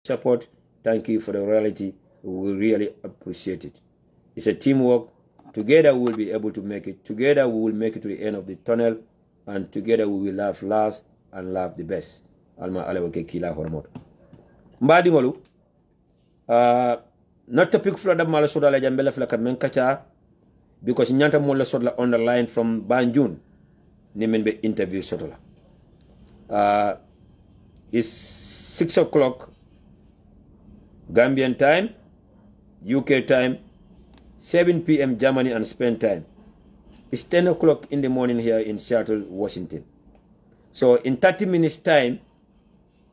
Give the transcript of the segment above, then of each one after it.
support. Thank you for the reality. We really appreciate it. It's a teamwork. Together we will be able to make it. Together we will make it to the end of the tunnel. And together we will laugh last and laugh the best. Alma alawake kila hormot. Mbadi ngolu. Not topic for the mala soda la jambela flaka menkacha. Because nyanta mo la soda on the line from Banjul. Ni menbe interview soda. It's 6 o'clock Gambian time, UK time, 7 p.m. Germany and Spain time. It's 10 o'clock in the morning here in Seattle, Washington. So in 30 minutes time,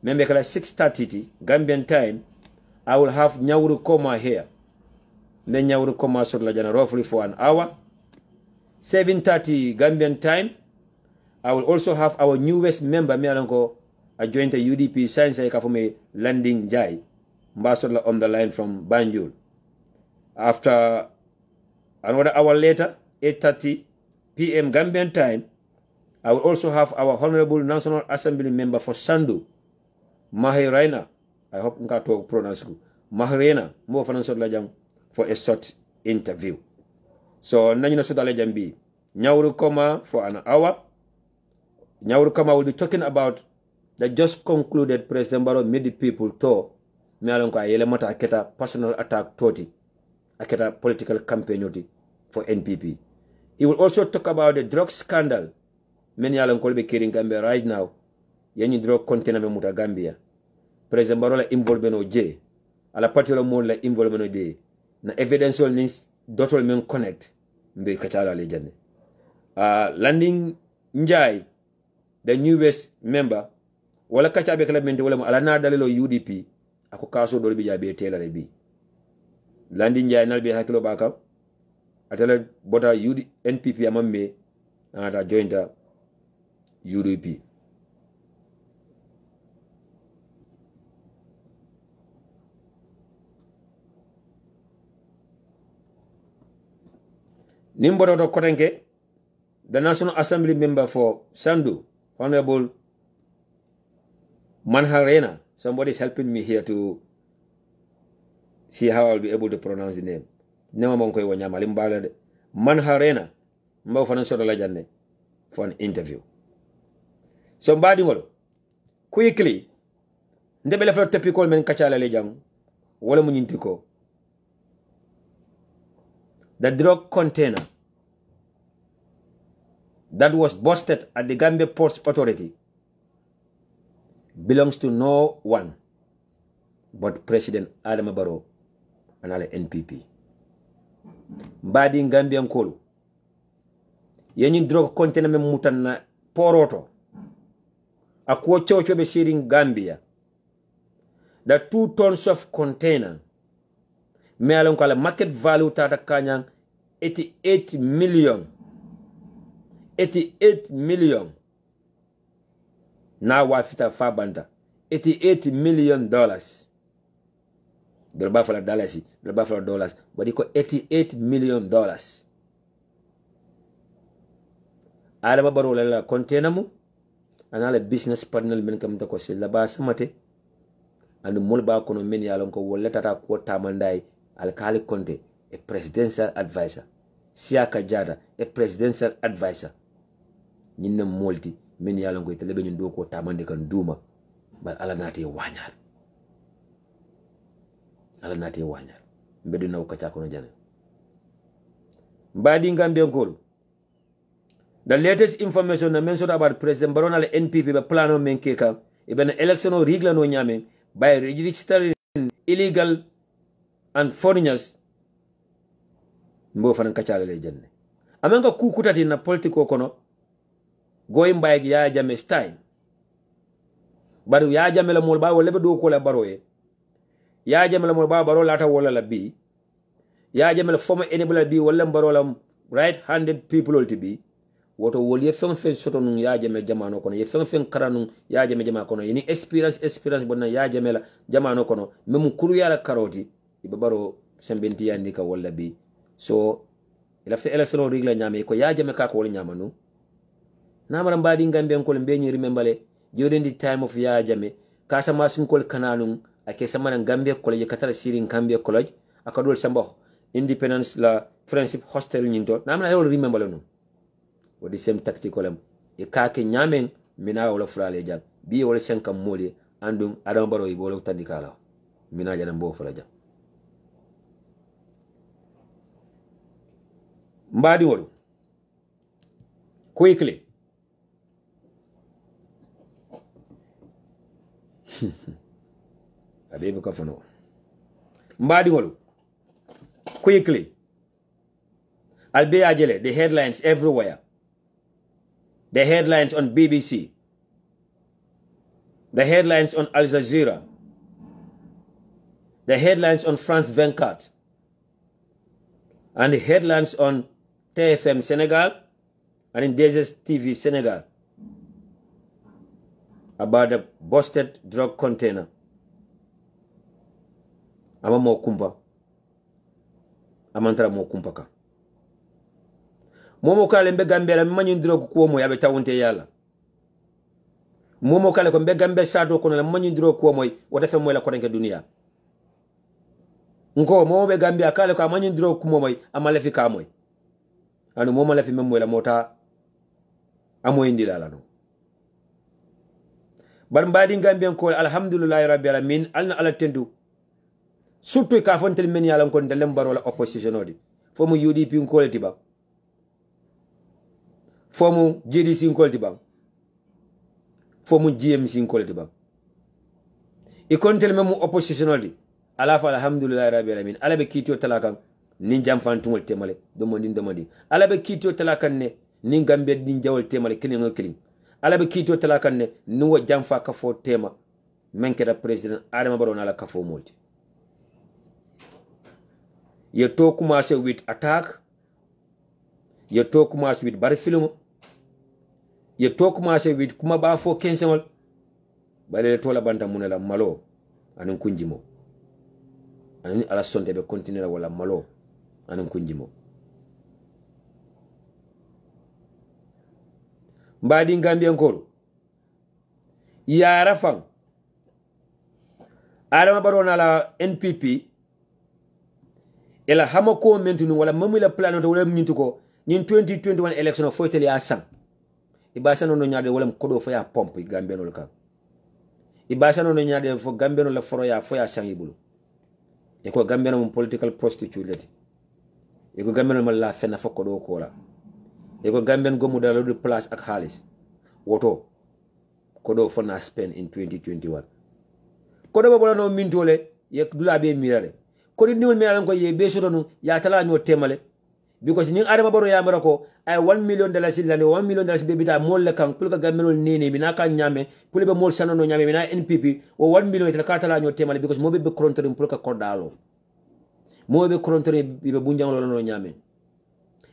maybe 6:30 Gambian time, I will have Nyawuru Koma here. Then Nyawuru Koma Sotlajana roughly for an hour. 7:30 Gambian time, I will also have our newest member, Mialanko, I joined the UDP Science Kafume Landing Jai, Ambassador on the line from Banjul. After another hour later, 8:30 p.m. Gambian time, I will also have our Honorable National Assembly member for Sandu, Mahirena. I hope I can pronounce it. Mahirena, more for a short interview. So, Nanina Sudalejam B. Nyawuru Koma for an hour. Nyawuru Koma will be talking about the just concluded President Barrow made the people tour. Me alonko ayele mata aketa personal attack toti. Aketa political campaign for NPP. He will also talk about the drug scandal. Many alonko be carrying Gambia right now. Yenyi drug container me muta Gambia. President Barrow la involvement o J. Ala particular mo la involvement o J. Na evidential nis dotol men connect. Mbe kachala le jane. Landing Njai, the newest member, wala kacha be kala mente wala mo ala na dalilo UDP ako kaso do bi jabe tela bi Landing Njai nal be hakilo baka atala bota NPP amamme ata jointa UDP. Nimboto to Kotenke, the National Assembly member for Sandu, Honorable Manharena. Somebody's helping me here to see how I'll be able to pronounce the name. Manharena, for an interview. Somebody quickly, ndebele fa typical men kachala lejang, wala munyintiko. The drug container that was busted at the Gambia Ports Authority belongs to no one but President Adama Barrow and the NPP. Mbadi Gambia Nkolu. Yenyi drug container me mutanna poroto. Akwo chocho be siring Gambia. The 2 tons of container me alon kala market value tata kanyang 88 million. 88 million. Now wafita fabanda. $88 million. Dolba for dollars. Dolba for dollars. But it got $88 million. Adama Barrow la container mu. Anala business partner men kam to ko sila ba samate. And mulba kono men yalon ko wolle tata ko tamandai alkali Conte, a presidential advisor. Siaka Jada, a presidential advisor. Nina multi, many yalongo itelebe nyundo tamande kan duma. But ala nati wanyar. Ala nati wanyar. Mbedu na ukachako na jana. Mbadi Gambia Nkolu. The latest information na mentioned about President Barrow and NPP by plano menkeka, even election or regla no nyame, by registering illegal and foreigners mbo fanan kacala le jenne amanga kukutati na politiko kono going by ya jame style badu ya jame la mol ba wala be do ko la baroye ya jame la mol ba baro lata wala la bi ya jame la former enable bi wala baro la right handed people to be woto wol ye fen soto nun ya jame jamano kono ye fen karanu ya jame jama kono yini experience bonna ya jame la jamano kono mem kuru ya la karoti ibaro sembenti yandi ka wala bi so ilafte election rigla nyame ko ya jame ka ko wala nyamanu namara mbadi Gambia ko be ni remembale during the time of ya jame kasa masim kol kananum ake samana Gambia college katara sirin Gambia college akadol sambo independence la friendship hostel nyinto namna I remember no with the same tactical e kake nyamen mina wala frale jam bi wala senkam moli andum adam baro yi bolo tandikala mina jana mbo fala jam mbadi wolu quickly abebu kafono mbadi wolu quickly I'll be ajele the headlines everywhere. The headlines on BBC, the headlines on Al Jazeera, the headlines on France 24, and the headlines on TFM Senegal and in Jarju'S TV Senegal about the busted drug container. Ama mo kumpa. Amantara mo kumpa ka. Momo kale mbe Gambia la manyi ndiro kuwa mo yabe tawunte yala. Momo kale ko mbe Gambia sato kono la manyi ndiro kuwa mo wata fe mo la korenke dunia. Nko momo be Gambia kale ko manyi ndiro kuwa mo amale fi ka mo. Anu momo la fi memo la mota amo indi la no. Bar mbadi Gambia ko alhamdulillah rabbil alamin alna ala tendu. Surtout ka fontel men yala ko ndalem baro la opposition odi. Fomu UDP ko tiba. Fomu JDC nkolti bang. Fomu GMC nkolti bang. I kontel memu oppositional di. Alafa alhamdulillah rabbil alamin. Alabe kitio talakan nin jam fan tungol temale domandi. Alabe kitio talakan ne nin Gambia din jawol temale kilin kilin. Alabe kitio talakan ne nuwa jam fa kafo tema menke da president Adama Barrow na la kafo multi. Ye to commencer with attack. Ye to commencer with bari film. Ye to commencer with kuma ba fo kensengol bare to la banta munela malo anin kunjimo anin ala sonte be continuer wala malo anin kunjimo mbadi Gambia ngoro ya rafang Adama Barrow na la NPP ela hamako mentunu wala mamila plan to wala mintuko nyin 2021 election fo tele asam ibasa no nyaade wala kodo fo ya pompe Gambia no ka ibasa no nyaade fo Gambia no la foro ya fo ya sangibulu e ko Gambia no political prostitute leti e ko Gambia no la fena fo kodo ko la e ko Gambia go mu dalo de place ak halis woto kodo fo na spend in 2021 kodo bo bola no mintole ye dula be mirale ko ni niwol mi alan ko ye be soto ya tala nyo temale because ni Adama Barrow ya marako ay $1 million silani $1 million be bita mol kan pour ka gamel nene mina ka nyame pour be mol sanono nyame mina NPP o $1 million tel ka tala nyo temale because mo be korontori pour ka kordalo mo be korontori be bunjangolo no nyame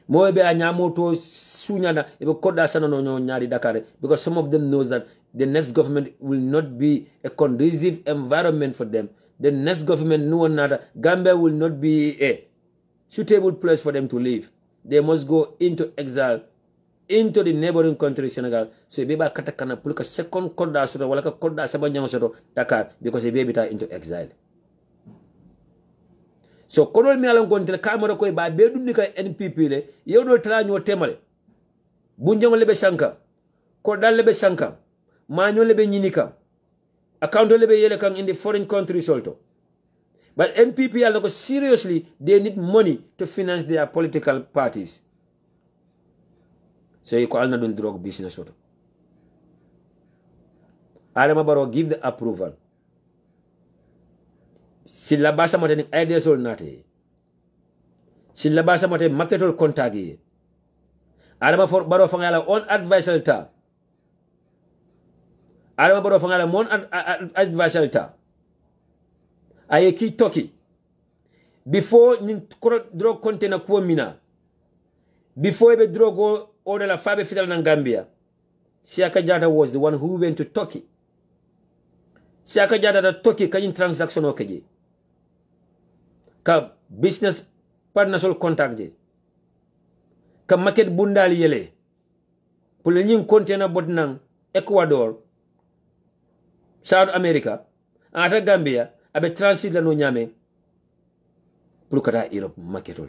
mo be a nyamo to sunyana e be korda sanono nyo nyaari Dakar because some of them knows that the next government will not be a conducive environment for them. The next government no another Gambia will not be a suitable place for them to live. They must go into exile into the neighboring country Senegal. So beba katakana pulka second korda soto wala ka korda sabanyang soto Dakar because they beta into exile. So konol mi alam kon tel kamera koy ba be dum ni ka NPP le yewdo tala ñoo temale bunjang lebe sanka korda lebe sanka maño lebe ñinika account lebe yele kan in the foreign countries also. But NPP are like seriously, they need money to finance their political parties. So you call not doing drug business. Adama Barrow give the approval. Silla basa mate ideas all nate. Silla basa mate market all contagi. Adama Barrow fangala on advisor ta. Adama Barrow fangala mon advisor ta. Aye ki toki before ni drug container kuwa mina before ebe drug order la fabe fital na Gambia. Siaka Jata was the one who went to Turkey. Siaka Jata da Turkey kanyin transaction okeje ka business partnership contact je ka market bundali yele pour le nyin container bot nang Ecuador, South America ata Gambia abe transit la no nyame pour kata Europe market to.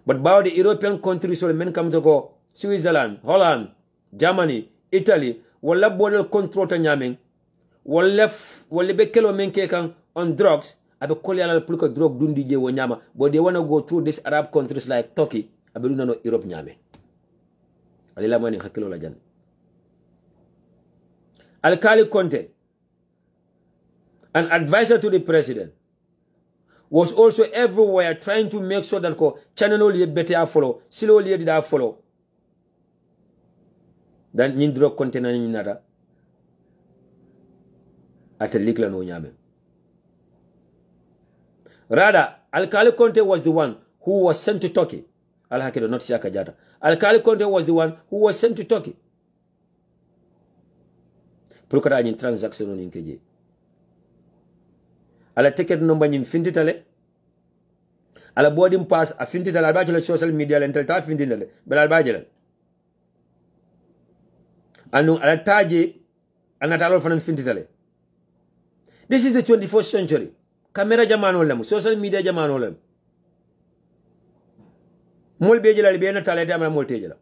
But about the European countries so men come to go Switzerland, Holland, Germany, Italy, wala bodal control ta nyame wala be kelo men ke kan on drugs abe kolyala pour que drug dundi je wo nyama, but they want to go through these Arab countries like Turkey abe duna no Europe nyame. Alila mani hakilo la jan. Alkali Conte, an advisor to the president, was also everywhere trying to make sure that channel only better follow, slowly did follow. Then Nindro Conte na nada at a likla no nyame. Rather, Alkali Conte was the one who was sent to Turkey. Al-Hakido, not Siaka Jata. Alkali Conte was the one who was sent to Turkey. Procura in transaction in KJ. Ala ticket number in Fintitale. Ala boarding pass a Fintitale Albachelor social media and tell Fintitale. But Albachelor. And ala Taji and not all from Fintitale. This is the 21st century. Camera Jamanolem, social media Jamanolem. Mulbejala Libena Taletama Multejala.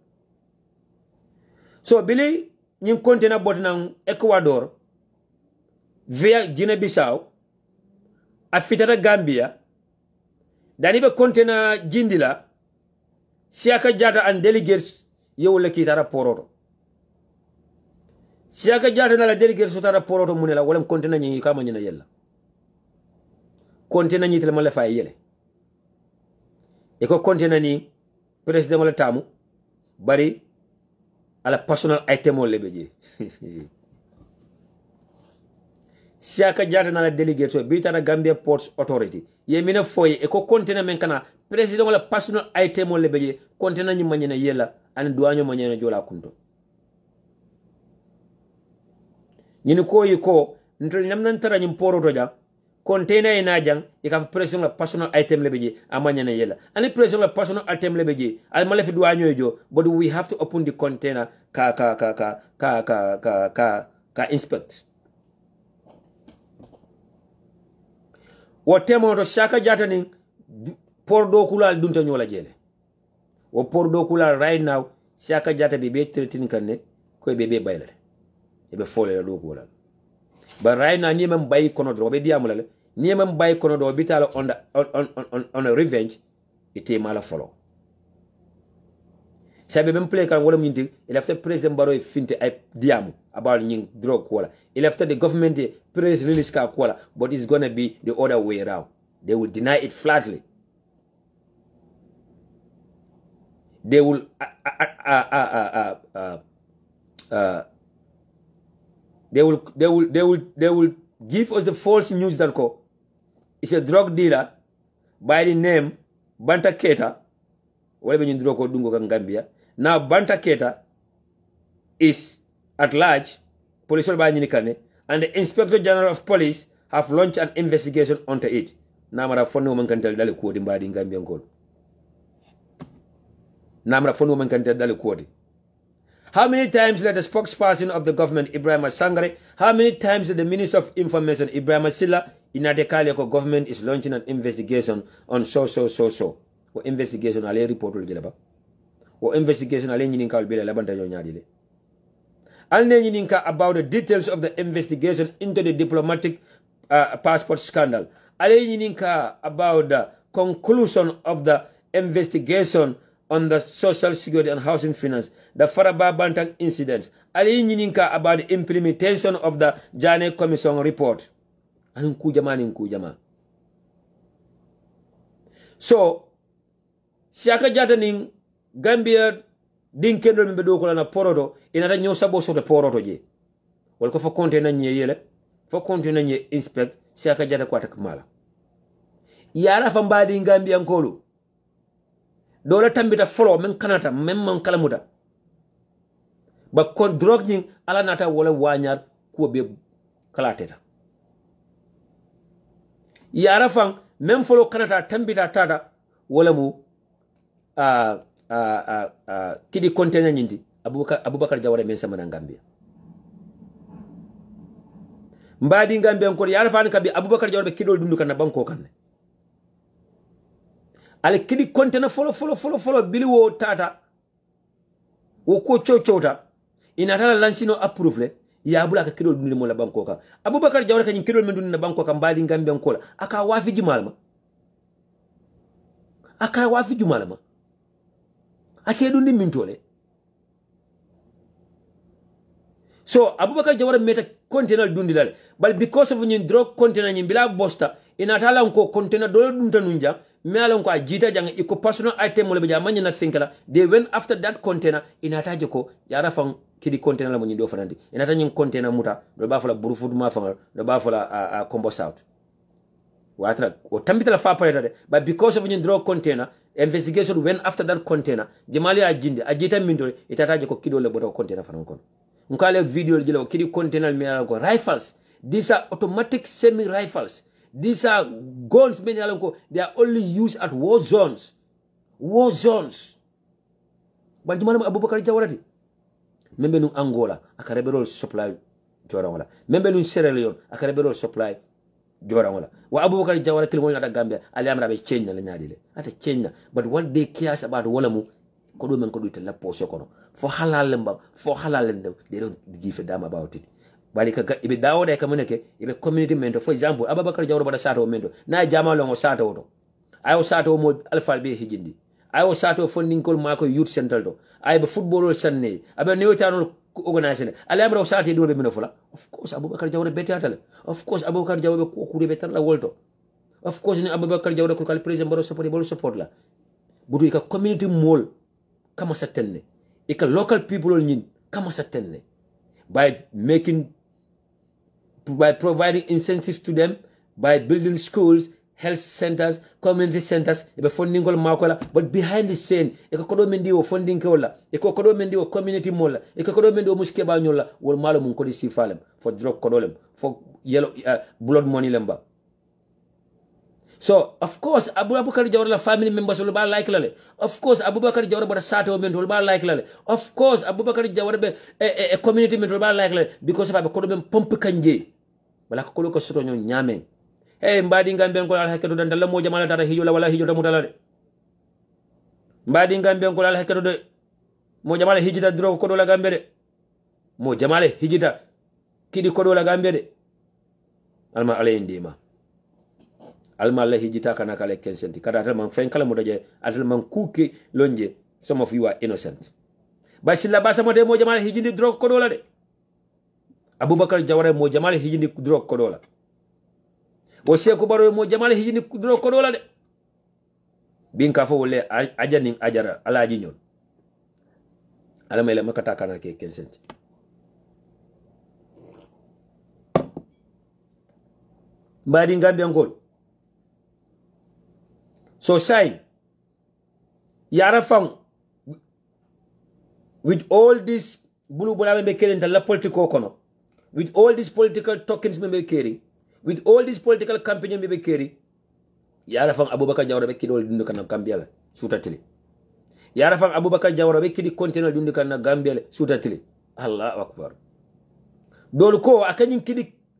So Billy. Ñu container bot nang Ecuador via Guinea-Bissau afitata Gambia dani be container jindila Siaka Jata and delegates yewle kitara poroto Siaka Jata na la delegates sotara poroto munela wala container ñi kama ñina yella container ñi tele mala fay yele e ko container ni president wala tamu bari ala personal item o lebeje Siaka Jata na la delegate so bita na Gambia Ports Authority ye mina foye e ko container men kana president wala personal item o lebeje container ni manyena yela an duanyo manyena jola kunto ñini ko yi ko ntol namnan tara ñim poro toja container ina jang e ka president wala personal item lebeje amanyena yela ani president wala personal item lebeje al malefi duanyo jo but we have to open the container ka inspect. What temo to Siaka Jata ni pordo kula dunta nyola jele. Wo pordo kula right now Siaka Jata bebe tretin kanne ko bebe baylale. Ebe fole la do kula. But right now ni mem bay kono do be diamulale ni mem bay kono do bitala on a revenge ite mala follow. Sabe même play kan wala minti il after president baro finte ay diamu about nying drug wala il after the government press release ka wala but it's going to be the other way around. They will deny it flatly. They will they will give us the false news that it's a drug dealer by the name Banta Keta wala be drug ko dungo kan Gambia. Now Banta Keta is at large, police and the Inspector General of Police have launched an investigation onto it. Namara phone woman can tell Dali quote in Gambian code. Namara phone woman can tell Dali quote. How many times did the spokesperson of the government, Ibrahim Sangare, how many times did the Minister of Information, Ibrahim Silla, in Adekaliako government is launching an investigation on so. What investigation ale report will get about? What investigation ale nyinka will be labanta yo nyadile? Alne nyinka about the details of the investigation into the diplomatic passport scandal. Ale nyinka about the conclusion of the investigation on the social security and housing finance, the Faraba Bantang incidents. Ale nyinka about the implementation of the Jane Commission report. Anun So Siaka Jata ning Gambia din kendo mbe do ko na poroto ina da nyo sabo so de poroto je wal ko fa konte na nye yele fa konte na nye inspect Siaka Jata ko tak mala yara fa mbadi Gambia ngolo do la tambita folo men kanata men man kalamuda ba kon drog ning ala nata wala wanyar ko be kalateta yara fa men folo kanata tambita tata wala mu kidi container nyindi Abubakar Jawara men sama na Gambia mbadi Gambia ko yara fani kabi Abubakar Jawara be kidol dundu kan banko kan ale kidi kontena folo bili wo tata wo ko chowta ina tala lansino approve le ya bula ka kidol dundu mo la banko kan Abubakar Jawara kan kidol men dundu na banko kan mbadi Gambia ko la aka wafi jumalma ake dundi mintole so Abubakar Jawara meta container dundi lale but because of nyin drug container nyin bila bosta ina tala ko container do dunta nunja me alon ko ajita jang iko personal item mo le be jamanya na finkala they went after that container ina taje ko yara fam kidi container la mo nyi do fanandi ina ta nyin container muta do ba fala burufud ma fangal do ba fala combo south watra o tambita la fa pareta but because of nyin drug container investigation went after that container jamali ajita mindore ita taje ko kido le boto container fanan kon nkale video jelo kidi container me ko rifles. These are automatic semi rifles. These are guns many alanko they are only used at war zones. But jumala Abubakar Jawara di membe nu Angola akarebero supply jora wala membe nu Sierra Leone akarebero supply jora wala wa Abubakar Jawara kilmo na Gambia ali amra be Kenya la nyaadi le ata Kenya but what they cares about wala mu ko do men ko do tella poso kono for halal mbam for halal ndem they don't give a damn about it bali ka ibe dawoda ka muneke ibe community mentor for example Abubakar Jawara bada sato mentor na jama lo ngo sato woto ayo sato mo alfal be hijindi ayo sato funding kol mako youth central to ayo football sanne abe new channel organization ala amra sato do be minofola of course Abubakar Jawara beti atale of course Abubakar Jawara ko ku be tan la wolto of course ni Abubakar Jawara ko kal president baro support la budu ka community mall kama satenne ika local people nyin kama satenne by providing incentives to them, by building schools, health centers, community centers, funding makola, but behind the scene, eko mendi o funding kola, eko mendi o community mola, eko mendi o muske banyola, wol malo mun kodi sifalem for drug kodolem, for yellow blood money lemba. So of course Abubakar Jawara la family members will ba like lale. Of course Abubakar Jawara bada sato men will ba like lale. Of course Abubakar Jawara be a community men will ba like lale because of abe kodo men pompe kanje. Bala ko ko soto nyon nyame. Hey mbadi Gambia ko ala hakado dan dalla mo jamala tata hijola wala hijola mutala de. Mbadi Gambia ko ala hakado de mo jamala hijita dro ko do la Gambia de. Mo jamala hijita kidi ko do la Gambia de. Alma ala indima. Alma la hijita kana kala kensenti kada atal man fen kala modaje atal man kuki lonje some of you are innocent basilla basa mo de mo jamal hijindi drug ko dola de Abubakar Jawara mo jamal hijindi drug ko dola wo Seku Baro mo jamal hijindi drug ko dola de bin ka fo wole ajanin ajara alaji ñol alama le makata kana ke kensenti mbadi Gambia ngol. So say, yara fang, with all this blue bula me carrying the political kono, with all these political tokens me carry, with all this political campaign me carry, yara fang Abubakar Jawara be kidol dundu kana Gambia sutatili. Yara fang Abubakar Jawara be kidi container dundu kana Gambia sutatili. Allahu Akbar. Dol ko akanyin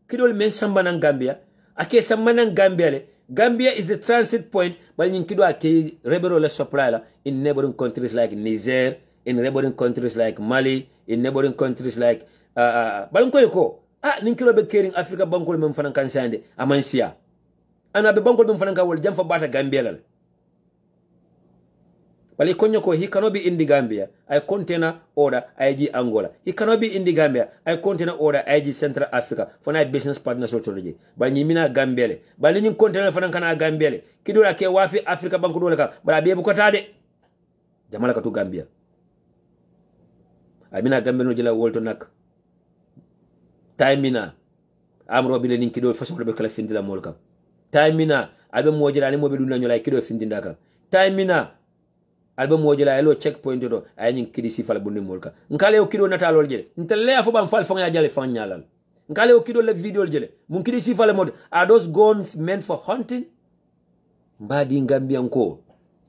kidol men samba nan Gambia, ake samba nan Gambia. Gambia is the transit point, but in Kidwa rebel supply in neighboring countries like Niger, in neighboring countries like Mali, in neighboring countries like Balankoyoko. Ninkilo be carrying Africa Bankol Memfanan Kansande, Amansia. And Abe Bankol Memfananka will jump for Bata Gambia. But he cannot be in the Gambia. I container order IG Angola. He cannot be in the Gambia. I container order IG Central Africa for night business partners autonomy. But Nimina Gambia. But in container for Nankana Gambia. Kidura ke wafi Africa Bankudola. But I be able to Jamalaka to Gambia. I mean a Gambia no jela Walton Nak. Time mina. I'm Robin and Kido for some of the Calafindila Molka. Time mina. I don't more than Mobile like Kido Findindaka. Time mina. Album wojela elo checkpoint do ayin kidi si fala bundi molka nkale o kido natal wol jele ntele afo bam fal fanga jale fan nyalal nkale o kido le video jele mun kidi si fala mod are those guns meant for hunting mbadi Gambia nko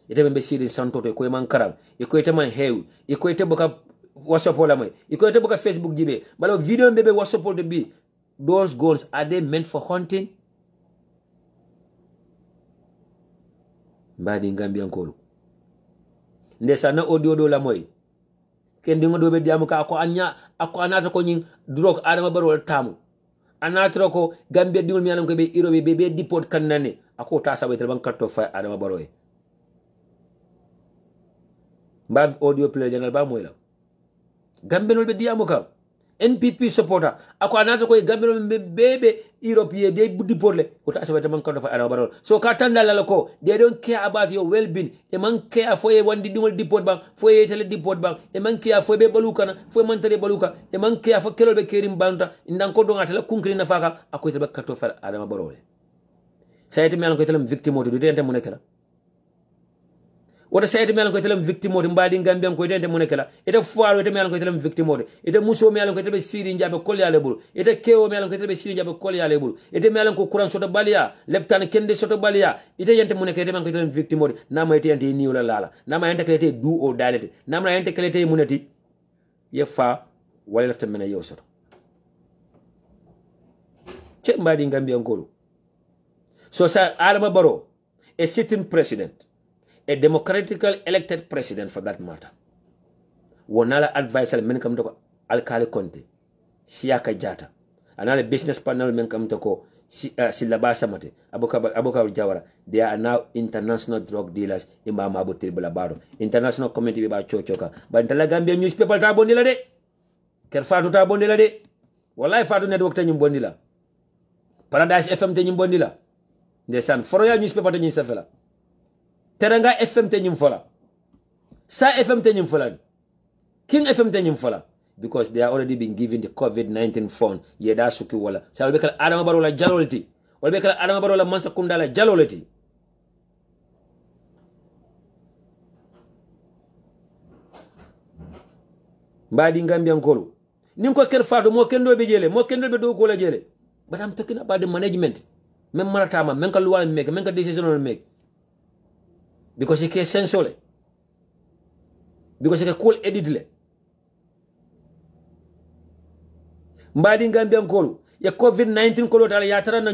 ite membe siri santoto ko man karam e ko ite man hew e ko ite boka WhatsApp la moy e ko ite boka Facebook jibe balo video mbebe WhatsApp de bi those guns, are they meant for hunting? Mbadi Gambian kolu. Ndesa na audio do la moy. Ken dingo do be diamu ka ako anata ko nyin drog Adama Barrow tamu. Anatra ko Gambia dingol mi alam ko be irobe be deport kannane ako ta sabe tel ban katto fa Adama Barrow. Mbad audio play jangal ba moy la. Gambia no be diamu ka. NPP supporter ako anata ko Gambia no be Europe ye de deport le ko ta sabe tel ban katto fa Adama Barrow. So ka tandala la ko they don't care about your well-being. E man care for e wandi dingol deport bang for e tele deport bang e man care for be baluka na for man tele baluka e man care for kelol be kerim banta indan ko donga tele kunkri na faka ako tele katto fa Adama Barrow. Sayete mi alan ko tele victim oto do dente mo nekala. Wata sayete mi alan ko tele victim oto mbadi Gambian ko dente mo nekala. Ita foaro ite mi alan ko tele victim oto. Ite muso mi alan ko tele siri njabe kolya le bulu. Ite keo mi alan ko tele siri njabe kolya le bulu. Ite mi alan ko kuran soto balia, leptan kende soto balia. Ite yente mo nekala ite mi alan ko tele victim oto. Nama ite yente ni ola lala. Nama yente kelete du o dalete. Nama yente kelete muneti. Ye fa wala lafta mena yo soto. Che mbadi Gambian ko. So sa Adama Barrow, a sitting president, a democratically elected president for that matter, wonala advisor men kam to Alkali Conte, Siaka Jata, another business panel men kam to ko Silabasa Mate, Abuka Jawara. They are now international drug dealers in Mamabu Tilbalabaro, international community about Chochoka. But in Gambia newspaper tabondila de, Kerfatu tabondila de, Walai Fatu network tenyum bondila, Paradise FM tenyum bondila. Ndesan Foroya newspaper tenyum safela. Teranga FM tenyum fola. Star FM tenyum fola. King FM tenyum fola. Because they are already been given the COVID-19 fund. Yeda suki wala. Sa walbekala Adama Barrow la jalolti. Walbekala Adama Barrow la mansa kunda la jalolti. Mbadi Gambian kolu. Nimko Kerfatu mo kendo be jele. Mo kendo be do ko la jele. But I'm talking about the management. Men maratama, men ka luwal make, men ka decision make. Because he can sensole. Because he can cool edit le. Mbadi Gambian kolu. Ya COVID-19 kolu tala ya tala na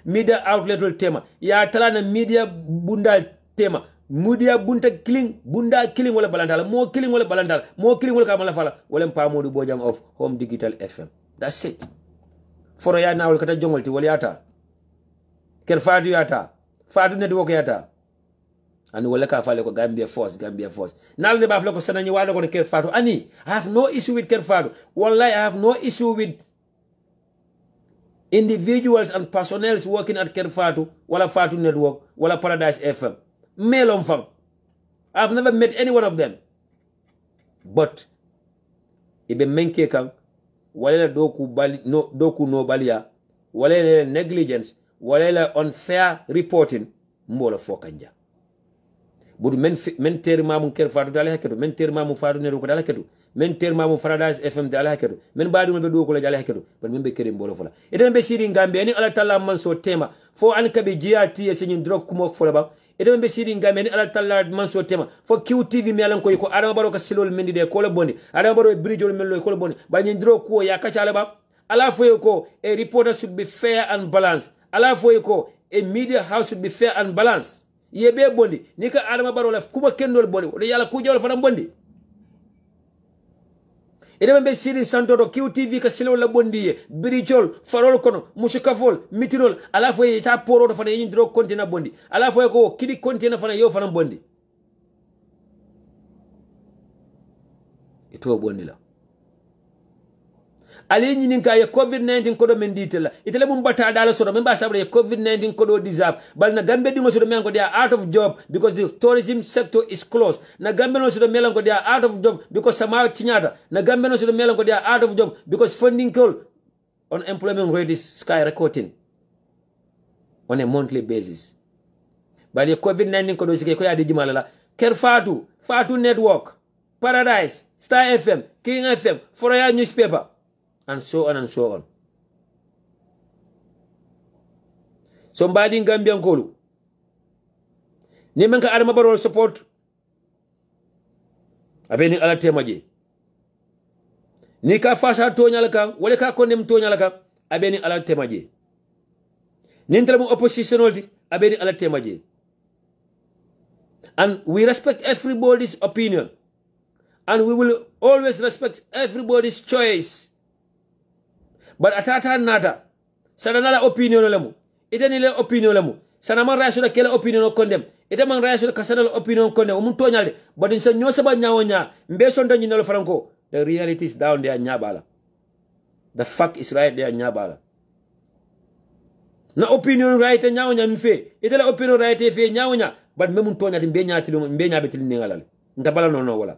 media outlet tema. Ya tala na media bunda tema. Media bunta killing, bunda killing wala balantala. More killing wala balantala. More killing wala kamala fala. Wala mpamodu bojang of Home Digital FM. That's it. Foro ya na wala kata jongolti wala yata. Kerfatu yata. Fatu network yata. And wala ka fale ko Gambia Force. Nal ne bafle ko sanani wala ko Kerfatu. Ani, I have no issue with Kerfatu. Wallahi, I have no issue with individuals and personnel working at Kerfatu, wala Fatu Network, wala Paradise FM. Male on fang. I've never met any one of them. But ibe menke kang wala doku no balia, wala negligence, wala unfair reporting mbola fokanja. Budu men teri mamu Kerfatu dala haketu, men teri mamu Fatu Network dala haketu, men teri mamu Paradise FM dala haketu, men badu be do ko la dala haketu, but men be keri mbolo fola. Ite be siri Gambia ni ala talla man so tema fo an kabe GRT e senyin drop kumo fola ba. Ite be siri Gambia ni ala talla man so tema fo QTV mi alan ko Adama Barrow ka silol mendi de ko la boni, Adama Barrow bridge ol mello ko la boni, ba nyin drop ko ya ka chala ba. Ala fo ko a reporter should be fair and balanced. Ala fo ko a media house should be fair and balanced. Yebe bondi nika Adama Barrow la kuba kendol bondi o yalla ku jol fana bondi ede be siri santoto QTV ka silo la bondi ye birichol farol kono musikafol mitinol ala fo ta poro fana yin dro kontina bondi ala fo ko kidi kontina fana yo fana bondi ito bondi la ali nyinin ka ya COVID-19 kodo men ditela itele mum bata dala sodo men ba sabre ya COVID-19 kodo deserve bal na Gambia dingo sodo men ko they are out of job because the tourism sector is closed. Na Gambia no sodo melan ko they are out of job because sama tinyata. Na Gambia no sodo melan ko they are out of job because funding call unemployment rate is skyrocketing on a monthly basis. But the COVID-19 kodo sike ko ya di jimalala Kerfatu, Fatu Network, Paradise, Star FM, King FM, Foroya newspaper, and so on and so on. Somebody in Gambian Kolu. Nimenka Adama Barrow support. Abeni ala temaji. Nika fasa tonya laka, wale ka konem tonya laka. abeni ala temaje nintele mu opposition olti abeni ala temaje. And we respect everybody's opinion, and we will always respect everybody's choice. But atata nada sana nala opinion lamu ite ni le opinion lamu sana man raso da kele opinion condemn ite man raso da kasana opinion condemn o mun toñalde but in sa nyosa ba nyawonya mbe son do nyinalo franco. The reality is down there nyabala. The fact is right there nyabala. Na opinion right nyawonya mfe ite la opinion right fe nyawonya but me mun toñalde mbe nyaati mbe nyabetili ningalal ndabala no wala.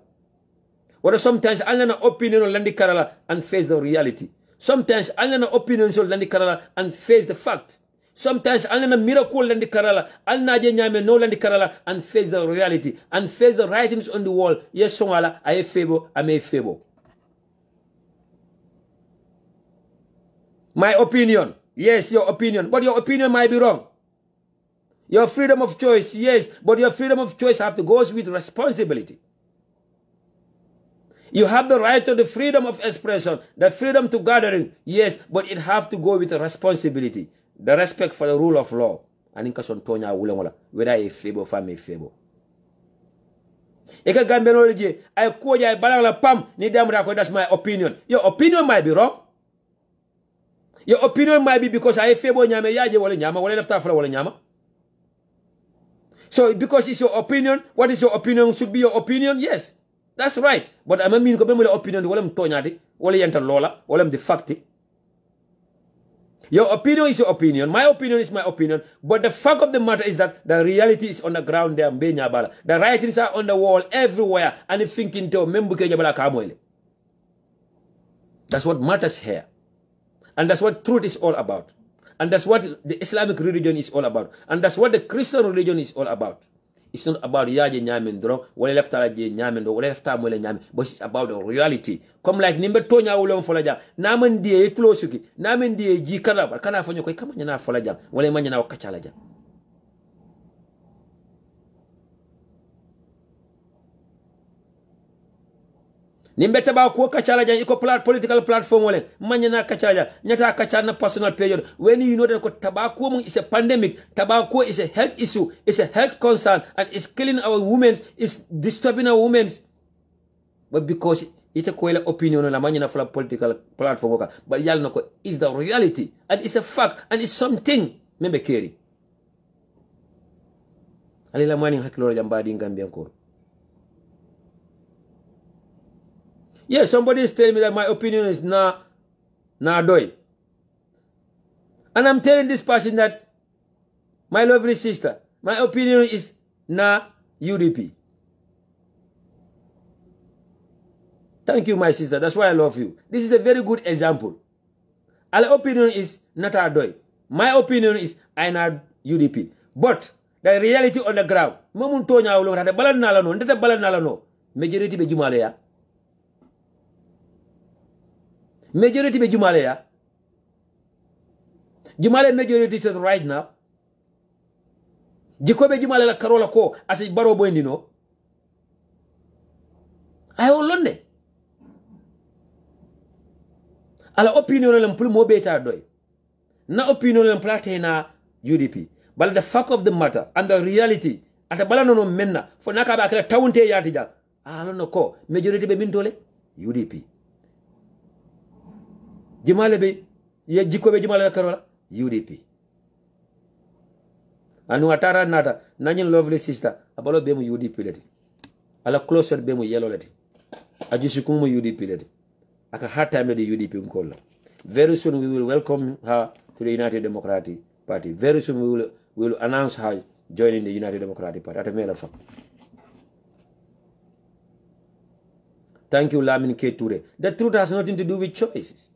What sometimes alna opinion landi karala and face the reality. Sometimes alna opinions landi karala and face the fact. Sometimes alna miracle landi karala alna je nyame no landi karala and face the reality and face the writings on the wall. Yes, songala I favor, I may favor. My opinion, yes, your opinion, but your opinion might be wrong. Your freedom of choice, yes, but your freedom of choice have to go with responsibility. You have the right to the freedom of expression, the freedom to gathering, yes, but it have to go with a responsibility, the respect for the rule of law. And in case whether I favor or I favor. Eka gambenology, I quote I balala pam, ni damra, that's my opinion. Your opinion might be wrong. Your opinion might be because I favor nyame yaje wale nyama, wale left after wale nyama. So because it's your opinion, what is your opinion should be your opinion, yes. That's right. But I mean, ko bemule opinion wala mtonyati, wala yanta lola, wala de facti. Your opinion is your opinion. My opinion is my opinion. But the fact of the matter is that the reality is on the ground there. The writings are on the wall everywhere. And if thinking to that's what matters here. And that's what truth is all about. And that's what the Islamic religion is all about. And that's what the Christian religion is all about. It's not about yaje nyamen dro, wale left je nyamen do, wale left mole nyamen, but it's about the reality. Come like nimbe tonya ulom folaja, namen die closuki, namen die ji karaba, kana fanyo ko kama nyana folaja, wale manya na wakachalaja. Nimbe taba ko kachalaja iko political platform wale manya na kachalaja nyata kachana na personal period when you know that ko tobacco is a pandemic, tobacco is a health issue, it's a health concern and it's killing our women, it's disturbing our women, but because ite ko ile opinion la manya na for political platform but yal nako is the reality and it's a fact and it's something membe keri alila mani hakilo jambadi ngambia ko. Yeah, somebody is telling me that my opinion is na doy. And I'm telling this person that, my lovely sister, my opinion is na UDP. Thank you, my sister. That's why I love you. This is a very good example. Our opinion is not a doy. My opinion is I na UDP. But the reality on the ground, mamuntonya ulo ndata balan nalano, ndata balan nalano, majority be jumale ya. Majority be Jumale ya. Jumale majority says right now. Jikobe Jumale la karola ko asi baro boendino. I olonne. Ala opinion la mpul mo beta doy. Na opinion la plate na UDP. But the fact of the matter and the reality ata bala no menna for naka ba kala taunte yatija. I don't know ko majority be mintole UDP. Jimale be ye jikobe jimale karola UDP. Anu atara nata nanyin lovely sister abalo be mu UDP leti. Ala closer be mu yellow leti. Ajisukum mu UDP leti. Aka hard time the UDP unkola. Very soon we will welcome her to the United Democratic Party. Very soon we will announce her joining the United Democratic Party. Thank you, Lamin K. Ture. The truth has nothing to do with choices.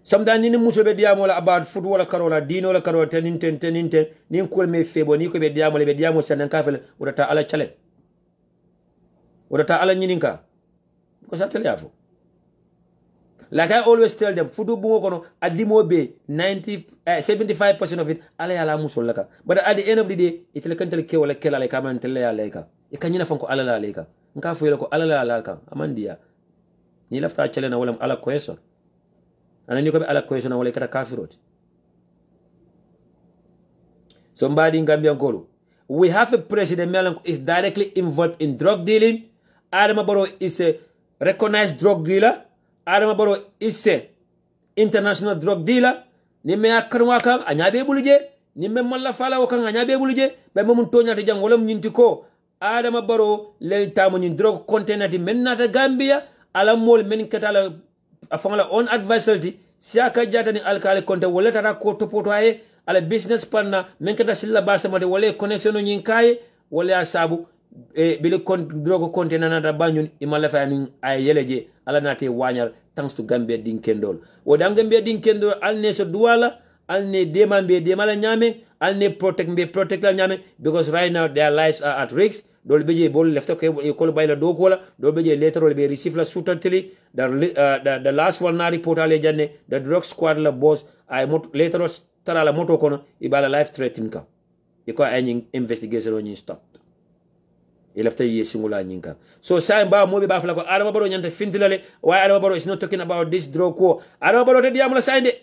Sometimes ni muso be diamo la about football la karola dino la karola teninte ni ko me febo ni ko be diamo sanan ka fele urata ala chale urata ala nyininka ko sa tele afo. Like I always tell them, football bungo kono adimo be 75% of it ala ya la muso laka, but at the end of the day it le kantel ke wala kela le kaman tele ya leka e kanyina fanko ala la leka nka fo ko ala la leka amandia ni lafta chale na wala ala question. anani ko be ala question wala kata kafiroti. So mbadi Gambian Kolu, we have a president who is directly involved in drug dealing. Adama Barrow is a recognized drug dealer. Adama Barrow is a international drug dealer. Nimme akarwa kan anyabe buluje, nimme malla fala wakan anyabe buluje, be mum tonya te jang wala nyinti ko Adama Barrow le tamu nyin drug container di menata Gambia ala mol men katala afangala on advisory siaka jata ni alkali konte wala tata ko topoto aye ala business partner men kata silla basa mate wala connection nyin kaye wala asabu bile drogo container na banyun imala fa ni ay yeleje ala nate wanyal thanks to Gambia din kendol wodam Gambia din kendol al ne so duwala al ne demambe demala nyame al ne protect la nyame because right now their lives are at risk dol beje bol lefta ko bayla do ko la dol beje later be receive la sutatili the last one na report ale janne the drug squad la boss ay later tara la moto kono ibala life threatening ka iko ay investigation on stop ilafta yi singula nyinka so say ba mo be ba fala ko Adama Barrow nyanta fintilale why Adama Barrow is not talking about this drug ko Adama Barrow te diamula sayde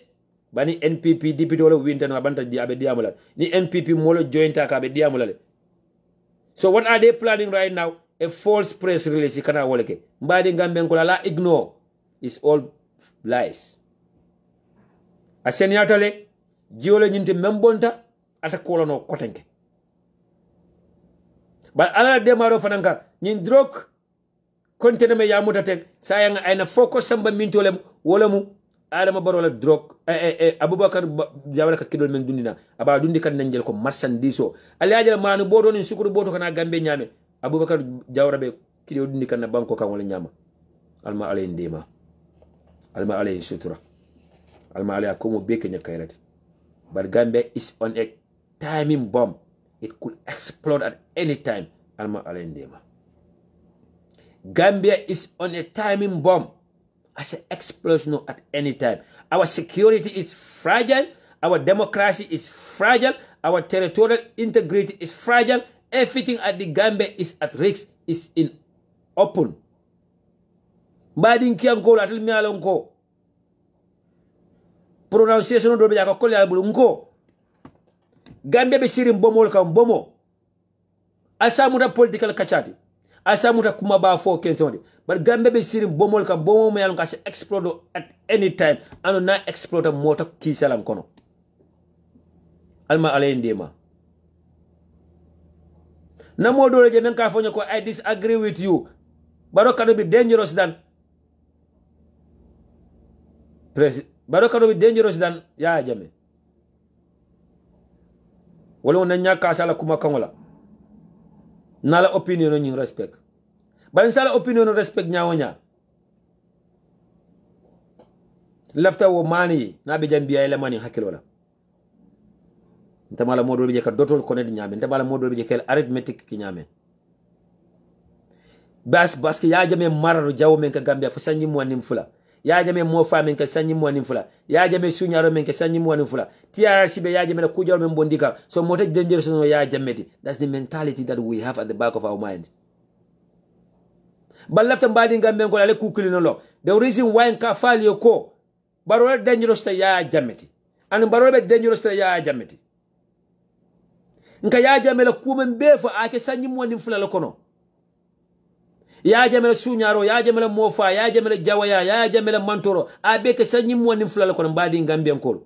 bani NPP député wala winter na banta di abe diamula ni NPP molo jointa ka be diamula le. So what are they planning right now? A false press release kana woleke mbadi Gambian ko la ignore is all lies aseniatale jiole nyinti membonta ata kolono kotenke ba ala demaro fananka nyin drog kontene me yamuta tek sayanga ayna focus samba mintolem wala mu Adama Barrow la drog Abubakar jawala ka kidol men dundina aba dundi kan nanjel ko marchandise o ali ajala manu bodo ni sukuru bodo kana Gambe nyame Abubakar jawra be kido dundi kan na banko kan wala nyama alma alay ndema alma alay sutura alma alay ko mo beke nyakayrati. But Gambia is on a timing bomb. It could explode at any time. Alma Alendema. Gambia is on a timing bomb. As an explosion at any time. Our security is fragile. Our democracy is fragile. Our territorial integrity is fragile. Everything at the Gambia is at risk. Is in open. Badin kianko atil mi alonko. Pronunciation do be jaka kolya bulu nko Gambia be sirim bomol kam bomo asamuta political kachati asamuta kuma ba fo kensonde but Gambia be sirim bomol kam bomo me yalon ka se explode at any time ano na explode mota ki salam kono alma alay ndema na modo je men ka fonyo ko I disagree with you baro kado be dangerous than Baro kado be dangerous than ya jame. Wala wona nyaka sala kuma kangola. Nala opinion on respect. Ban sala opinion on respect nyawonya. Lafta wo mani na be jambiya ele mani hakilola. Ntamala modo be ka dotol konet nyame. Ntamala modo be ka arithmetic ki nyame. Bas ki ya jame mararu jawo men ka Gambia fa sanyi mo nim fula. Ya jame mo fa men ka sanyi mo nim fula. Ya jame sunyaro men ka sanyi mo nim fula. TRC be ya jame na kujalo men bondika. So mote dangerous no ya jameti. That's the mentality that we have at the back of our mind. But left and bad in Gambia ko ale kukuli no lo. The reason why nka fali ko Barrow dangerous ta ya jameti. And Barrow be dangerous ta ya jameti. Nka ya jame la kumen befa ake sanyi mo nim fula lo kono. Ya jamela sunyaro ya jamela mofa ya jamela jawaya ya jamela mantoro abeke sanyi mo nim fulala ko mbadi Gambia ko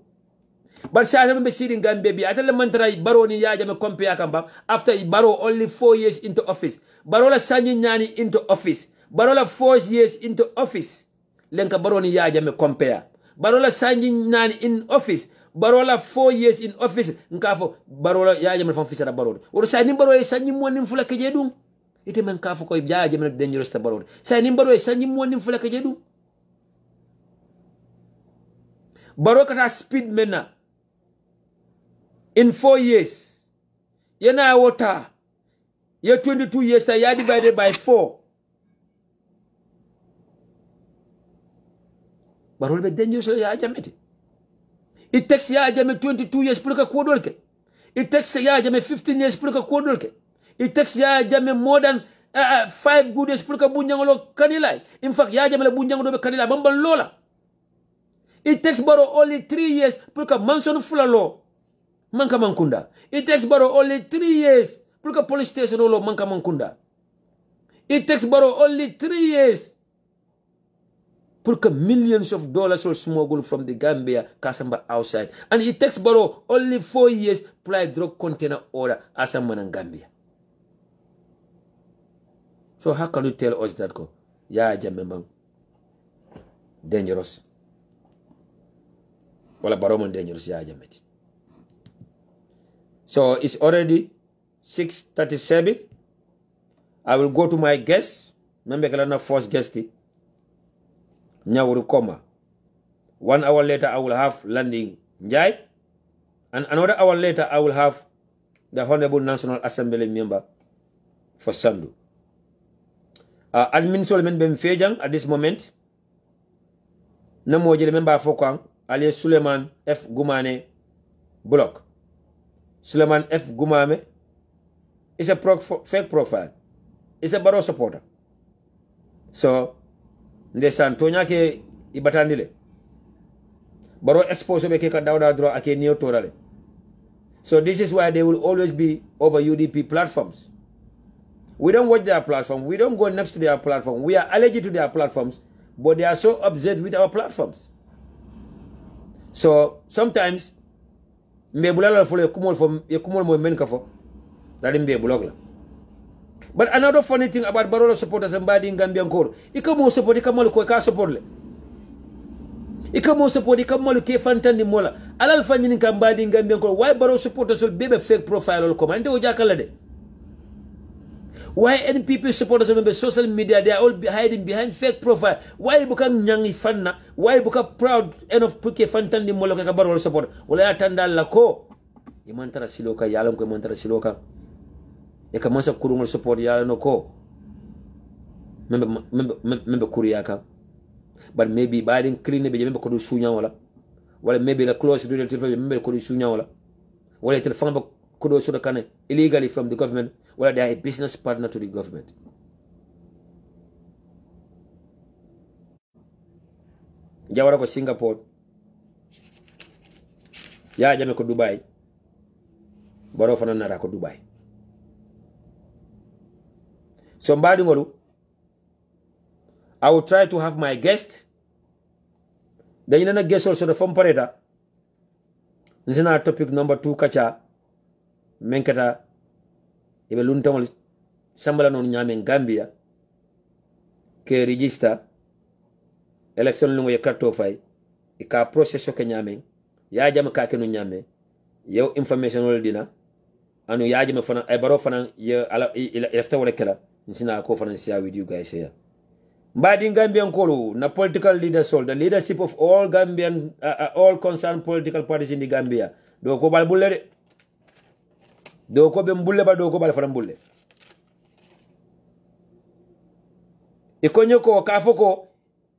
bar sa be siri Gambia bi atale mantara Barrow ni ya jame compare kamba after Barrow only 4 years into office Barrow la sanyi nyani into office Barrow la 4 years into office lenka Barrow ni ya jame compare Barrow la sanyi nyani in office Barrow la 4 years in office nkafo Barrow la ya jame fam fisara Barrow o sa ni Barrow sanyi mo nim fulaka jedum ite men kafu ko jaaje men dangerous ta Barrow sa ni Barrow sanyi mo nim fulaka jedu Barrow kata speed mena in 4 years yana wota ya 22 years ta ya divided by 4 Barrow be dangerous ya jamete it takes ya jame 22 years pour ka kodolke it takes ya jame 15 years pour ka kodolke it takes ya jame more than 5 good years pour ka bunyangolo kanila in fact ya jame la bunyangolo be kanila bambal lola It takes Barrow only 3 years pour que mansion fulalo manka mankunda. It takes Barrow only 3 years pour que police station lo manka mankunda. It takes Barrow only 3 years pour que millions of dollars are smuggled from the Gambia, Kasamba outside. And it takes Barrow only 4 years to apply drug container order as a man in Gambia. So how can you tell us that go? Yeah, Jamemang. Dangerous. Wala Barrow dangerous, yeah, Jamet. So it's already 6:37. I will go to my guest. Remember, first guest. Nyawuru Koma. 1 hour later, I will have landing Njai. And another hour later, I will have the Honorable National Assembly member for Sandu. Admin Solomon Ben Fejang at this moment. Namoji member for Kwang, alias Suleiman F. Gumane Block. Suleiman F. Gumame is a fake profile. It's a Barrow supporter. So, ndesan tonya ke ibatandile Barrow expose be ke ka dawda draw ake neo torale. So this is why they will always be over UDP platforms. We don't watch their platform, we don't go next to their platform, we are allergic to their platforms, but they are so upset with our platforms. So sometimes mbe bulala fo le kumol mo men ka fo dali mbe bulogla. But another funny thing about Barrow supporters and badi in Gambian Koro, ika mo support ika malu ko ka support le. Ika mo support ika malu ke fantan ni mola. Alal fanyini kan badi in Gambian Koro, why Barrow supporters will be a fake profile or come ande o jakala de. Why NPP supporters on social media, they are all hiding behind fake profile? Why bukan nyangi fanna? Why bukan proud enough puke fantan ni mola ka Barrow support? Wala tanda lako. Imantara siloka yalam ko imantara siloka. Eka masa kurungol support yala no ko. Membe kuriyaka. But maybe badin clean be membe kodu sunya wala. Wala maybe the close relative membe kodu sunya wala. Wala telephone ba kodu so kane illegally from the government. Wala they are a business partner to the government. Jawara ko Singapore. Ya jame ko Dubai. Barrow fana nara ko Dubai. So I will try to have my guest. Then you know guest also the form pareta. This is our topic number 2 kacha. Menkata ibe luntangol sambala non nyame Gambia ke register election lungo ye karto fay e ka process ke nyame ya jam ka ke no nyame yow information wol dina anu ya jam fana ay Barrow fana ye ala ilafta wala kala nsina ko fana share with you guys here. Mbadi Gambian Kolo, na political leadership, the leadership of all Gambian, all concerned political parties in the Gambia. Do ko bal bulle de. Do ko be mbulle ba do ko bal fana mbulle. E konyo ko ka foko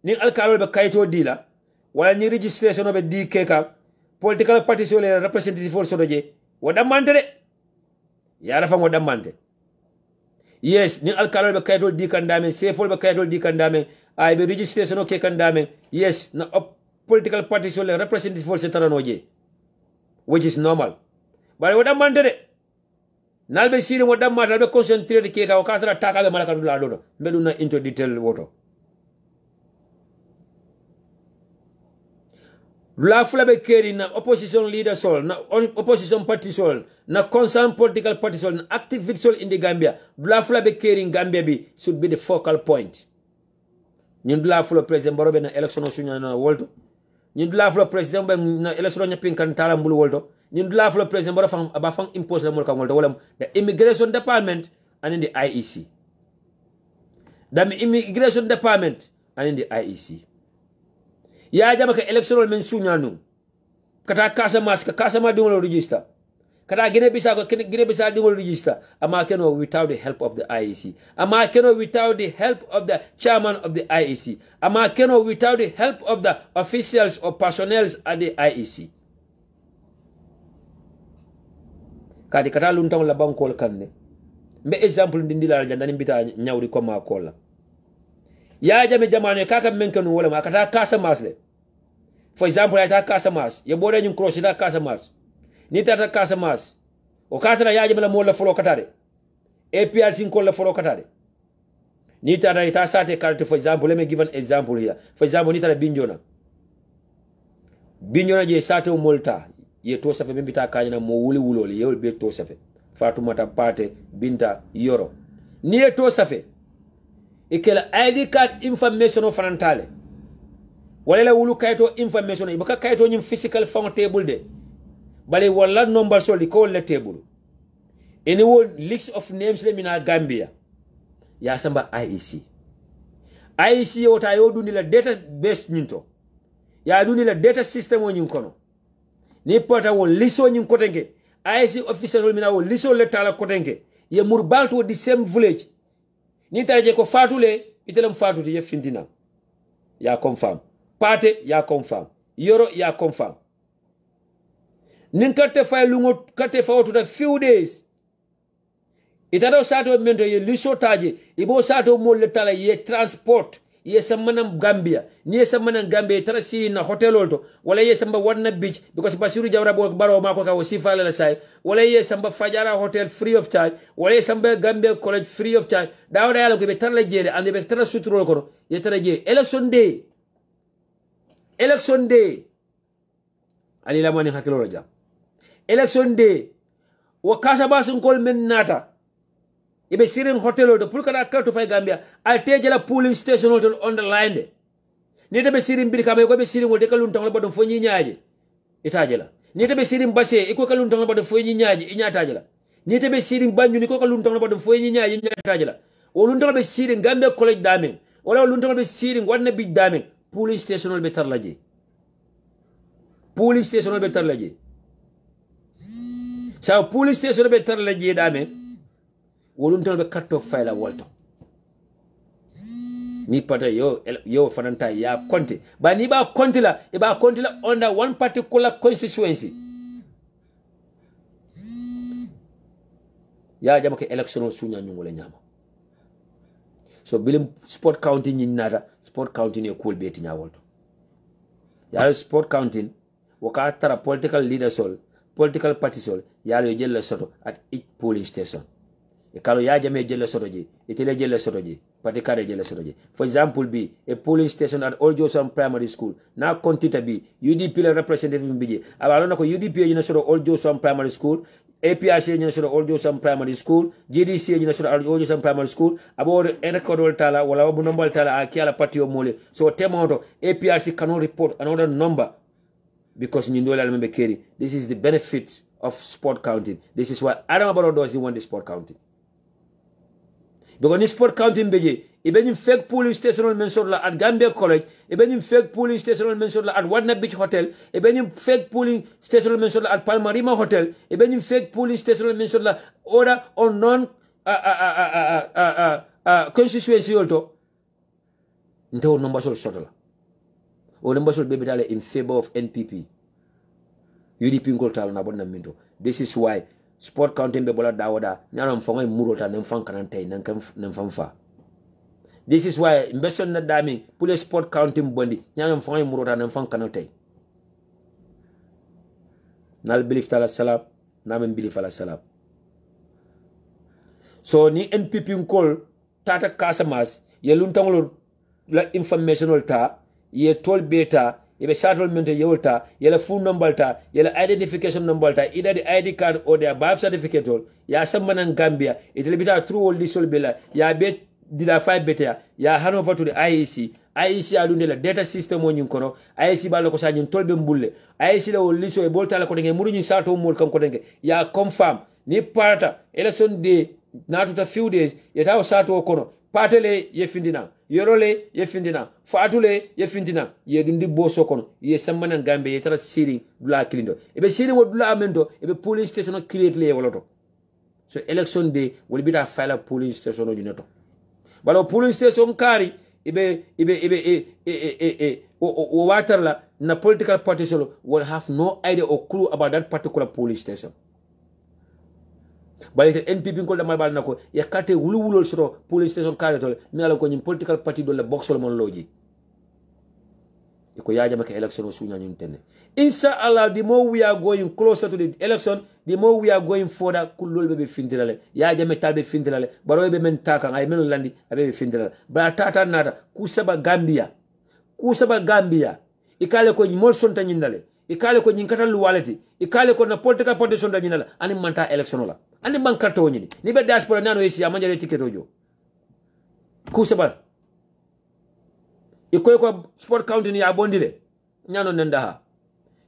ni alkalol be kayto dila wala ni registration be di keka political parties so le representative for so doje wada mante de. Ya rafa wada mante. Yes, ni alkalol be kaytol di kandame, sefol be kaytol di kandame, ay be registration okay kandame. Yes, na political party so le representative for setaranoje, which is normal. But what am de? Nalbe siri what am be concentrate ke ka wakatra taka be malaka dula dodo. Meduna into detail woto. La flabe keri na opposition leader sol, na opposition party sol, na concerned political party sol, na activist sol in the Gambia. La flabe keri in Gambia be should be the focal point. Nyindula flo president Barrow na election sunya na wolto. Nyindula flo president na election nya pinkantala mbulu wolto. Nyindula flo president Barrow fang abafang impose la mulka wolto wala the immigration department and in the IEC. The immigration department and in the IEC. Ya jama ka electoral men sunyanu kata kasa mas ka kasa ma dingol register kata Guinea Bissau dingol register ama keno without the help of the IEC ama keno without the help of the chairman of the IEC ama keno without the help of the officials or personnel at the IEC kadi kata luntang la bankol kanne mbe example ndindila jandani mbita nyawri ko ma kola ya jame jamane kaka menkanu wala ma kata kasa masle for example ita Casamance ye bode nyum cross ita Casamance ni tata Casamance o katara yaje mala mo la folo katare APRC ko la folo katare ni tata ita sate carte for example let me give an example here for example ni tata Bignona je sate o molta ye to safe membita kanyana mo wuli wulole yewol be to safe Fatoumata Pate Binta Yoro ni ye to safe ikela ID card information o fanantale wala la wulu kayto information ibaka kayto nyim physical phone table de bale wala number so li ko le table any list of names le mina Gambia ya samba IEC wota yo dundi la database nyinto ya dundi la data system o nyin kono ni pota wo liso nyin kotenke IEC official mina wo liso le tala kotenke ye murbantu di same village ni taraje ko fatule itelam fatute ye fintina ya confirm Pate ya confirm Yoro ya confirm nin kate fay lungo kate fa to the few days itado sato mento ye liso taje ibo sato mo le tala ye transport ye samanam Gambia ni ye samanam Gambia tarasi na hotel olto wala ye samba Warna Beach because Basiru Jawara baro mako ka wasifa la sai wala ye samba Fajara hotel free of charge wala ye samba Gambia college free of charge dawda yalla ko be tarla jele ande be tara suturo ko ye tara je election day ali la mani hakilo la jam election day wo Casamance ngol men nata ibe sirin hotel do pour kada kalto fay Gambia al tejela polling station hotel on the line de ni tabe sirin bir kabe ko be sirin wo de kalun tang la bodon fo ñi ñaaje itajela ni tabe sirin basse iko kalun tang la bodon fo ñi ñaaje iñatajela ni tabe sirin banyu ni ko kalun tang la bodon fo ñi ñaaje iñatajela o lun tang be sirin Gambia college damen wala lun tang be sirin Warna Beach damen police station be tarlaje police station be tarlaje sa police station be tarlaje damen wolum tan be katto fayla wolto ni pata yo fananta ya konti ba ni ba konti la e ba konti la under one particular constituency ya jama ke election sunya nyungole nyama so bilim sport counting ni nada sport counting e cool beti nya wolto ya sport counting waka tara political leaders all political parties all ya yo jella soto at each polling station e kalo ya jame jelle sotoji itele jelle sotoji pati kare jelle sotoji for example be a polling station at All Joshua Primary School na kontita bi UDP le representative biji abalo nako UDP yina soto All Joshua Primary School APRC yina soto All Joshua Primary School GDC yina soto All Joshua Primary School abo enkodol tala wala wabu nombal tala akiala pati o mole so temoto APRC cannot report another number because ndola lembe keri. This is the benefit of sport counting. This is why Adam Abaro doesn't want the sport counting. Because in sport counting beje, even in fake polling station mentioned at Gambia College, even in fake polling station mentioned at Warna Beach Hotel, even in fake polling station mentioned at Palmarima Hotel, even in fake polling station mentioned at order or non constituency also. Nto number sol shuttle. O number sol baby dale in favor of NPP. UDP ngol tal na bona minto. This is why sport counting be bola dawada nyana mfango murota nemfan kanante nemfanfa. This is why investor na dami pule sport counting bondi nyana mfango murota nemfan kanante. Nal belief tala salam namen belief ala salam. So ni NPP ngol tata Casamance ye luntangolo la informational ta ye tol beta ye be settlement yolta ye la phone number ta ye la identification number ta either the ID card or the birth certificate ya samman Gambia it will be through all this will be la ya be dida five beta ya hand over to the IEC adunde la data system o nyin kono IEC ba ko sa nyin tolbe mbulle IEC la wol liso e bolta la ko ngé muru nyin sato mol kan ko ngé ya confirm ni parta election day not to a few days yet how sato kono patele ye findina yorole ye findina fatule ye findina ye dundi boso kono ye samana Gambia ye tara siri dula kilindo ebe siri wo dula amento ebe police station create le woloto so election day will be that file police station juneto balo police station kari ebe o waterla na political party solo will have no idea or clue about that particular police station. But the NPP ko damal bal nako ya kate wulu soro police station kare tole mi ala ko nyim political party do la box mon loji Iko yaja make election sunya nyuntene. Inshallah, the more we are going closer to the election, the more we are going further. Kulul bebe findirale, yaja metal be findirale, baro be mentaka, ay men landi, abe findirale. Ba tata nada, kusaba Gambia, ikale ko nyimol sonta nyindale, ikale ko nyinkata luwaleti, ikale ko na political party sonta nyindala, ani manta election la, ani bankato nyini, ni be diaspora nano esi amanja tiketo jo. Kusaba. Iko ko sport county ni abondile nyano nendaha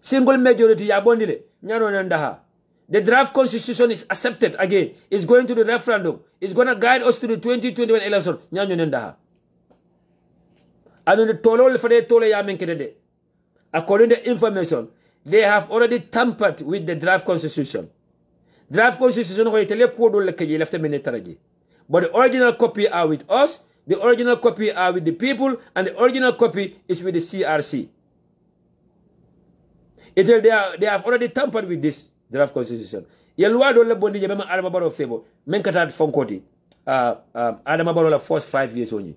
single majority ya abondile nyano nendaha. The draft constitution is accepted again, it's going to the referendum, it's going to guide us to the 2021 election nyano nendaha. And the tolol for the tole ya menkede. According to information, they have already tampered with the draft constitution. Draft constitution ko itele kodo lekeje lefte menetaraji, but the original copy are with us. The original copy are with the people, and the original copy is with the CRC. They have already tampered with this draft constitution. Yelwa do le bondi jema Adama Barrow febo. Menkata fonkoti. Adama Barrow la first 5 years only.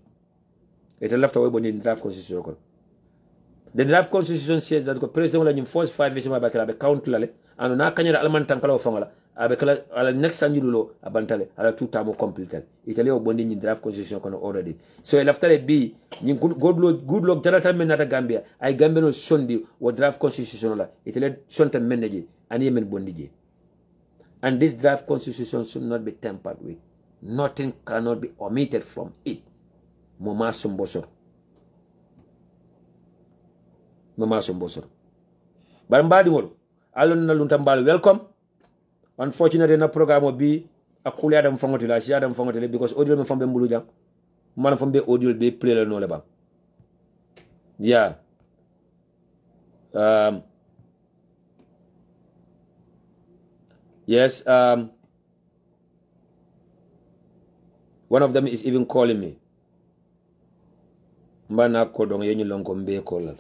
It left away bondi draft constitution. The draft constitution says that the president will in first 5 years mabakala be count lale. Anu na kanyara alman tankala ofangala. Abekala ala next anjulo abantale ala 2 term completed. Italy bondi in draft constitution kono already. So after a B, good luck Jonathan Menata Gambia. I Gambia no Sunday or draft constitution la. Italy sonta meneji and yemen bondiji. And this draft constitution should not be tampered with. Nothing cannot be omitted from it. Mama Sombosor. Mama Sombosor. Barambadi ngol. Alon na luntambal welcome. Unfortunately, na program will be a cool Adam Fongotila, she Adam Fongotila, because audio from Bembuluja, man from the audio be play no leba. Yeah. Yes, one of them is even calling me. Mbana kodong yenyu longo mbe kolal.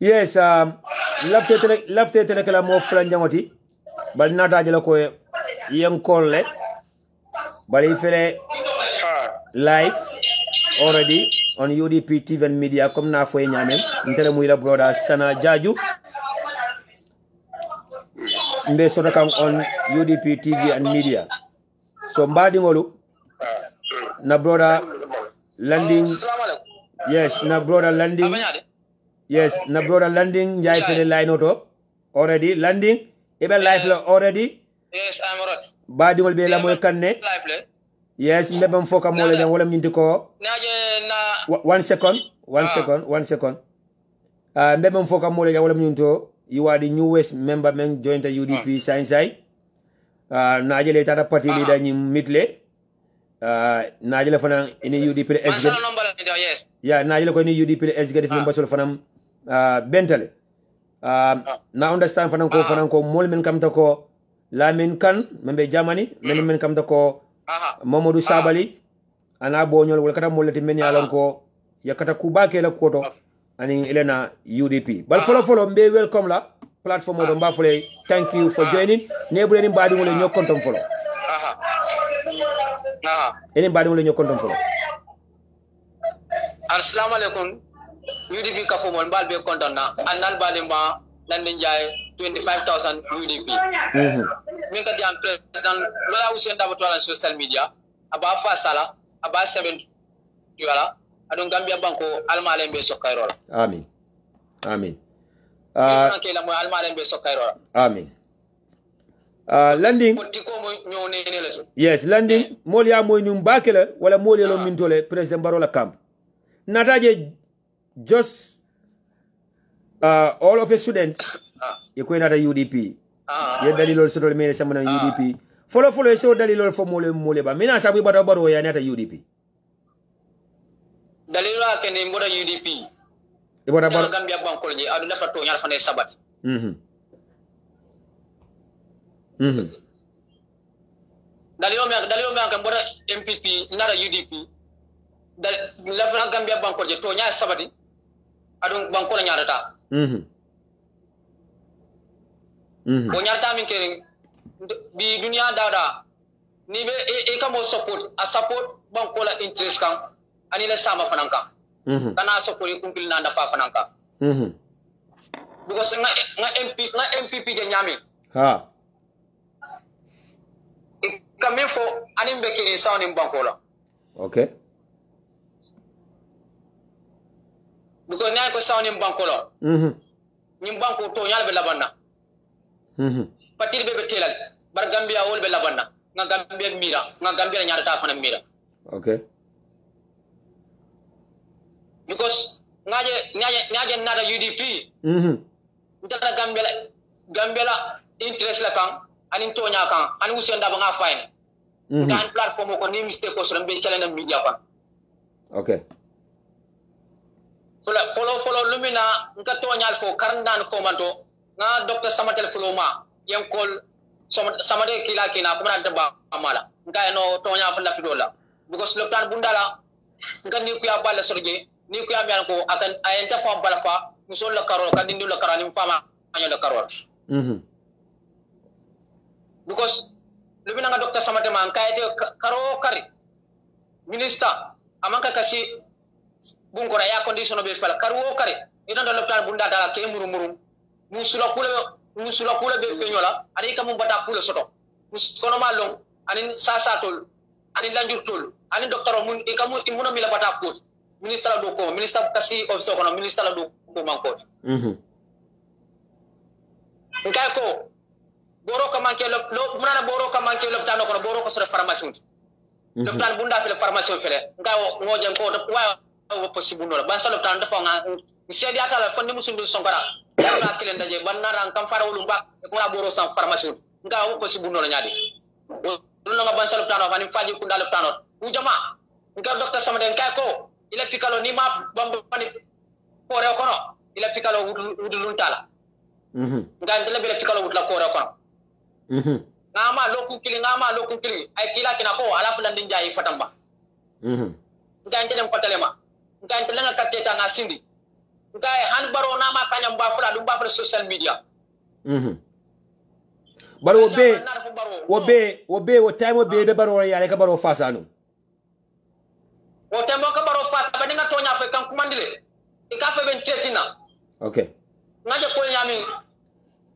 Yes, left telekala mo franjangoti bal nata jela ko yen kolle bal ifere live already on UDP TV&MEDIA comme na foye nyamen ntele muy la broda Sana Jarju'S mbe sota kam on UDP TV&MEDIA. So mbadi ngolu na broda landing. Yes, na broda landing. Yes, na brother landing jai fele line auto already landing ebe live la already. Yes, I'm alright. Ba dingol be la moy kanne. Yes, mbebam foka mo la jang wala nyinti ko. 1 second. Mbebam foka mo la jang wala nyinto. You are the newest member men joined the UDP science side. Najele tata party leader ni mitle. Najele fana ini UDP SG. Yes. Yeah, najele ko ni UDP SG def mbasol fanam bentale. Na understand fanan ko mol men kam ta ko Lamin kan membe Germany men kam ta ko Mamadou Sabali ana bonyol wala kata molati men yalon ko yakata kubake la koto ani elena UDP bal follow mbe welcome la platform do mba fole. Thank you for joining. Nebule ni mbadi ngole nyokontom follow. Eni mbadi ngole nyokontom follow. Assalamu alaikum. UDP ka fo mon balbe kontona annan balima landing jay 25,000 UDP. Min ka diam president lola usen dabato ala social media aba fasala aba 7 wala adon Gambia banko almale mbe sokayro. Amin. Amin. Landing. Yes, landing. Molia moy num bakela wala molia lo mintole president Barola camp. Nataje just all of a student you ko nata UDP. Ye dalilol sodol mele samana UDP. Follow so dalilol fo mole ba. Mina sabu bata baro ya nata UDP. Dalilol akene mboda UDP. Ibota baro Gambia banko ni adu nafa to nyal fane sabat. Dalilol me kan mboda MPP nara UDP. La Gambia banko je to nyal sabati adu banko la nyarata. o nyarta min kering bi dunia dada ni be e kamo support a support banko la interest kan ani la sama fananka kana support kumpil na da fa fananka because nga MPP je nyami ha kame fo ani be kering sound in banko la okay because na ko sound in banko la nyim banko to nyal be labanna patir be telal bar gambia wol be labanna nga gambia mira nga gambia nyaata ta fana mira okay because ngaje nada UDP ndata gambia la interest la kan ani to nya kan ani usenda ba nga fine kan platform ko ni mistake ko so be challenge media kan okay follow lumina nka to nyal fo karandan ko manto nga docteur samatel floma yen kol samade kila ko man ba amala nka no to nya fa la fidola because lopitan bundala nka ni ku ya balla sorje ni ku ya mian ko akan ayenta fa bala fa musol la karo ka dindu la karani fama anya la karot because lumina nga docteur samate man ka ete karo kari minister amanka kasi bunkora ya condition be fala karwo kare idan do lopitan bunda dala ke muru musula kula be feñola ani kam bata kula soto kono malong ani tol ani lanjur tol ani docteur mun e kam imuno mi la bata ko ministre do ko ministre kasi office kono ministre la do ko manko ngay ko boro ka manke lo munana boro ka manke lopitan kono boro ko sore pharmacie lopitan bunda fele pharmacie fele ngaw ngojem ko wa possible no ban salo tan dafa nga sedi atala fonni musundu sonkara na kilen daje ban naran kam fara wulumba ko na boro san pharmacie nga possible no nyaade lo nga ban salo tan fani faji ku dal tan u jama nga docteur sama den kay ko ila fikalo ni ma bambo pani ko re kono ila fikalo wudulun tala nga ndele bele fikalo wudla ko re kono ngama loku kili ay kila kina ko ala fulan din jayi fatamba nga ndele patalema ngai telenga kateta na sindi ngai han baro na ma kanya mba fula social media baro obe wo time obe be baro ya le ka baro fasano wo time ka baro fasa ba ninga tonya fe kan kumandile e ka fe ben tetina okay ngaje ko nyami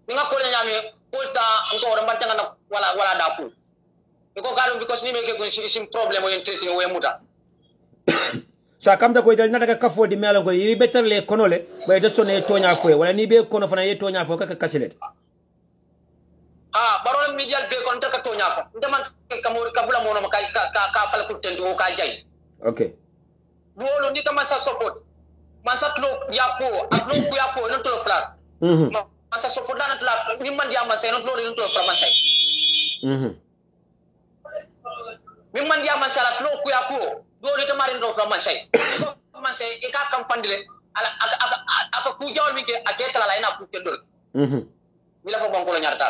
ninga ko nyami ko ta ngoro mbantanga na wala dapu ko garu because ni me ke ko sim problem o entretin o emuta so akamta ko ital nata ka fodi melo ko yi better le kono le bay de sonné tonya fo wala ni be kono fana ye tonya fo ka kasilet baro media be kono ta ka tonya fo ndama ka mo ka bula mono ka fala ku tendo ka jay okay bolo ni ka masa support masa tlo yapo ablo ku yapo no to flat masa support dana tla ni man dia masa no to flat masa mi man dia masa la tlo ku yapo dole ta marin do from masai ko masai e ka kampandile ala aka ku jawal mi ke aketala la ina ku kendol mi la fo banko la nyarta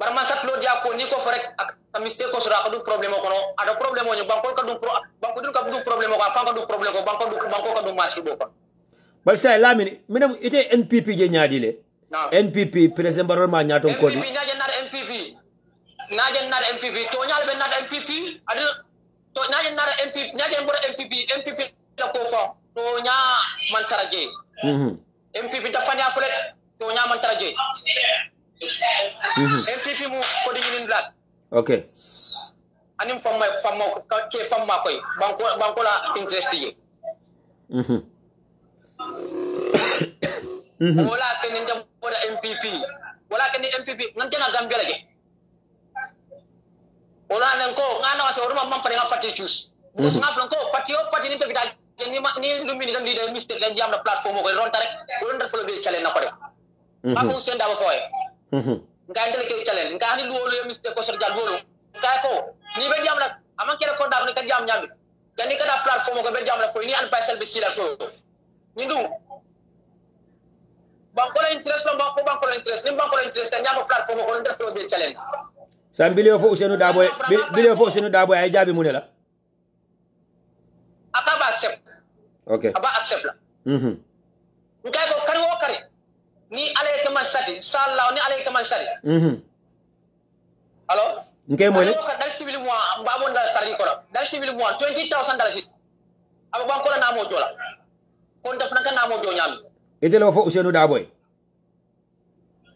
bar masat lo dia ko ni ko forek ak mistake ko sura ko du problème ko no ada problème o banko ka du banko du ka du problème ko fa ka du problème ko banko ka du masi do ko bal say lamine minam ite NPP je nyaadile NPP president barol ma nyaaton ko di naaje nar MPP to nyaal be nar MPP adu to naaje nar MPP naaje mboro MPP la ko fa to nya man taraje MPP da fanya fule to nya man taraje MPP mu ko di ñin blat okay anim famma ke famma koy banko la interest yi wala ke ni ndam boda MPP wala ke ni MPP nan tena Gambia la je wala nan ko ngana wasa oruma mampare nga parti choose because ngaflan ko parti ni te vital ni lumini dan leader mistake dan jam na platform ko ron tarek ron def lo be challenge na ko def ba mu senda ba foye ngandele ke challenge ngani luolo mistake ko ser jal bolo kay ko ni be jam na aman kele ko dab ni ka jam nyambi dan ni ka da platform ko be jam na foye ni an pasel be sila fo ni ndu banko la interest lo banko la interest ni banko la interest nyam platform ko def lo be challenge sam bilio fo usenu dabo ay jabi munela akaba accept okay aba accept la ngay ko kari wo kari ni ale ke man sati sala ni ale kaman sari alors ngey moy dal civil moi mbabon dal sari ko dal civil moi $20,000 aba banko la namo jola kon def naka namo jo nyami itelo fo Ousseynou Daboy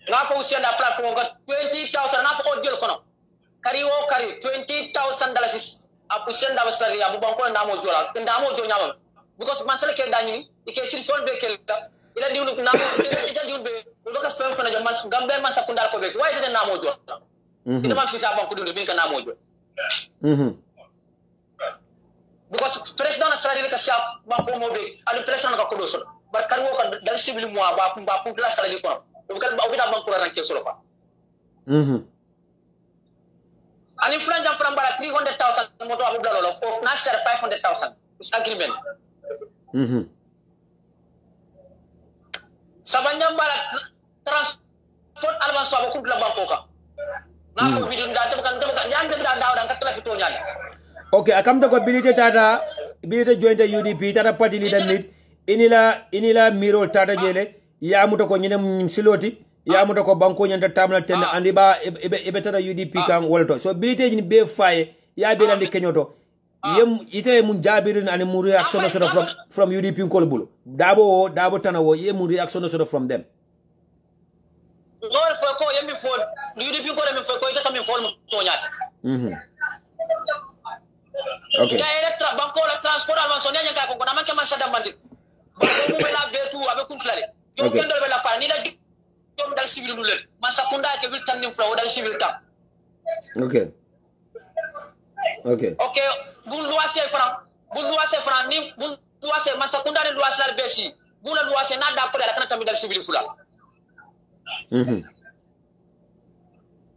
nga fo Ousseynou da platform ga $20,000 nga fo jël kono kari $20,000 apu Ousseynou da sari abu banko la namo jola ndamo jo nyama because man sala ke dani ike sir fol be kel ila diwlu namo ila diwlu be do ka fem fana jam gambe man sakundal ko be way de namo jola ida man fi sa banko dunde bin ka namo jola because president Australia ka siap banko mo be ali president ka kodo so bar kan wo kan dal civil mo ba pu la Australia ko do kan ba ubita banko ran ke solo pa ani flan jam fram bala $300,000 moto abu blalo of na share $500,000 is agreement sabanya bala transport alban so abu la banko ka na fo bidun da kan nyande da dan ka tala fito nyande okay akam da ko bilite jointe UDP tata party leader mit inila miro tata jele ya muto ko nyene siloti ya muto ko banko nyanta tamna ten andi ba ebe tata UDP kan wolto so bilite ni be faye ya be landi kenyoto yem ite mun jabirin ani mun reaction from UDP ko bulu dabo tanawo ye mun reaction from them no fo ko yemi fo UDP ko mi fo ko ita mi fo mo to nyati okay ga banko la transport alman so nyanya ka ko na manke man sada mandi banko mo la betu abe kunklare yo kendo be la pa ni la jom dal civil du le man sakunda ke vil tan nim flo dal civil tam okay bun luwase fran ni bun luwase man sakunda ni luwase la besi bun la luwase na da ko la kana tam dal civil fula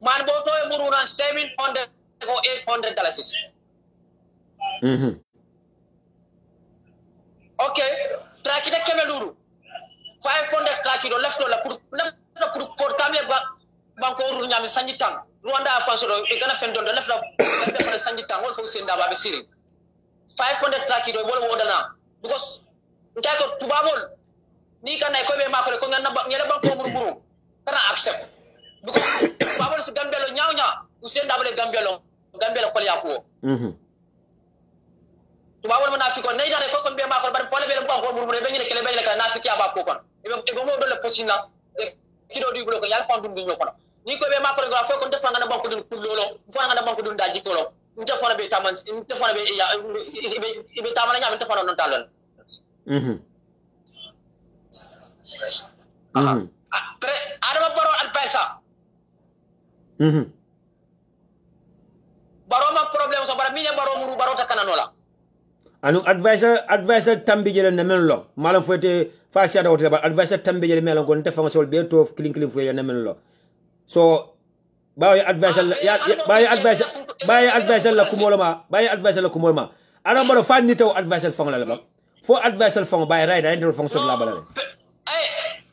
man bo to e muruna $700 or $800 okay trakide kemeluru 500 trakido lefto la pour kamye banko ru nyami sanjitam Rwanda afanso do e kana fendo lefto la sanjitam wol fo senda ba be siri 500 trakido wol wodana because ntay ko tubabol ni kana ko be makole ko ngana ngela banko muru kana accept because tubabol su gambelo nyawnya usenda bale gambelo ko yakuo tubabol mo nafiko nay dare ko be makol bar fole be banko muru be ngene kele be ngene nafiki aba ko kon e mo do le posina kido di ko yal fam dum ñoko ni ko be makol ga fo ko defa ngana banko dum lolo fo ngana banko dum daji ko lo nte fona be taman nte fona be ya be tamana nyam nte fona non talon pre adama baro al pesa baro ma problème so bara mi ne baro muru baro ta kananola anu advisor tambi jele ne men lo malam foete fa siada wote ba advisor tambi jele melon gon defa sol be to clean fo ne men lo so baye advisor baye advisor la kumolma ana baro fa ni taw advisor fang la ba fo advisor fang baye right and fang so la balale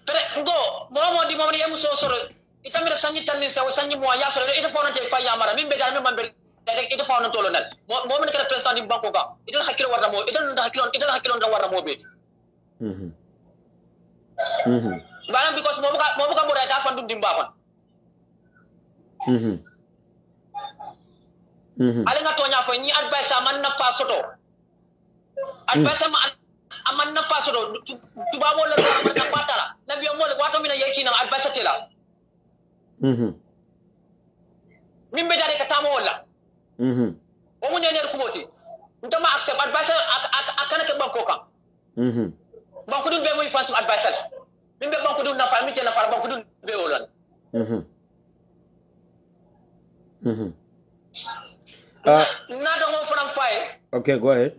pre ngo mo di mo ni yemu so soro itamira sanyi tan ni sa sanyi mo ya soro ida fo na te fa ya mara min be dal min mambe rek ida fo na tolo nal mo men kala president di banko ka ida hakilo warna mo ida hakilo nda warna mo bet bana because mo buka mo reta fandu dimba kon ale nga tonya fo ni advice man na fa soto advice man na fa soto tubabo la man na patala na biyo mo le wato mina yeki na advice tela mimbe dare ka tamo wala o mun ne ko moti ntama accept advice akana ke banko kan banko dun be mo fansu advice la mimbe banko dun na fa mi te na fa banko dun be wolan na do mo from fire okay go ahead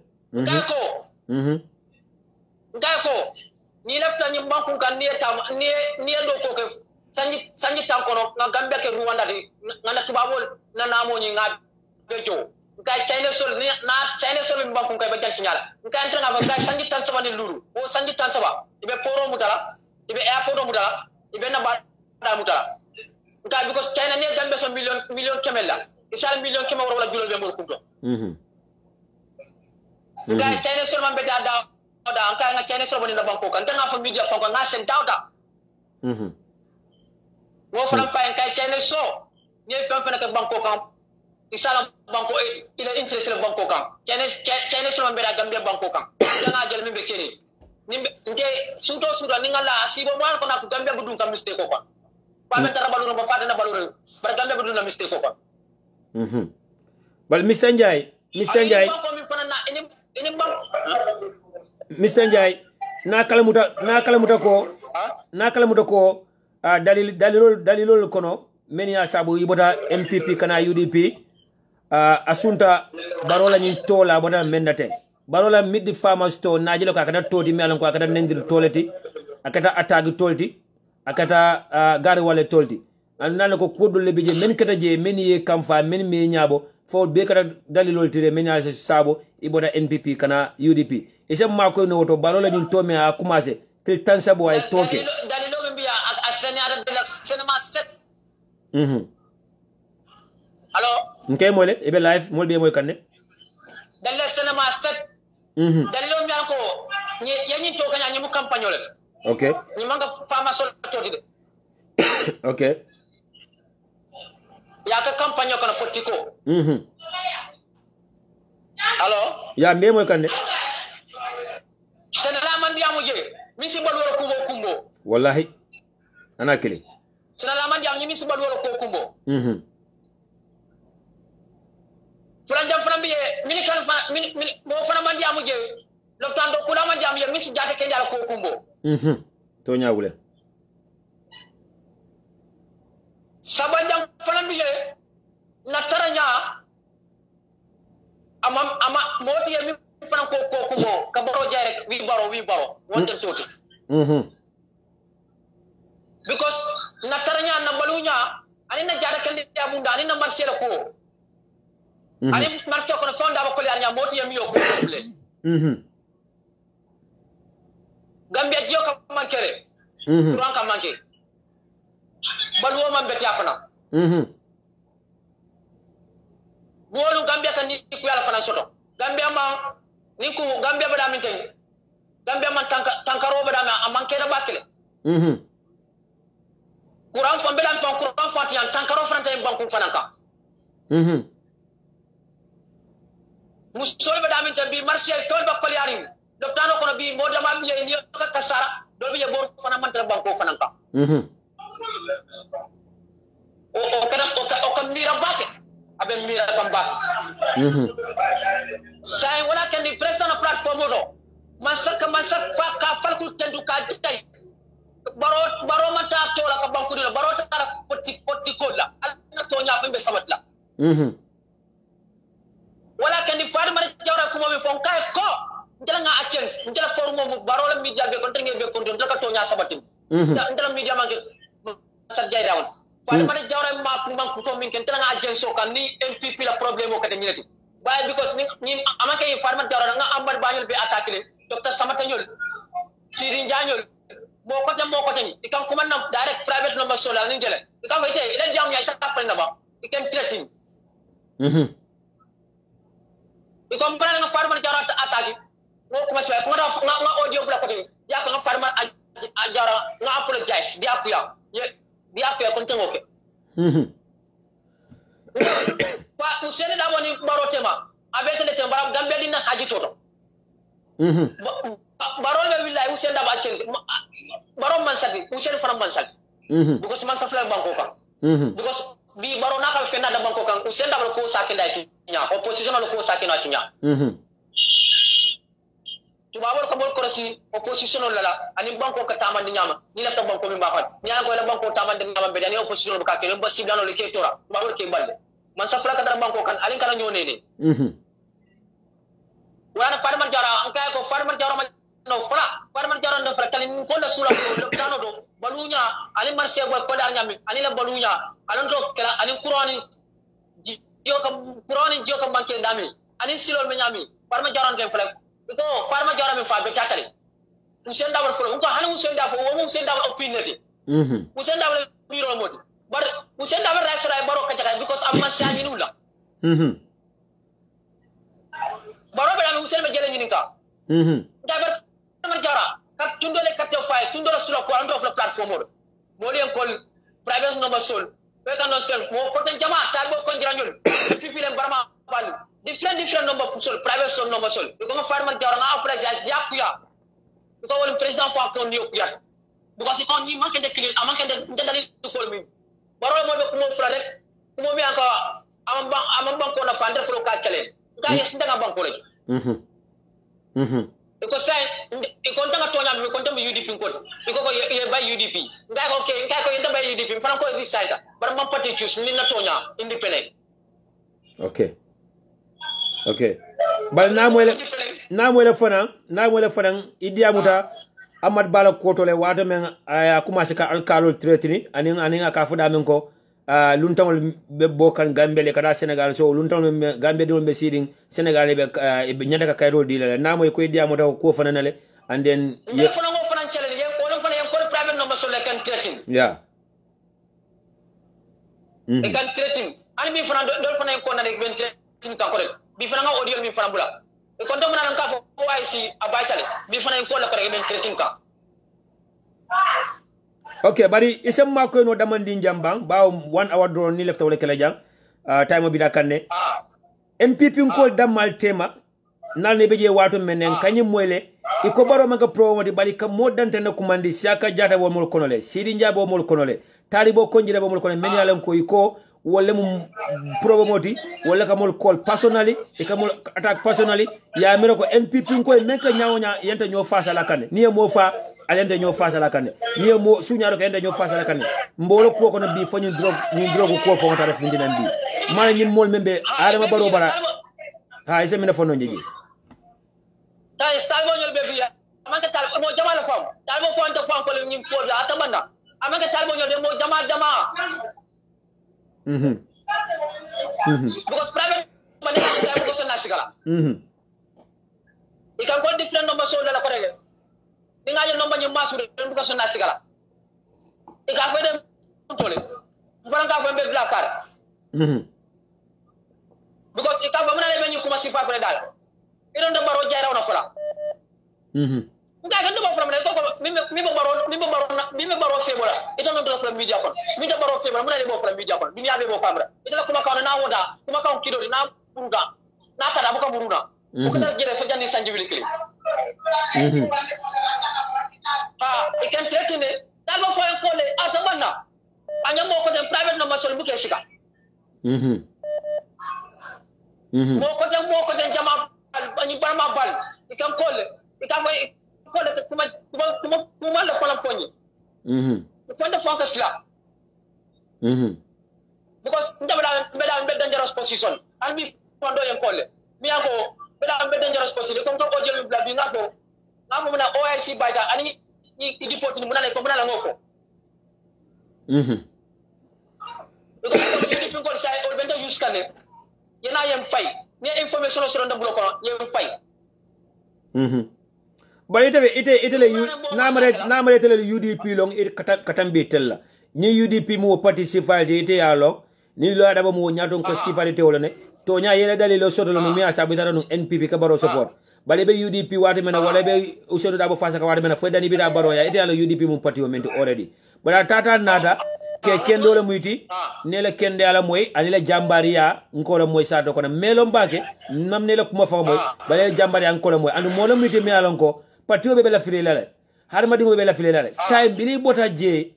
Ngako ni lafta ni banku kan ni do ko ke sanji tam kono na Gambia ke Rwanda di ngana tubabol na namo ni nga bejo ngai China sol ni na China sol mi banku kai ba janti nyala ngai entra nga ba ngai sanji tan sama ni luru o sanji tan sama ibe poro mutala ibe airport mutala ibe na ba mutala ngai because China ni Gambia so million kemela isal million kemela wala julol be mo kunto ngai China sol man be da anka nga China so boni na banko kan tanga fa media fa nga sen dawda wo fana fayen kay chene so ni fam fana ka banko kan isala banko ila interest la banko kan chene so mbe da gambia banko kan danga jël mi be kene ni nte suto ni ngala asibo mo ko na ko gambia budun kam mistake ko kan fa men tara baluru ba fa na baluru bar gambia budun na mistake ko kan bal Mr. Njai Mr. Njai na kala muta ko dalilol kono men ya sabu ibota MPP kana UDP asunta barola nyin tola boda mendate barola middi farmers to najilo ka kada toti melan ko kada nendir toleti akata atagi tolti akata gari wale tolti annal ko kodul lebije men kata je men ye kamfa men me nyabo fo be kada dalilol tire men ya sabo ibota NPP kana UDP isem ma ko no to barola nyin to me a commencer til tan sabo ay toke dalilo me biya asanyara de la cinema set allo nke mole ebe live mol be moy kanne dalle cinema set dalilo mi ko yanyi to kanya nyimu campagne le okay ni manga fama sol toti de okay ya ka campagne ko na politiko allo ya me moy kanne senala man diamu je mi si balworo kumbo wallahi ana kili senala man diamu mi si balworo ko kumbo fulan jam fulan biye mini kan mini mo fana man diamu je lo tando kula man diamu je mi si jate ke jala ko kumbo to nyaawule saban jam fulan biye na taranya ama moti mi fana ko kumbo ka baro jare wi baro wonten toti because na taranya na balunya ani na jara kan dia bunda ani na marché ko ani marché ko na fonda ba ko nya moti yami yo ko problem gambia jiyo ka mankere kuran ka manke baluwo man beti afana bolu gambia kan ni ku yalla fana soto gambia man ni ku gambia bada min tan gambia man tankaro bada ma amanke da bakele kuran fo bedan fo kuran fo tiyan tankaro franta en banku fananka musol bada min tan bi marché tol ba kol yarin doptano kono bi mo dama mi ni ka kasara do bi bor fana man tan banku fananka o kam mira bake abe mira bamba sai wala kan di pressa na platform do man sak fa ka falku tendu ka tay baro mata tola ka banku dilo baro ta poti kola alna to nya fa be sabatla wala kan di faade mari jawra ko mo fon kay ko ndala nga acen ndala formo baro la media be kon tangi be kon ndala ka to nya sabatin ndala media manke sa jay dawon faade mari jawra ma fu man ko to min ken ndala nga acen so kan ni MPP la problème o kate minati bay because ni amake faade mari jawra nga ambar bañul be attaquer docteur samata ñol sirin jañol mo ko tan ikam ko man direct private number so la ni jele ikam fay tay ila jam yaay ta fa ndaba ikam treating ikam bana nga farma jara attaque mo ko ma so ko nga audio bla ko ya ko nga farma jara nga apologize dia ko ya kon tan oke fa usene da woni baro tema abete de tema gambe dina haji toto baro be billahi usene da ba chen baro man sati usene fana man sati because man safla banko kan because bi baro na ka fenna da banko kan usene da ko sakenda nya opposition ko sakena tinya tubabol ko bol ko si opposition la ani banko ka tamande nyama ni la ta banko mi bapat nya ko la banko tamande nyama be ani opposition ko ka ke ba siblano le ke tora tubabol ke balle man safra ka dar banko kan alin kana nyone ne wana farman jara an kay ko farman jara man no fala farman jara no fala kalin ko la sura ko tano do balunya ali marse boy ko dar nyami ani la balunya alan do kala ani qur'ani jiyo kam banke dami ani silol me nyami farman jara ken fala ko farma jara mi fa be takale usen da wal folo ko hanu usen da fo wo usen da opinati usen da wal biro modi bar usen da wal rasura baro ka jaka because amma sani nula baro be da usen me jele nyini ka da bar farma jara ka tundole ka te fay tundole sura ko ando fla platform mo len kol private number sol fe kan no sel mo ko tan jama talbo ko jiranyul pipi len barma bal different number sol private sol number sol ko ma farman jawra nga après ya kuya ko wol president fa ko ni kuya because ko ni manke de clear amanke de ndali ko mi baro mo be ko mo fla rek ko mi anko amam ko na fande fro ka kelen ka yes ndanga banko rek ko say ko ndanga tonya mi ko ndam UDP ko ko ye bay UDP ngai ko ke ngai ko yenda bay UDP fana ko this side bar man party choose ni na tonya independent okay bal na moyle fana idia muta amad bala kotole wado men aya commencé ka alkalol traitini ani ka fuda men ko luntangol be bokan gambele kada Senegal so luntangol gambe dol be siding Senegal be nyata ka kayro dilala na moy ko idia muta ko fana nale and then ye fana ngo fana challenge ye ko fana en ko private number so le kan traiting yeah e kan traiting ani bi fana dol fana ko na de ben traiting kan ko rek bi fana nga audio mi fana bula e ko ndom nan ka fo YC abaytale bi fana ko la ko rek ben traiting kan okay bari isam ma ko no damandi jambang ba 1 hour drone ni lefta wala kala jang time bi da kanne NPP ko damal tema nal ne beje wato menen kanyum moyle iko baro manga promo di bali kam modante na kumandi siaka jata wo mol konole sidi njabo mol konole taribo konjira bo mol konole men yalan ko iko wala mum promoti wala kamol call personally e kamol attack personally ya mero ko NPP ko men ka nyaawonya yenta ño face la kanne ni mo fa alende ño face la kanne ni mo suñaro ko ende ño face la kanne mbolo ko ko na bi fanyu drogue ko fo ngata ref ndina bi mana ñim mol membe adama baro bara ha ise mina fono njiji tay stal mo ñol be fi amanga tal mo jama la fam tal mo fon to fam ko ñim ko la atamanna amanga tal mo ñol be mo jama because private money is a question nasikala you can call different number so la korege ni ngaje number ñu masu de question nasikala e ka fa dem tole mbara ka fa be black card because e ka fa mena be ñu kuma si fa fa dal e don do baro jaay raw na fala nga ga do from ne ko mi baro febola ito no do from media kon mi do baro febola mena le bo from media kon mi yabe bo kamera ito kuma ka na woda kuma ka kido na buruda na tada bu ka buruna bu ka jere fa jandi sanjibili kili e kan tretine dal bo fa ko le atamanna anya mo ko dem private number so bu ke shika mo ko dem jama ani barma bal e kan ko le e kan ko le kuma la fala fonyi ko nda fonka sila because mbeda dangerous position and me fondo yen kolle mi yango mbeda dangerous position ko ko jeli bla bi ngafo na OIC bayda ani ni deport ni munale ko munala ngofo because ko sai o benda use kane yena yem fay ni information so ronda bulo ko yem fay bari ite le namare tele UDP long katambe tella ni UDP mo parti sifalde ite ya long ni lo adaba mo nyaton ko sifalde wala ne to nya yele dali lo soto no mi asa bi dara no NPP ka baro support bale be UDP wate mena wala be usodo dabo fasa ka wate mena fo dani bi da baro ya ite ya lo UDP mo parti o menti already bara tata nada ke kendo le muyti ne la kende ala moy ani la jambaria ngolo moy sa do ko na melo mbake nam ne la kuma fa moy bale jambaria ngolo moy andu mo la muyti mi ala ko patio be la file la har ma dingo be la file la say bili bota je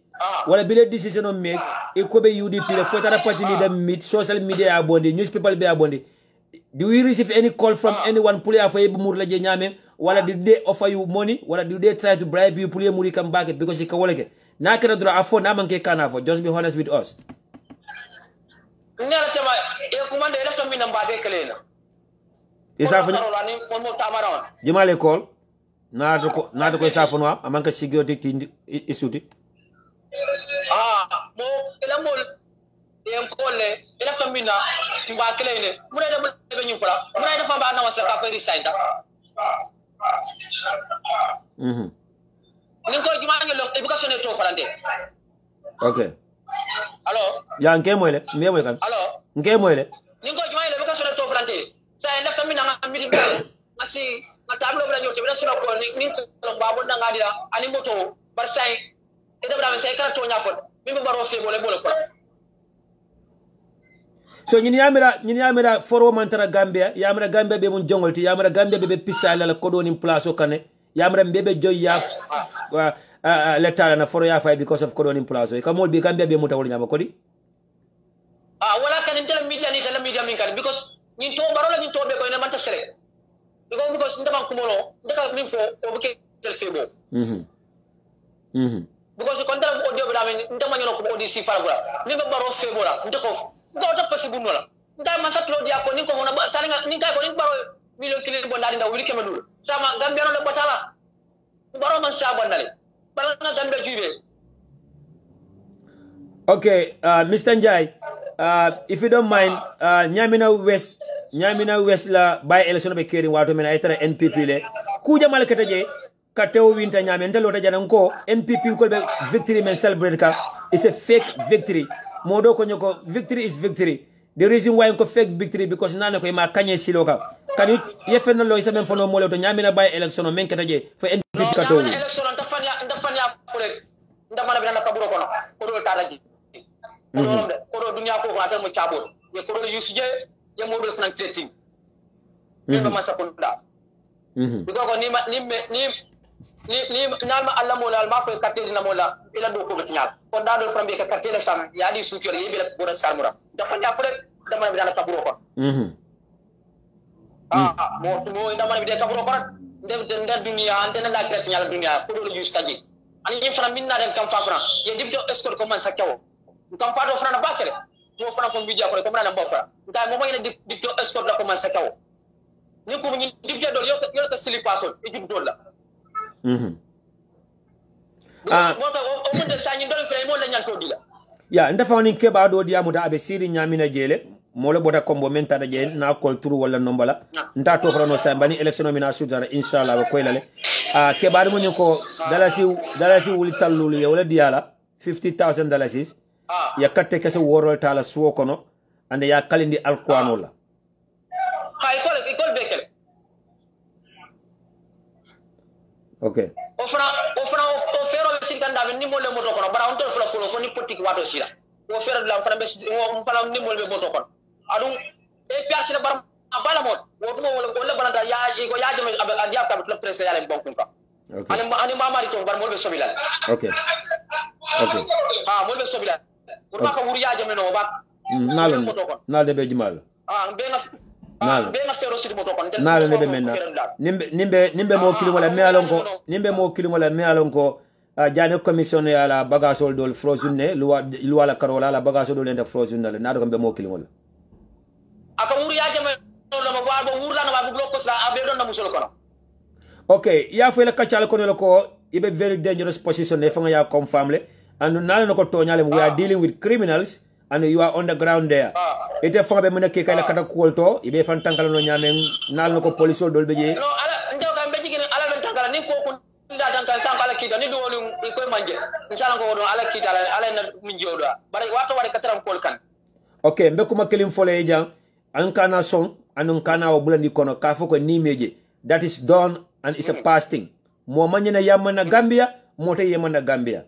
wala bile decision on make e ko be UDP le fotara party leader meet social media abonde newspaper be abonde do we receive any call from anyone pour ya fay mur la je nyame wala did they offer you money wala did they try to bribe you pour ya muri come back because it ka woleke na kala dra afo na manke kana fo just be honest with us ngara tama e kuma de la famille namba be kelela isa fa jimale call na ko isa fa no amanka security isuti mo ela mol en kolle ela famille na mba kelene mu ne dem be ñu fala mu ne dafa ba na wasa ka fa resign da ni ko juma ngi long education to falande okay allo ya nke moyle mbe moy kan allo nke moyle ni ko juma ngi education to falande sa la famille na mi di masi matamlo bla ñote bla suna ko ni ko ba bo na ngadira ani moto bar say e dabra men say kala to ñafon Mimi baro fe bole fa. So ñin yamira foro mantara Gambia yamira Gambia be mun jongolti yamira Gambia be pisala la kodo ni place o kane yamira mbebe joy ya letala na foro ya fay because of kodo ni place o kamol be Gambia be muta wol nyama kodi wala kan intel media ni tele media min kan because ñin to baro la ñin to be ko ne manta sere because ndama kumono ndaka min fo o buke tel febo because kon dara audio bi da men ndama ñoro ko audio si fala ni be baro febo la ndako Gota possible nola. Nda man satlo dia ko ni ko wona salinga ni kay ko ni baro million kilo bo ndari nda wuri kema dul. Sama Gambia no le batala. Baro man sa bandale. Bala nga Gambia juwe. Okay, Mr. Njai, if you don't mind, Nyamina West la by election be keri wato mena itara NPP le. Kuja mal kataje kateo winta nyame ndelo ta jana ko NPP ko be victory men celebrate ka. It's a fake victory. Modo ko nyoko victory is victory. The reason why ko fake victory because nana ko ma kanye siloka. Kan it yefeno lo isa men fono mole to nyamina by election men kataje for NPP ka to. Election ndafanya fure ndamana bina kaburo kono. Ko do taraji. Ko do dunya ko ata mo chabo. Ye ko do yusije ye model fana treating. Ni ba masa kunda. Because ni nalma alla mola alma fa katel na mola ila do ko betinyal ko dadol frambe ka katel sam ya di sukyor yebe la bora salmura dafa ya fure dama bi dana kaburo ko mo dama bi de kaburo ko ndem dunya antena la kretinyal dunya ko do just taji ani ni fram minna den kam fa fran ye dibdo escort ko man sakyaw kam fa do fran bakere mo fran ko bidia ko na mbo fra nda mo mayna dibdo escort la ko man sakyaw ni ko ni dibdo do yo ko sili passo e dibdo la ya ndafa woni keba do diamu da abe siri nyamina jele molo bota kombo menta da jele na kol turu wala nombala nda to frano sambani election mina sudara inshallah ko ilale keba do mun ko dalasi wuli tallulu ya wala diala $50,000 ya katte kese worol tala suwo kono ande ya kalindi alquran la ikol bekele. Okay. Ofra ofero sikanda ni mole moto kono bara on to fula fo ni politique wato sila. Ofero la fara be on pala ni mole be moto kono. Adu e piace la bar bala mot. Woto mo wala balanta ya ko ya jame adia ta le presse ya le bon kunka. Okay. Ani mama rito bar mole be sobila. Okay. Mole be sobila. Pour ka wuri ya jame no ba. Nal de be jimal. Nala nebe menna nimbe mo kilimo la me alon ko jani commission ya la bagasol dol frozune luwa la karola la bagasol dol ende frozune la nado ko be mo kilimo la aka wuri ya jame no la ba wurla na ba bu ko sa abe don na musol kono. Okay, ya fo la kaccal ko ko ibe very dangerous position ne fanga ya confirm le and nala no ko to nyale we are dealing with criminals and you are on the ground there. Ite fanga be mena ke kala kata kolto ibe fan tankala no nyamen nal no ko police dol beje no ala ndio ka beji gene ala ben tankala ni ko kun da tankala sam ala kita ni do lu ko manje inshallah ko do ala kita ala na min joda bare wato wari katram kol kan. Okay, mbe kuma kelim fole jang an kana son anun kana o bulandi kono ka foko ni meje that is done and it's a past thing. Mo manyana yamana Gambia mo te yamana Gambia.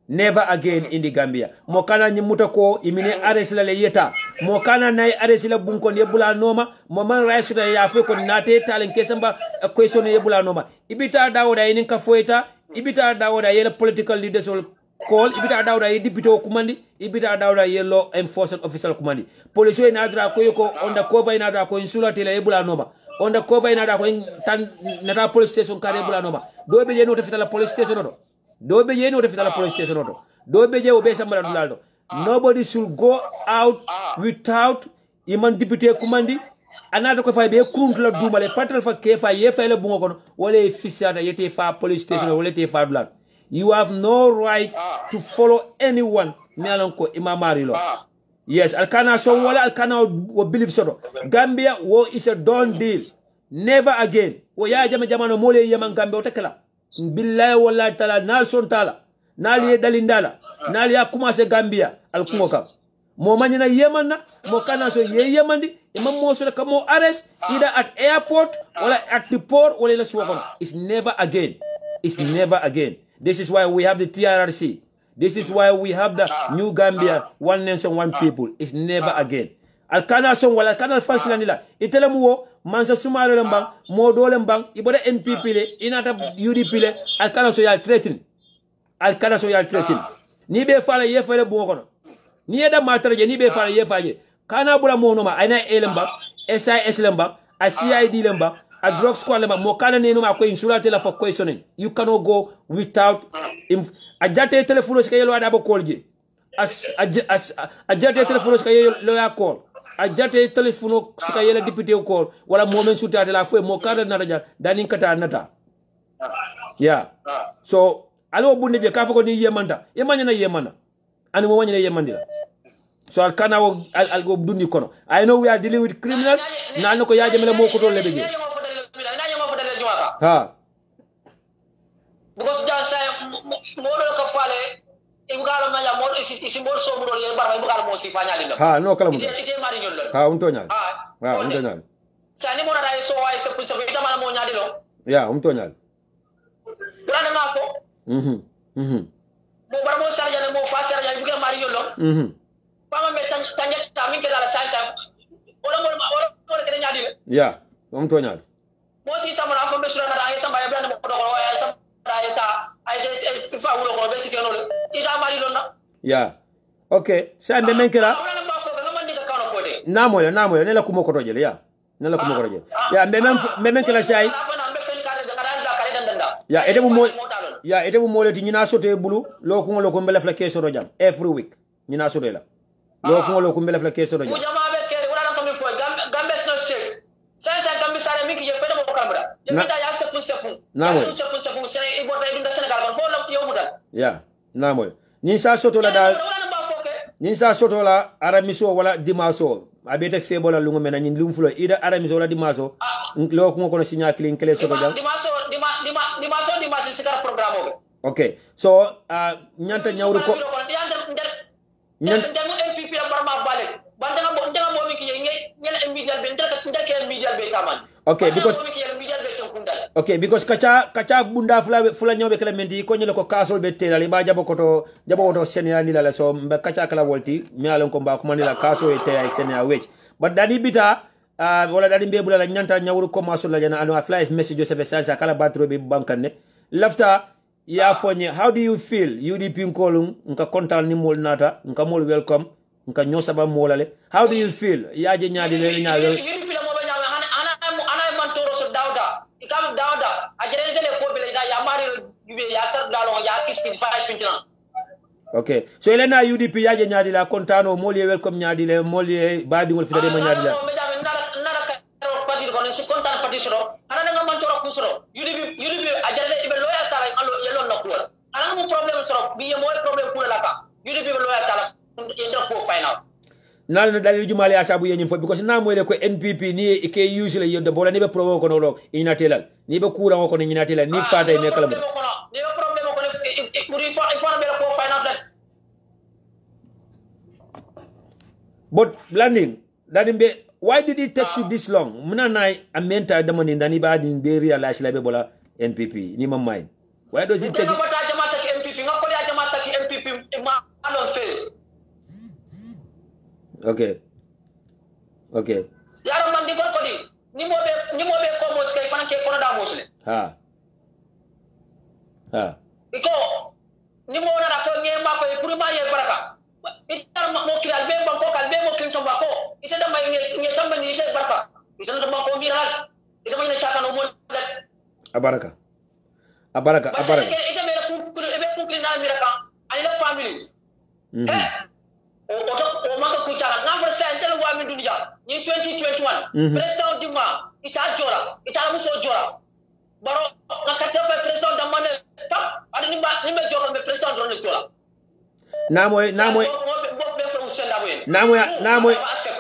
Never again in the Gambia. Mo kana nyimuta ko imine arrest la le yeta. Mo kana nay arrest la bunko ne bula noma. Mo man raisu da ya fe ko nate talen kesamba question ne bula noma. Ibita dawda yin ka foeta. Ibita dawda yele political leaders will call. Ibita dawda yi deputy kumandi. Ibita dawda ye law enforcement officer kumandi. Police we nadra ko yoko undercover inadra ko insula tele bula noma. Undercover inadra ko tan nata police station kare bula noma. Do be yeno te fitala police station no. Do be yeno te fitala police station no. Do be je obe sambala dulado. Nobody should go out without iman deputy kumandi. Another ko fa be kuruntu la dumale patal fa ke fa ye fa le bungo kono wala fisata yete fa police station wala te fa blood. You have no right to follow anyone melanko imamari lo. Yes, alkana so wala alkana wo believe so. Gambia wo is a done deal. Never again. Wo ya jamano mole yaman Gambia otakala. Billahi wallahi taala nalson taala nali dalindala nali ya commencé Gambia alkungo kam mo manyina yemanna mo kana so ye yemandi imam mo so kamo arrest either at airport or at the port or la suwakono. It's never again. It's never again. This is why we have the TRRC. This is why we have the New Gambia, one nation, one people. It's never again. Alkana song wala alkana fasila nila. Itele muwo mansa sumaro lembang, modo lembang, ibada NPP le, inata UDP le, alkana so yal threaten. Alkana so yal threaten. Ni be fala ye fele buwo kono. Ni eda mataraje ni be fala ye faje. Kana bula mo noma aina lembang, SIS lembang, a CID lembang, a drug squad lembang. Mo kana ne noma ko insula tela for questioning. You cannot go without a jate telephone ska yelo ada bo kolje. A jate telephone ska yelo ya call. A jate telephone ska yelo député call wala moment suta de la fo mo kada na raja danin kata nata. Yeah. So alo bunde je ka fa ko ni yemanda. Yemanya na yemana. Ani mo wanya na yemandira. So alkana al go dundi kono. I know we are dealing with criminals. Na no ko yaje mele mo ko to lebe je. Ha. Because just say more ka fale ibugalo mala mo isi mo so mo ye bar ibugalo mo si fanya dinda. Ha no kala mo. Ite mari nyol. Ha unto nyal. Ha unto nyal. Sani mo na dai so ay se punsa ita mala mo nyadi lo. Ya unto nyal. Brana ma fo. Mo bar mo sarja mo fa sarja ibugalo mari nyol lo. Pama me tanya tamin ke dala sai sai. Ora mo ke nyadi le. Ya unto nyal. Mo si sama na fo be sura na ay sama ya brana mo ko ay sama yeah. Okay. Sa mbe menkela. Namoya nela kumo ko tojele ya. Nela kumo ko tojele. Ya mbe menkela sai. Ya edemu mo leti nyina sote bulu lo ko ngolo ko mbele fla keso do jam every week nyina sote la. Lo ko ngolo ko mbele fla keso do jam. Yeah, namoy. Ninsa soto la dal. Ninsa soto la aramiso wala dimaso. Abete febola lungo mena nyin lumfulo ida aramiso wala dimaso. Lo ko ko signa clean kele soto jam. Dimaso sikara programo. Okay. So nyanta nyawru ko. Nyanta MPP la barma balek. Bandanga mo mi ki nyela media be ndaka media be kaman. Okay, because kacha bunda fula nyobe kala mendi ko nyelo ko kasol be tela li ba jabo to senya ni la so mbe kacha kala wolti mi alon ko ba ko manila kaso e tela senya wech but dani bita wala dani be bula la nyanta nyawru ko masul la jana anu fly message se be sa kala batro be bankane lafta ya fonye. How do you feel UDP nkolum nka kontal ni mol nata nka mol welcome nka nyosa ba molale? How do you feel yaje nyaadi le nyaade ikam dawda ajere gele ko bele ya mari ya tar dalo ya kiski 5 okay, so elena UDP yaje nyaadi la kontano molye welcome nyaadi le molye baadi ngol fitade ma nyaadi la nara ka padir ko si kontan padir so ana nga man toro kusro UDP ajere ibe loya tala allo yelo no kula ana mo problem so bi mo problem kula la ka UDP loya tala yendo ko final nal dalil jumale asabu yenyi fo because na moyle ko NPP ni ke usually yodde bola ni be promo ko no ina telal ni be kura ko ni ina telal ni fata ne kala ni be problem ko pour il be ko final but landing that be why did it take you this long muna nay amenta damani ndani ba din be realize la be bola NPP ni ma mind why does it take MPP ngako ya jamata ki MPP ma alon fe. Okay. Yaro man di ko di ni mo be ko mo skay fan ke ko da musle. Ha. Iko ni mo na ko nge ma ko pour ma ye baraka. Itar mo kilal be ban ko kal be mo kin to ba ko. Ita da may nge tamba ni se baraka. Ita da ba ko miral. Ita may na chaka no mo. Abaraka. Ita me la pour ebe pour na miraka. Ani la family. O maka kuchara ngafar sa entele wa min dunya ni 2021 president dima ita muso jora baro nakata fa president damane tap adi ni be jora be president ron jora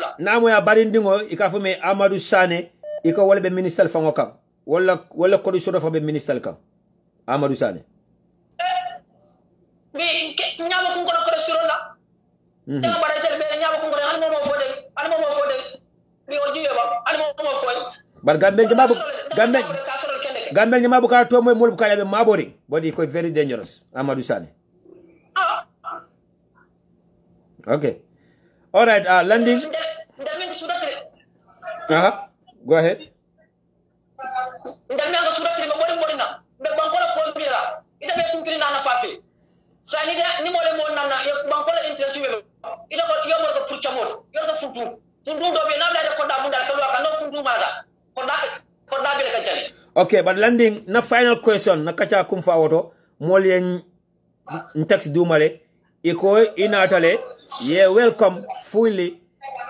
namoy barindingo ikafu me Amadou Sané iko wala be ministre fango kam wala ko do fa be ministre kam Amadou Sané mi nyama ko ko suro la nga bara tel be nyama ko ngore an mo fode mi o jiye ba an mo fode bar gambel nyama bu ka to moy mol bu ka yabe mabori body ko very dangerous Amadou Sané Okay. All right. Landing. Go ahead. Okay, but Landing, na final question, na kacha kumfa auto, molien text dumale, iko inatale, ye welcome fully,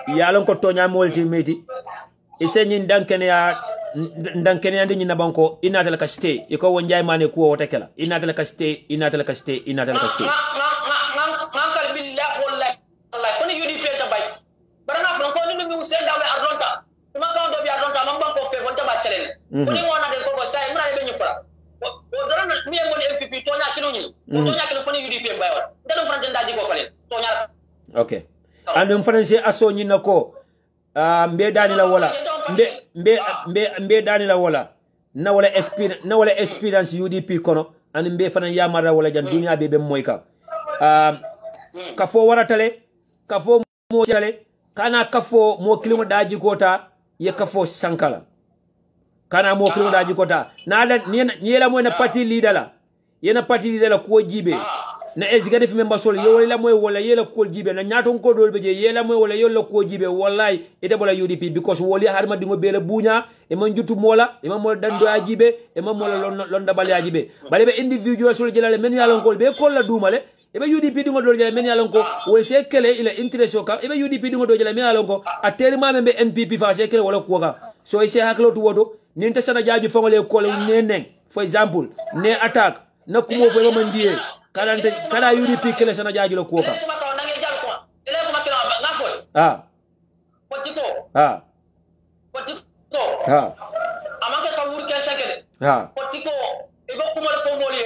yalon ko tonya multimeti, ise nyin dankene ya ndi nyina banko, inatale ka stay, iko wonjay mane kuwa wotekela, inatale ka stay. Okay. And in France, aso nyina ko mbe Daniela wala mbe Daniela wala na wala experience UDP kono and mbe fana yamara wala jan dunya bebe moyka kafo waratale kafo mo chale kana kafo mo kilimo daji kota ye kafo sankala kana mo kilimo daji kota na da niela mo na party leader la yena party leader la ko jibe na executive member sol yo wala moy wala yela ko jibe na nyaton ko dolbe je yela moy wala yella ko jibe wallahi ite bola UDP because woli harma dingo bele bunya e man jutu mola e man mola dando ajibe e man mola londa bali ajibe bale be individual sol jelale men yalon ko be ko la dumale e be UDP dingo do jele men yalon ko wol se kele ila interest ka e be UDP dingo do jele men yalon ko aterima membe NPP fa se kele wala ko ga so e se haklo to wodo ninte sana jaaju fongole ko le nenen for example ne attack na kumo fo man die kana UDP kele sana jaaju lo ko ka amake ka wur ken sakede potiko e go kuma le fomoli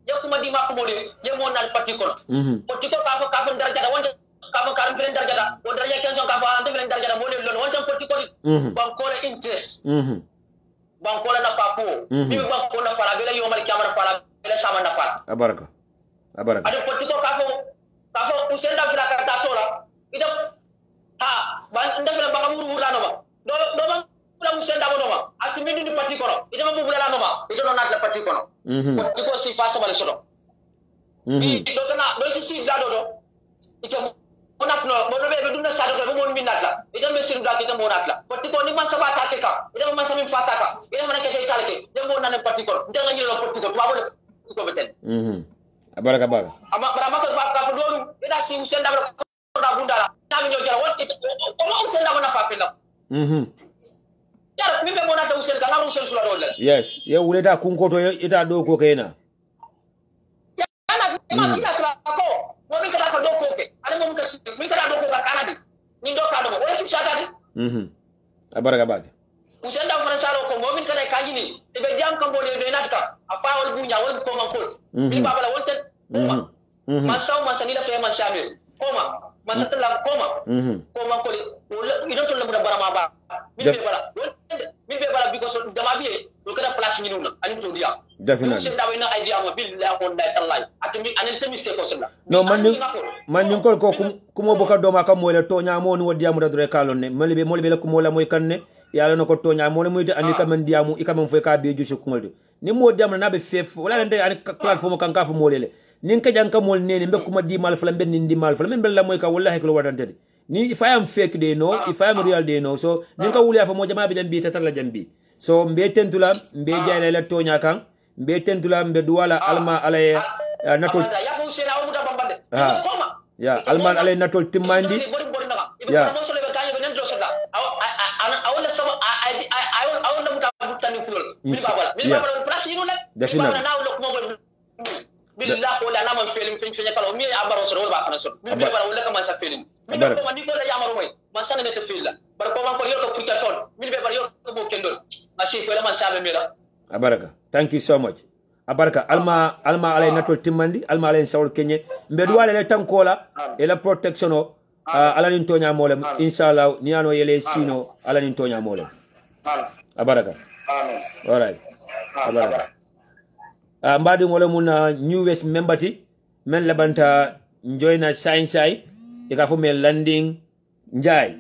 ya kuma di ma fomoli ye mo nan potiko potiko ka fa daraja da wonta ka fa karam fren daraja da o daraja ken son ka fa ande fren daraja da mo le lon wonta potiko ban ko le interest ban ko le na fa ko bi ban ko na fala bele yo mal kamara fala bele sama na fala abaraka ade potiko ka fa usenda fila ka ta tola ida ban ndafela ba muru hurla no ba do ba la usenda bono ma asimindi ni parti kono ida ma bugula no ma ida no natla parti kono potiko si fa sama le soto do kana do si da do ito mo natno mo be dunna sa do mo min natla ida me sin da kita mo natla potiko ni man saba ta ka ida ma samin fa ta ka ida ma ke tay talke de mo nan parti kono ida nga nyilo potiko to ba ko beten abaraka ama bara maka ka fa do ida si usenda da bundala nami nyo jara won o mo usenda bona fa fela yara mi be mona ta usel ka ngam usel sula dole yes ye wuleta kunkoto ita do ko kena yana ma kita sala ko mo mi kala ko do ko ke ale mo mi kala do ko ka kanadi ni do ka do wala fi shata di abaraka usel da fana salo ko mo min kala kanjini e be jam kan bo le be natka afa wal bunya wal ko man ko mi babala wonten man saw man sanila fe man shamil koma masalah koma ko ido to lamu barama ba mi be bala because dama bi do kada place ni nuna ani to dia definitely sen dawe na idea mo billahi ko dai tallahi atumi anen temiste ko sala no man ni ko kumo boka do ma kam mo le to nya mo ni wodi amu dore kalon ne molibe la kumo la moy kanne yalla no ko to nya mo le moy andi kam ndiamu ikam fo ka be jusu ko ngolde ni mo diam na be fef wala ndey ani platform kan ka fo mo lele nin ka janka mol nene be kuma di mal fala ben di mal fala men bella moy ka wallahi ko wadante ni if I am fake they know if I am real they know so nin ka wuli afa mo jama be jambi tatala jambi so mbe tentula mbe jayla la tonya kan mbe tentula mbe duwala alma alay natol ya alman alay natol timmandi ya billah wala na man feeling fin kala mi abaro so wala kana so mi be wala ka man sa feeling mi be ko man ni to la yamaro moy man sa ne te feel la bar ko man ko yor ko application mi be bar yor ko bo kendol asi ko la man sa be mi la abaraka thank you so much abaraka alma alay natol timmandi alma alay sawol kenye mbe duwale le tankola e la protection o ala nin tonya molem inshallah ni ano yele sino ala nin tonya molem abaraka amen all right abaraka mbadi ngole mun new west membati men labanta joina sai ika fo me landing njay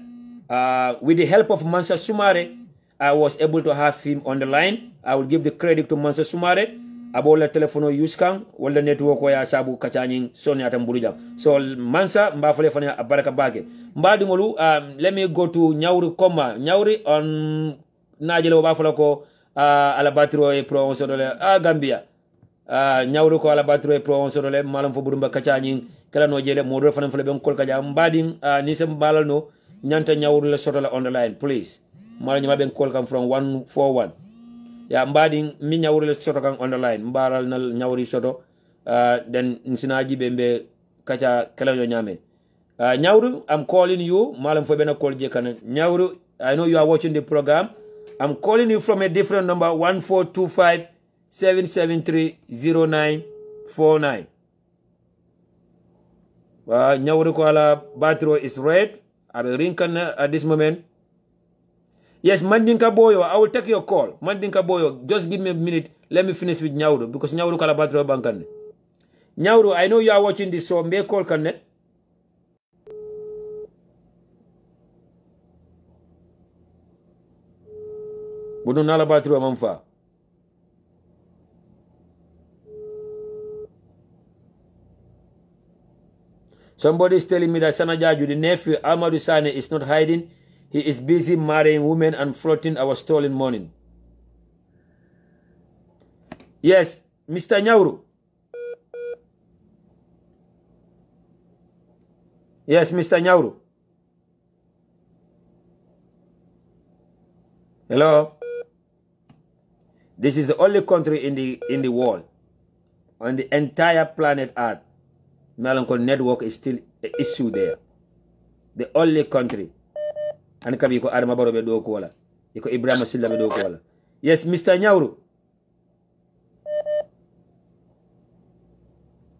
with the help of Mansa Sumare I was able to have him on the line. I will give the credit to Mansa Sumare abola telefono use kan wala network ya sabu kachani soni atamburuja. So Mansa mbafale fanya abaraka bake mbadi ngolu let me go to Nyauri Koma Nyauri on najelo bafala ko alabatro e province dole Gambia Nyauri ko alabatro e province dole malam fo burumba kachani kala no jele modro fana fele ben kol kaja mbadi ni sem balal no nyanta Nyauri la sotola on the line please mala nyama ben call kam from 141 ya mbadi mi Nyauri la soto kan on the line mbaral na Nyauri soto then nsinaji bembe kacha kala yo nyame Nyauri I'm calling you malam fo ben call je kan Nyauri I know you are watching the program I'm calling you from a different number 1425 773 0949 Nyauri ko ala battery is red abe rinkan at this moment. Yes, Mandinka Boyo, I will take your call. Mandinka Boyo, just give me a minute. Let me finish with Nyauru because Nyauru kala battery bankan. Nyauru, I know you are watching this, so me call kan ne. Budu nala battery mamfa. Somebody is telling me that Sana Jarju'S, the nephew Amadou Sane, is not hiding. He is busy marrying women and floating our stolen money. Yes, Mr. Nyauru. Yes, Mr. Nyauru. Hello. This is the only country in the world, on the entire planet Earth. Melancholy network is still an issue there. The only country. And kabi ko Adama Barrow be do ko wala. Iko Ibrahima Silla be do ko wala. Yes, Mr. Nyauru.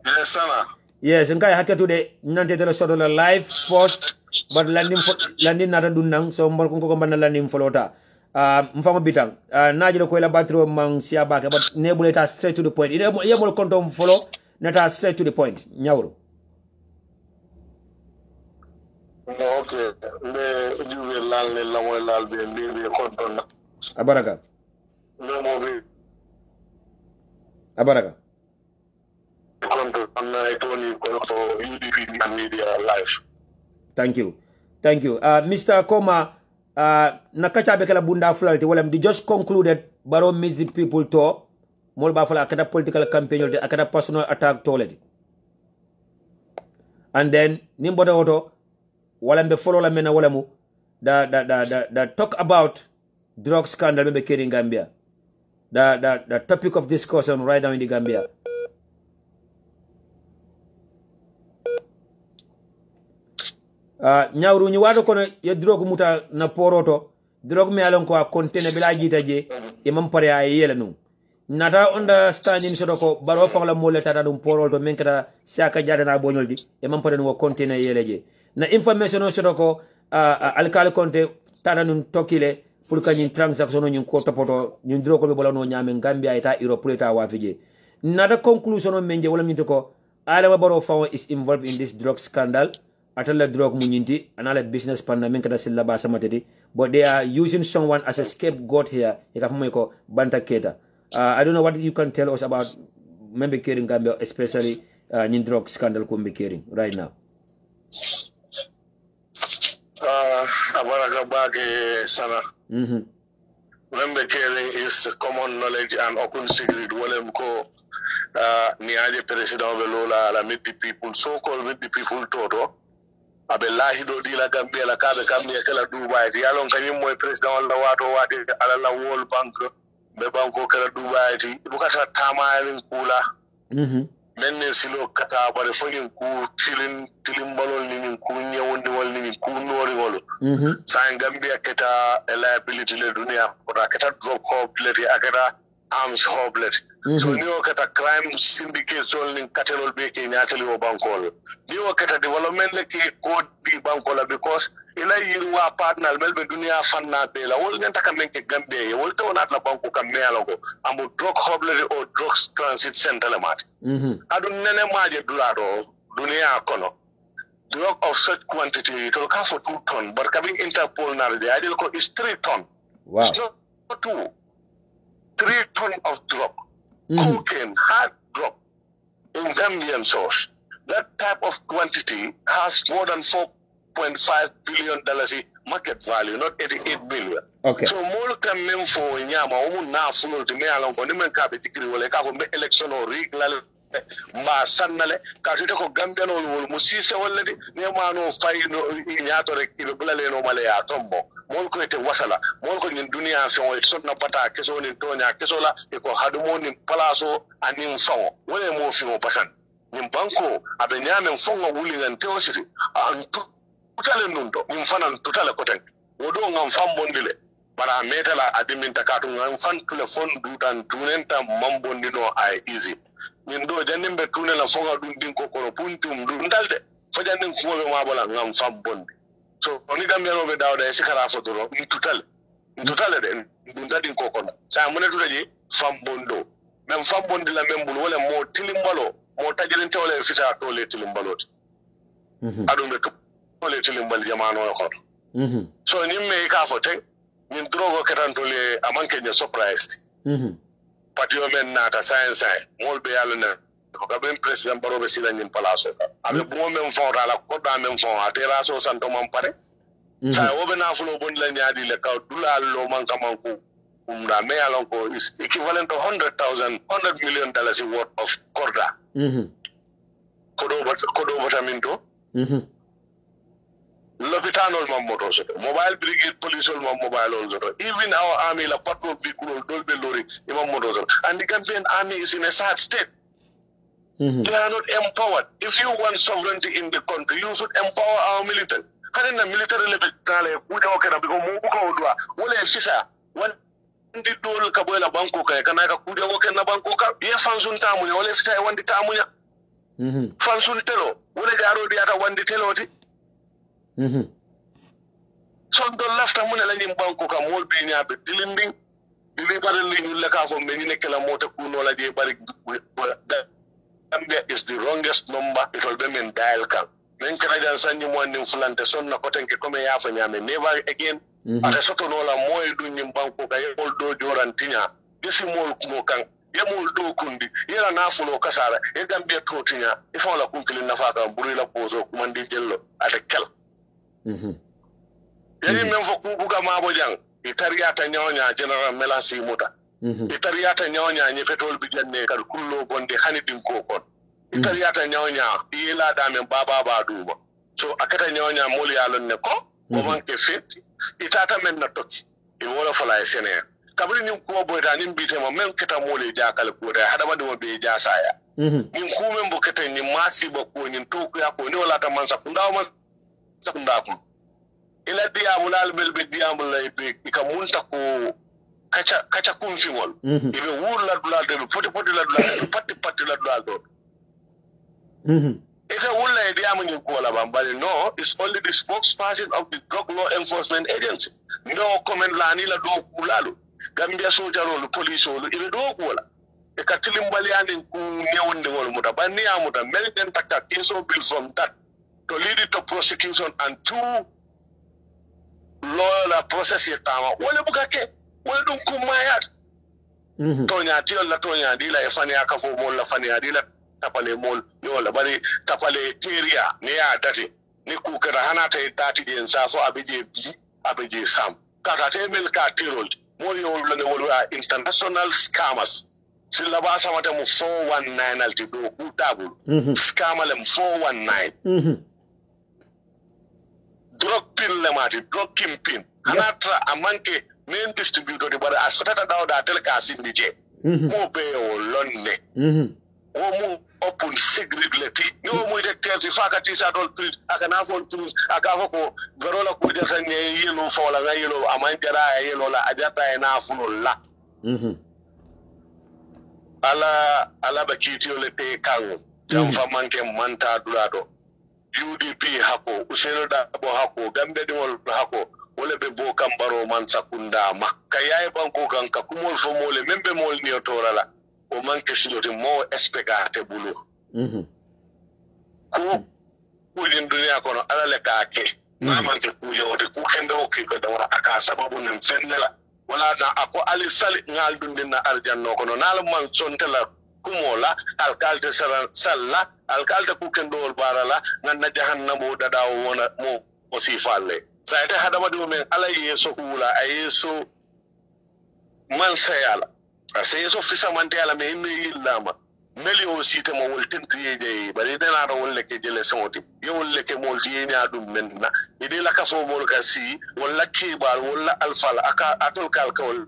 Yes, Sana. Yes, nkai hakke today nante tele soto la live first but landing nata dunang so mbol ko banda landing folota. Mfama bitang. Najilo ko la batro mang sia bake but nebuleta straight to the point. Ide yemol konto follow nata straight to the point. Nyauru. Okay. You will lal be konton. Abaraka. No more. Abaraka. Konton na itoni ko UDP and media live. Thank you. Thank you. Mr. Koma, nakacha bekala bunda flalti walam di just concluded Barrow music people to mol ba fala akata political campaign de akata personal attack toilet. And then nimboda auto walam be follow la mena walamu the talk about drug scandal be in Gambia. The topic of discussion right now in the Gambia. Nyauru ñu wado kono ye drogue muta na poroto drogue me alon ko a container bila jita je e mam pare ay yela nu nata understanding so ko baro fangla mole tata dum poroto men kata saka jada na boñol di e mam pare no container yele je na information so ko alkal konte tata nun tokile pour ka ñin transaction ñun ko topoto ñun drogue be bolano ñame Gambia eta Europe eta wa fije nata conclusion men je wala ñinto ko Adama Barrow Fawo is involved in this drug scandal. Atala drug munyinti, anala business partner men kada sila basa matedi, but they are using someone as a scapegoat here. Ikafumo banta keta. I don't know what you can tell us about member caring Gambia, especially in drug scandal kumbi caring right now. Abaraka bage sana. Member caring is common knowledge and open secret. Wale ko ni aje president belola la meet the people, so-called meet the people toto. Abellahi do di la Gambia la kabe Gambia kala Dubai ti yalon kanyum moy president wala wato wati ala la World Bank be banko kala Dubai ti bukata tamalin kula menne silo kata bare fogin ku tilin balol ni ku nyewondi wal ni ku nori wolo sa Gambia keta liability le dunia ko keta drop hop le akata arms hoblet so ni o kata crime syndicate sol nin katelol be ke nyatali o bankol ni o kata development le ke ko di bankola because ila yirwa partner melbe dunia fanna be la wol nganta kam ke Gambia e wol to nat la banko kam melo ko amu drug hoblet o drugs transit center le mat adun nene maaje dulado dunia kono drug of such quantity, it will come for 2 tons, but coming Interpol now, the ideal code is 3 tons. Wow. It's not 2. 3 tons of drug. Cocaine, hard drug, in Gambian source. That type of quantity has more than $4.5 billion market value, not 88 billion. Okay. So more can mean for Yama, now full to me along on the men capital, will have election or regular. Ma sannale katito ko Gambian wol musise wallede nemano fayno nyato rek ibe bulale no male ya tombo mol ko ete wasala mol ko nyin dunia so e sonna pata keso ni tonya keso la e ko hadumo ni palaso anin songo wole mo fi mo pasan nim banko abe nyamen fongo wuli ngan teositi an tutale nundo nim fanan tutale ko tan wodo ngam fambondile bara metala adimin takatu ngam fan telefon dutan tunenta mambondino ay easy min do jannim be tune la fonga dum din ko kono puntum dum dalde fo jannim ko be ma bola ngam fam bonde so oni gambero be dawda e sikara fotoro ni tutale de dum dadin ko kono sa mun tutaji fam bondo même fam bonde la même bul wala mo tilimbalo mo tajirin tawle fisa to le tilimbalot adum be to le tilimbal jamano e xoto so nimme ka fote min drogo ketanto le amanke ne surprised patio men nata science mol be yalla ne ko gaben president barobe sila nyim palaso abe bo men fon la ko da men fon atera so santo man pare sa wobe na fulo bon la nyaadi le kaw dulal lo man kaman ko umda me yalla ko is equivalent to $100 million worth of corda kodo vitamin to Lopitanol mammoto soto mobile brigade police ol mobile ol soto even our army la patrol vehicle dolbe lori imam moto soto and the Gambian army is in a sad state. They are not empowered. If you want sovereignty in the country, you should empower our military. Kani na military level tale kuja okera biko mubuka odwa wala sisa wan ndi dol ka boyla banko kay kana ka kuja okena banko ka ye fansun tamunya wala sita wandi tamunya fansun telo wala jaro diata wandi teloti so do lafta mun la nyim banko ka mol bi nyaabe dilinding dili bare li ñu leka fo me ñu nek la mota ku no la je bari Gambia is the wrongest number it will be men dial kan men kana jan sanni mo nin fulante sonna ko tanke ko me yafa nyame never again ata soto no la moy du nyim banko ka yol do jorantinya desi mol ko kan yamul do kundi yela na fulo kasara e Gambia totinya e fo la kunkili nafa ka buri la pozo ko mandi jello ata kel yani men fo ku buga mabo jang itariata nyonya general melasi muta itariata nyonya nye petrol bijanne kar kullo bonde hani din ko kon itariata nyonya ila da men baba ba duba so akata nyonya moli yalon ne ko mo manke fit itata men na tokki e wala fala sene kabri nim ko boyta nim bitema men keta moli jakal ko da hada wadi mo be jasaya nim ku men bo keta ni masi bo ko nim to ko ya ko ni wala ta man sakunda man sakunda ko ila diamulal melbe diamulay be ikamunta ko kacha kumfingol ibe wurla dula de poti la dula patti la dula do if a wulla diamu ni ko la bambali no it's only the spokesperson of the drug law enforcement agency no comment la ni la do kulalu Gambia sojaro police olu ibe do kula e katilim bali andin ku newunde wol muta banni amuta mel den takta kinso bill from that to lead it to prosecution and two lawyer process yetama wala bukake wala dum kumayat tonya tiol la tonya dila e fani aka fo mol la fani adila tapale mol yo la bari tapale teria ne ya dati ni ku kara hanata e dati den safo abeje sam kata temel ka tirol mol yo la ne wol international scammers sila ba sama ta mu 419 alti do ku tabul scamalem 419 drug pin le mati drug kingpin hanatra amanke main distributor de bara asata dawda telka sindije mo be o lonne o mo open secretly no mo de terti fakati sa dol prit aka na fon prit aka fako garola ko de tan yelo fola ga yelo amanjara yelo la ajata na funolla ala bakiti ole te kan jam fa manke manta durado UDP hako useno da bo hako gambe de wol hako wala be bo kambaro man sakunda makka yaay banko kan ka kumol fo mole membe mol ni otorala o manke siloti mo espegate bulu ko ko lindo dunia kono ala le ka ke man ke kuje wote ku kende o ke da wara aka sababu nem fennela wala na ako ali sali ngal dundin na arjanno kono nal man sontela kumola alkalte salla alkalte ku kendo wol barala nganna jahannamo dadawo wona mo o sifalle sayte hadama dum men ala yeso kula ayeso man sayala aseso fisamante ala me yillama meli o site mo wol tentu yeje bari dana do wol leke jele sawti yo wol leke mol tiyeni adum menna ide la ka fo mol ka si wala kibal wala alfal aka atul kal kawol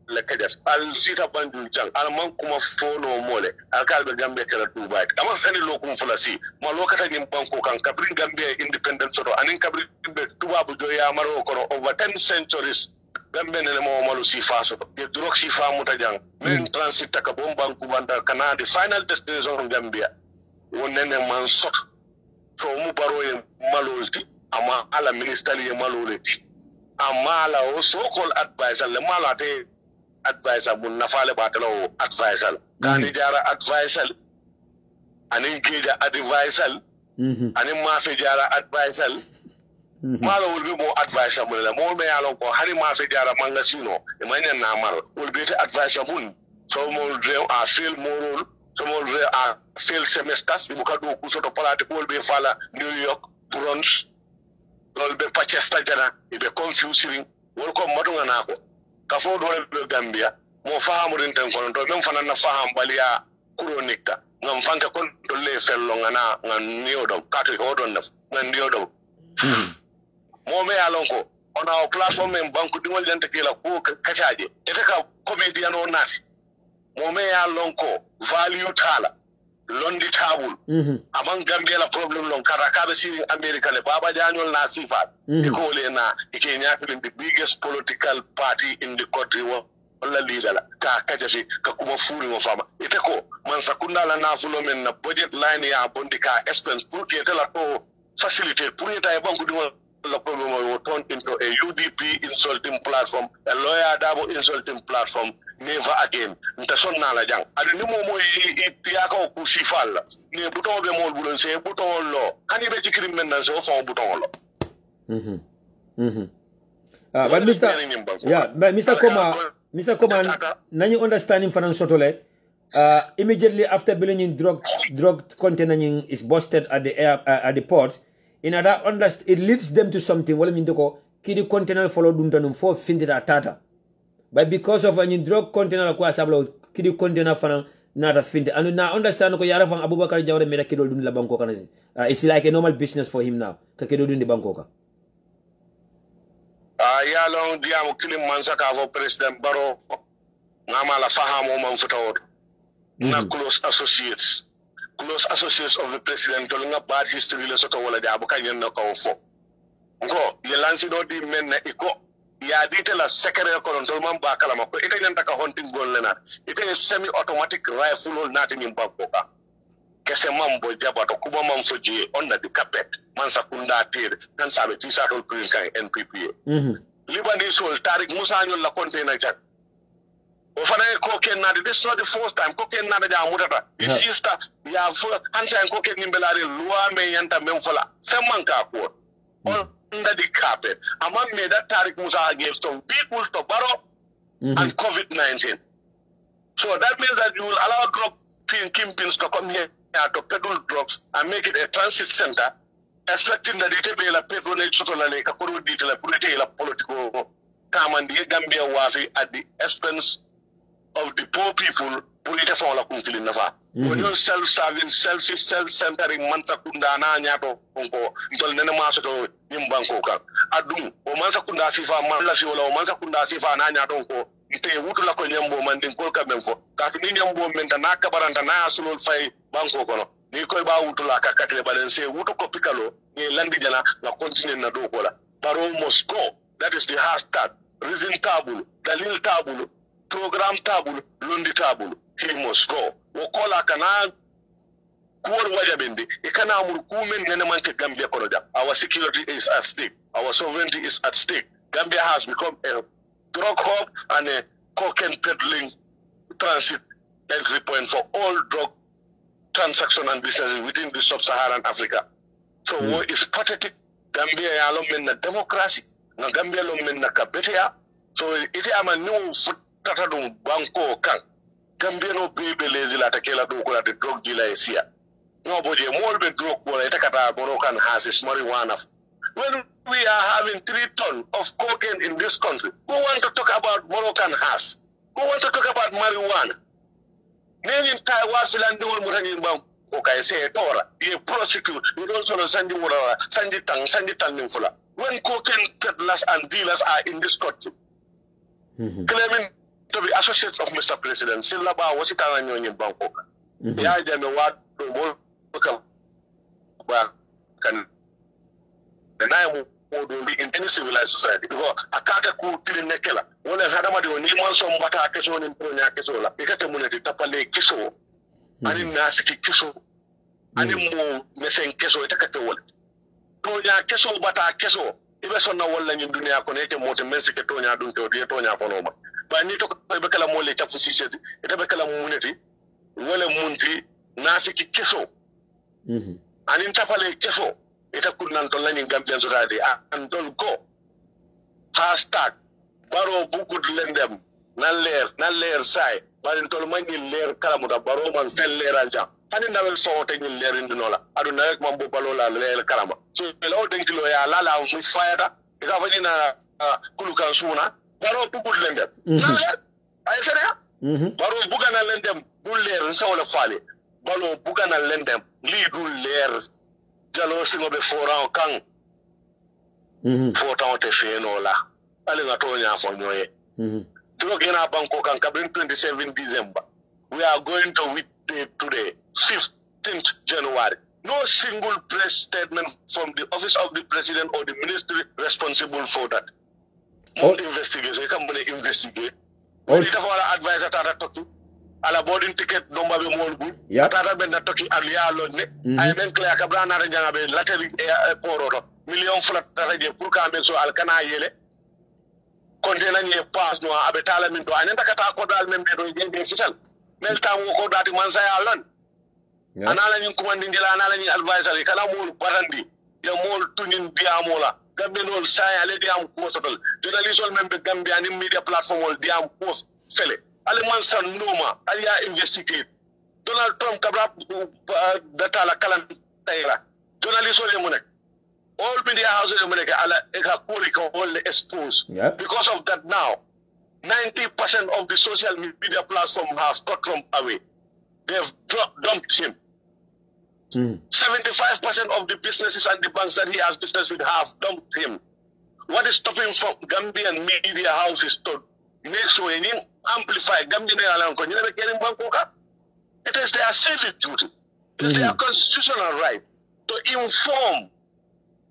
leke des al sita bandu jang al man kuma fono mole al kal be gambe kala dubai ama fani lokum fulasi mo lokata ngim banko kan kabri gambe independence to anin kabri be tubabu do ya maro ko over 10 centuries gambe ne mo malu sifa so ye drok sifa mutajang men transit ka bomban kubanda kana the final destination gambia wonene man sot so mu baro ye malolti ama ala ministeri ye malolti ama ala o so call advisor le malate advisor mun nafale batalo advisor kani jara advisor anin geja advisor anin mafi jara advisor malo will be more advisor mun la mo me yalon ko hari ma fe jara manga sino e manya na mar will be advisor mun so mo drew a feel moral so mo drew a feel semesters bu ka do ku so to palate ko be fala New York Bronx lol be Manchester jana e be confusing wol ko madunga na ko ka fo do be Gambia mo fahamu den tan ko to ben fana na faham baliya chronica ngam fanka kon do le fello ngana ngan niodom kato ko don na ngan niodom mo me alon ko on our platform en banku dingol jante kila ko kacaje ete ka comedian o nati mo me alon ko value tala londi tabul among Gambia la problem lon karaka be siri America le baba janyol na sifat ko le na ke nyati the biggest political party in the country wala leader la ka kajafi ka kuma furi mo fama ite ko man sakunda la na fulo men na budget line ya bondi ka expense pour que tela to faciliter pour eta e banku dingol the problem will turn into a UDP insulting platform, a lawyer double insulting platform, never again. Ntason na la jang. Adi ni mo ipiyaka o kusifal. Ni buton be mo bulon se buton lo. Kani be jikiri mendan se o fa buton lo. But Mr. Koma, nani understanding fanan sotole. Immediately after billioning drug container is busted at the port. In other it leads them to something. Wala mindoko kidi container follow duntanum for findita tata. But because of any drug container kwa sablo kidi container fana nata find. And now understand ko yara fang Abubakar Jawara mera kido dun la banko kana. It's like a normal business for him now. Ka kido dun di banko ka. Ya long dia mo kilim mansa ka vo President Baro ngama la fahamo man futawod. Na close associates of the president to nga bad history le soto wala jabu kanyen na ko fo ngo ye lansi do di men na iko ya ditela secretary ko don man ba kala mako ite nyanta ka hunting gol lena ite semi automatic rifle nati ni mbako ka kese mambo jabato kuba man foji under the carpet man sakunda tir kan sabe ti sa tol prin kan NPPA libani sol tarik musa nyol la container jak this is not the first time cocaine nada ja mutata his sister ya full hansa en cocaine nimbelare loi me yanta memfola semanka ko under the carpet among me that Tariq Musa gave some people to borrow and COVID-19 so that means that you will allow drug kingpins to come here to peddle drugs and make it a transit center expecting that it be a patronage to la ka kodo ditela la political kamandi Gambia wafi at the expense of the poor people, pulite fa la kunkili nafa. When you're self-serving, selfish, self-centering, mansa kunda na nyato onko, ntol nene maso to nyimbanko ka. Adum, o mansa kunda sifa manla si wala o mansa kunda sifa na nyato onko, ite wutu la ko nyambo mandin kolka memfo. Kati ni nyambo menta na kabaranta na asulol fay banko kono. Ni koy ba wutu la kakatile balense wutu ko pikalo, ni landi jana na continue na do kola. Baro must go. That is the hashtag. Reason tabulu, dalil tabulu, program tabulu, lundi tabulu. He must go. Wokola kana kuwar wajabendi. Ikana amuru kumen nene manke Gambia konoja. Our security is at stake. Our sovereignty is at stake. Gambia has become a drug hub and a cocaine peddling transit entry point for all drug transaction and businesses within the sub-Saharan Africa. So what is pathetic? Gambia ya lo men na democracy, na Gambia lo men na kabetea. So ite ama new futata dum banko kan. Gambia no bebe lazy la takela do ko la de drug dealer esia. No boje more be drug wala ita kata Moroccan has is marijuana. When we are having 3 tons of cocaine in this country, who want to talk about Moroccan has? Who want to talk about marijuana? Name Taiwan filandi wol mutani bam. Okay, say Tora, you prosecute, you don't sort of send you tang fula. When cocaine peddlers and dealers are in this country, claiming to be associates of Mr. President, Silaba was it in Bangkok. Yeah, I don't know what can deny in any civilized society. Because a kata ku nekela. When I had a mother, when you want some butter, Kesson in Pronia Kesola, you get a money, Tapale Keso. Ani nasiki keso, ani mo mesen keso ita kate wole. Tonya keso bata keso, ibe sonna wala ni dunia ko neke mo te mensi ke tonya dun to die tonya fonoma. Ba ni to ko be kala mo le chafu siseti, ita be kala muneti, wala munti nasiki keso. Ani tafale keso, ita kunnan to lani Gambian society and don't go. Hashtag baro bukut lendem nan leer sai. Barin tol mangi leer kala muda baro man fel leeral jam hani nawel so te ngil leer indinola adu nawek mam bo balola leer kalama so law denkilo ya lala mus fayada e ka fadina kulu kan suna baro bugul lendem na leer ay sere baro bugana lendem bu leer sawla fale balo bugana lendem li du leer jalo singo be foran kan fotan te fenola ale na to nya fo nyoye Bangkok and Kabin 27 December. We are going to witness today, 15th January. No single press statement from the office of the president or the ministry responsible for that. More investigation. You can investigate. When you have advisor talk to, ala boarding ticket number be more good. Tata ben that talking alia alone. I then clear kabla na renjanga be lateral airport. Million flat taraje pour ka so alkana yele. Container ni pass no abetala min to anenda kata ko dal men do jende fital mel tamu ko dati man say alon anala ni commanding dila anala ni advisor kala mol barandi ya mol tunin diamola gambe no say ale diam ko sotal journalist men be gambia ni media platform wol diam ko fele ale man san noma ali ya investigate Donald Trump kabra data la kalan tayra journalist wol mo nek all media houses in America are all exposed. Because of that now, 90% of the social media platform has cut Trump away. They've dumped him. 75% of the businesses and the banks that he has business with have dumped him. What is stopping from Gambian media houses to make sure you amplify Gambian it is their civic duty. It is their constitutional right to inform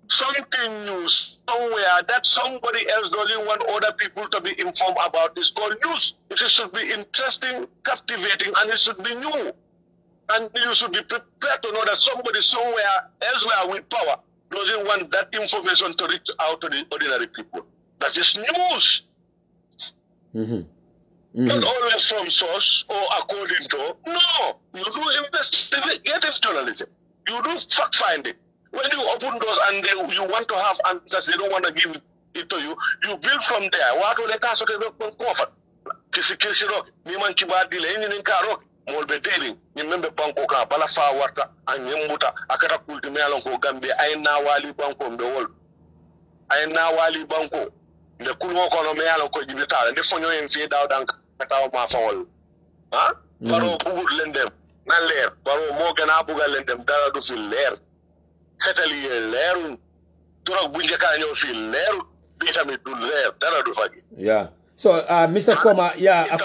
something new somewhere that somebody else doesn't want other people to be informed about is called news. It should be interesting, captivating, and it should be new. And you should be prepared to know that somebody somewhere elsewhere with power doesn't want that information to reach out to the ordinary people. That is news. Not always from source or according to. No, you do investigative journalism. You do fact finding. When you open doors and you want to have answers, they don't want to give it to you. You build from there. What will let us offer? Kisi rock, Niman Kibadi, Lenin Karok, Molbetering, remember Bankoka, Balafa water, and Yamuta, Akata Kultimelonko, Gambia, I now Wali Banko in the world. I now Wali Banko, the Kulmoko Mealonko Gibitar, and the Fonyo and Fade out and Katao Mafall. Huh? Baro Bugud Lendem, Naler, Baro Morgan Abuga Lendem, Dara do feel there. Setali leru tura bunja ka nyo fi leru bisa mi du leru dara do fagi. Yeah. So Mr. Koma, yeah,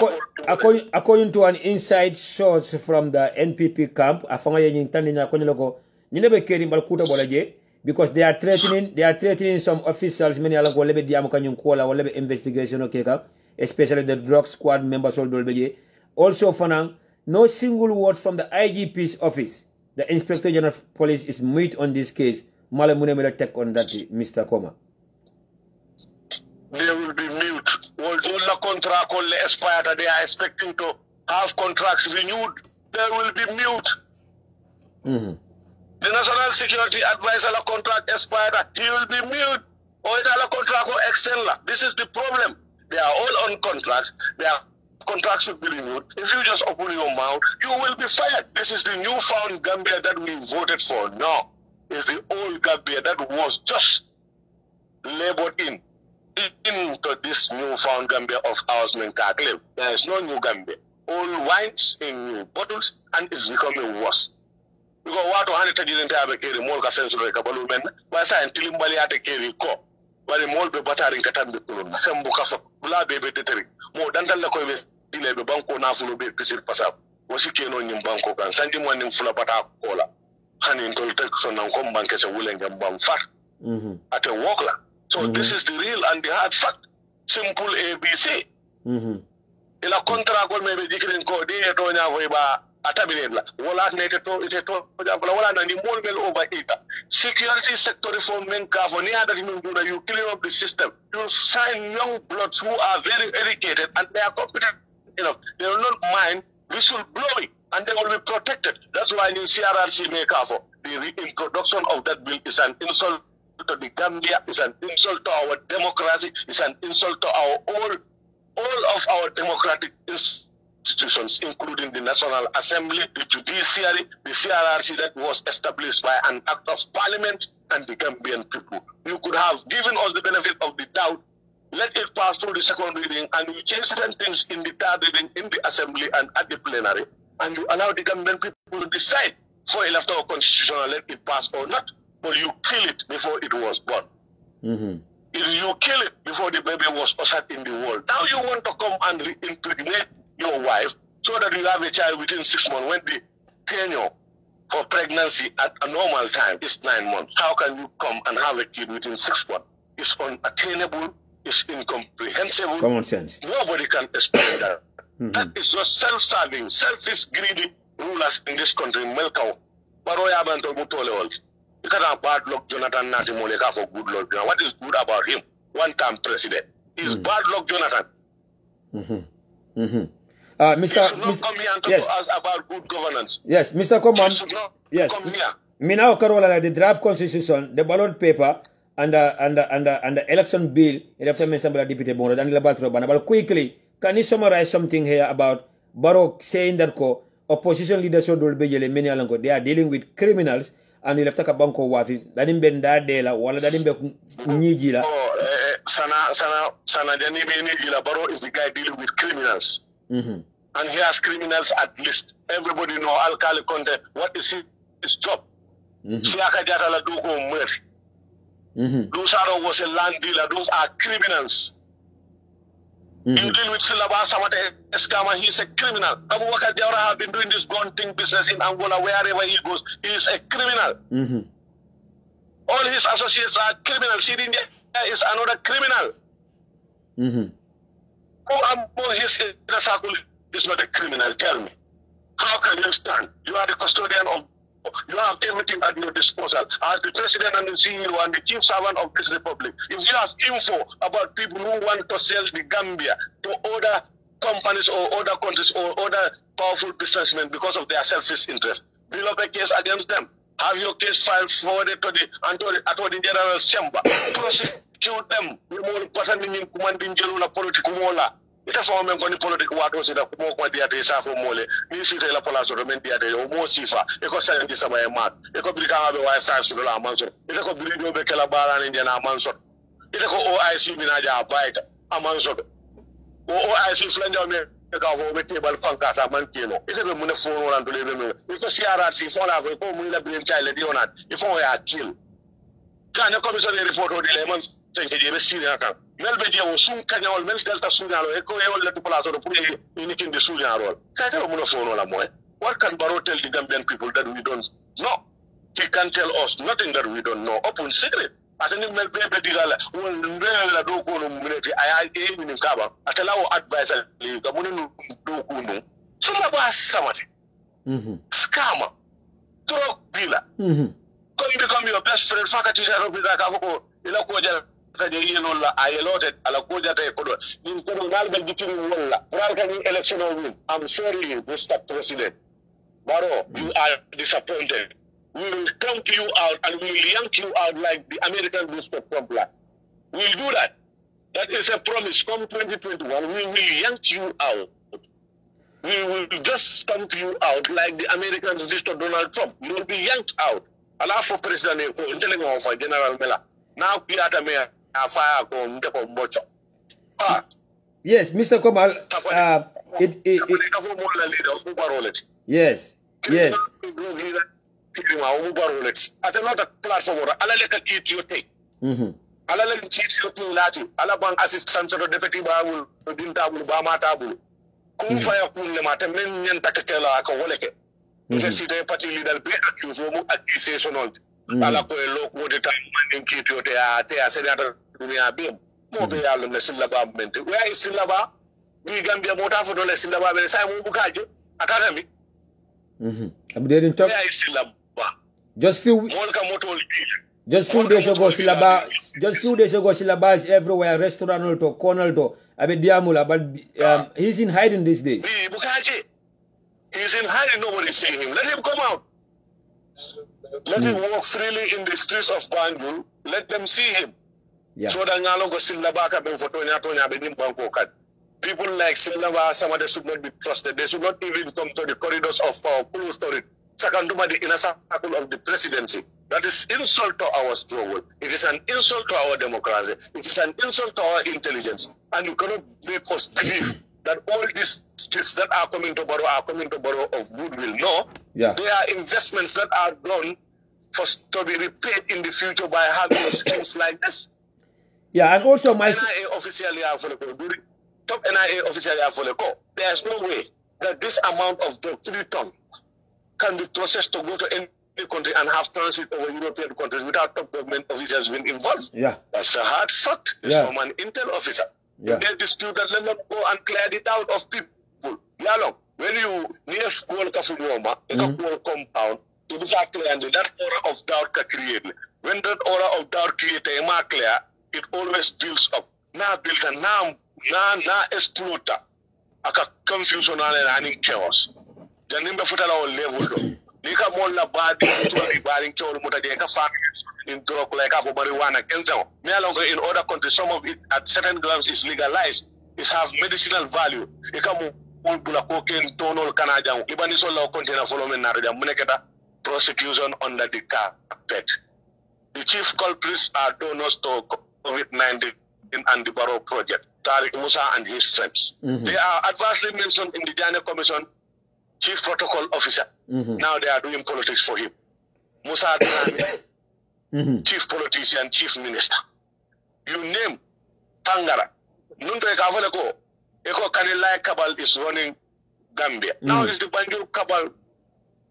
according to an inside source from the NPP camp, afanga yin tanina konyogo nyinebe keri balkuta bolaje because they are threatening some officials many ala go lebe diam kanyun kola wala lebe investigation okeka, especially the drug squad members all dolbeje. Also fanang no single word from the IGP's office. The Inspector General of Police is mute on this case. Malamunemela take on that, Mr. Koma. They will be mute. All the contract will expire. They are expecting to have contracts renewed. They will be mute. They The National Security Advisor contract expired, he will be mute. Or it contract or extend. This is the problem. They are all on contracts. Their contracts should be renewed. If you just open your mouth, you will be fired. This is the newfound Gambia that we voted for. No, it's the old Gambia that was just labored into this newfound Gambia of ours. There is no new Gambia. Old wines in new bottles, and it's becoming worse. Because what one didn't have a carry more sense of a couple of men, but I until him at a carry co. But the more be battering Katambi Kulun, some books of blood baby tetering, more than the local delay the banco now full of big piece of was he came on in Banco and send him one in full of cola. Honey told Texon and come bankers are willing and bomb fat at a walker. So this is the real and the hard fact. Simple ABC. In a contract, maybe declaring code, wala nete to ite to wala na ni molbel over it. Security sector reform men for near that you clear up the system. You sign young bloods who are very educated and they are competent enough. They will not mind whistleblowing and they will be protected. That's why in CRRC make for the reintroduction of that bill is an insult to the Gambia, is an insult to our democracy, is an insult to our all of our democratic institutions, including the National Assembly, the Judiciary, the CRRC that was established by an act of Parliament and the Gambian people. You could have given us the benefit of the doubt, let it pass through the second reading, and you change certain things in the third reading in the Assembly and at the plenary, and you allow the Gambian people to decide for electoral constitution and let it pass or not. But you kill it before it was born. You kill it before the baby was ushered in the world. Now you want to come and impregnate your wife so that you have a child within 6 months when the tenure for pregnancy at a normal time is 9 months. How can you come and have a kid within 6 months? It's unattainable, it's incomprehensible. Common sense. Nobody can explain that. That is just self-serving, selfish, greedy rulers in this country. Melkau. You cannot bad luck Jonathan Natimoleka for good luck. What is good about him? One-time president. It's bad luck Jonathan. Mr. Come here and talk to us about good governance. Yes, Mr. Command. Yes. Come here. Mina Karola, the draft constitution, the ballot paper, and the election bill, Deputy Bono, and but quickly, can you summarize something here about Barrow saying that opposition leadership will be they are dealing with criminals and you left a banko wafi, Dadim Benda Dela, Walla Dadim Nijila. Sana Nijila, Barrow is the guy dealing with criminals. And he has criminals at least. Everybody know Alkali Conte, what is his job? Siaka Jatala Duko Murray. Lusaro was a land dealer, those are criminals. You deal with Silaba Samate Eskama, he's a criminal. Abu Bakar Diawara have been doing this gun-ting business in Angola, wherever he goes, he is a criminal. All his associates are criminals. Sirindia is another criminal. Who among his inner circle is not a criminal? Tell me. How can you stand? You are the custodian of, you have everything at your disposal. As the president and the CEO and the chief servant of this republic, if you have info about people who want to sell the Gambia to other companies or other countries or other powerful businessmen because of their selfish interest, build up a case against them. Have your case filed forwarded to the Attorney General's chamber. Prosecute them. You more personally commanding general political mola. It is all men going political water so that more quantity is for mole. You see the Palace or the or more Sifa. You can send this away a mat. You can become a $5 months. You can believe you make a bar in Indiana months. You can go OIC Minaja bite a month. OIC Flender. Table Funkas a Mankino. It's a phone and to live because CRRC phone have a poor child at Dionat. If I are killed. Can you come to the report of the lemons? Think it is Syria. Melbedia was soon canal, Mel Delta Sunano, Echo, let the Palazo put in the Sudan role. Saturday, what can Barrow tell the Gambian people that we don't know? He can tell us nothing that we don't know. Open secret. At any Melbedia, when the Doko military, I in Kaba, at allow advisor, the Muninu Dokuno. Sumaba Samati. Scammer. Drug dealer. Come become your best friend, faculty, Ilako, I allotted Alakoja Tekodo. In Kodogal between Walla, Pralkani election win. I'm sorry, Mr. President. Barrow, you are disappointed. we will count you out and we will yank you out like the American Booster Trump plan. We will do that. That is a promise. Come 2021, we will yank you out. We will just count you out like the Americans did to Donald Trump. You will be yanked out. Allah for President for General Mela. Now we are the yes, Mr. Komal. Yes. Yes. At another platform, Ala cheats looking Latin, Alabang assistant to the deputy Babu, Dintabu, Bamatabu, Kumfaya Kunlemata, men Takakela, Akawoleke. Just sit a party leader, be accused of accusation on Alaco, local the time in Kito, they are Senator Bim, Mobile and the Silaba ment. Where is Silaba? We can be a motor for the Silaba and Simon Bukaji, Academy. I'm there in top. Where is Silaba? Just few days ago, Silaba is everywhere, restaurant to corner to Abediamula, but he's in hiding these days. He's in hiding, nobody's seeing him. Let him come out. Let him walk freely in the streets of Banjul. Let them see him. Yeah. So that people like Silaba, some of them should not be trusted. They should not even come to the corridors of power, close to it. Second, the inner circle of the presidency. That is insult to our struggle. It is an insult to our democracy. It is an insult to our intelligence. And you cannot make us believe that all these that are coming to borrow of goodwill. No, yeah. They are investments that are done to be repaid in the future by having schemes like this. Yeah, and also my NIA officially are for the top NIA officially are for the call. There is no way that this amount of debt, 3 tons, can be processed to go to any country and have transit over European countries without top government officials being involved. Yeah. That's a hard fact. It's from an intel officer. Yeah. If they dispute that, let them go and clear it out of people. Yeah, when you near school Kafumoma, a compound, to be clear, and that aura of doubt can create. When that aura of doubt creates a clear, it always builds up. Now built and now explode. Aka confusion and chaos. Janimba futala o level. Nika mola badi to bari kyol muta de ka family in drug like for marijuana kenzo. Me along in other countries, some of it at certain grams is legalized. It have medicinal value. Ika mo bula cocaine tonol kanajang. Ibani so law container follow me narja muneketa prosecution under the carpet. The chief culprits are donors to COVID-19 and the Barrow project. Tariq Musa and his friends. They are adversely mentioned in the Janneh Commission. Chief protocol officer. Now they are doing politics for him. Musa chief politician, chief minister. You name Tangara. Nundo Ekavaleko. Eko Kanilai Cabal is running Gambia. Now is the Banjul Cabal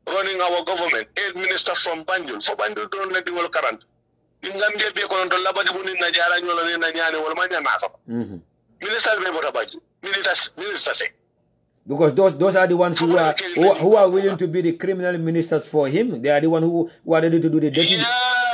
running our government. 8 ministers from Banjul. For Banjul don't let the world current. In Gambia, be control Labadibun in Najara, and Nanyani, or Manya. Minister Bebota Minister say. Because those are the ones who are willing to be the criminal ministers for him. They are the ones who are ready to do the dirty.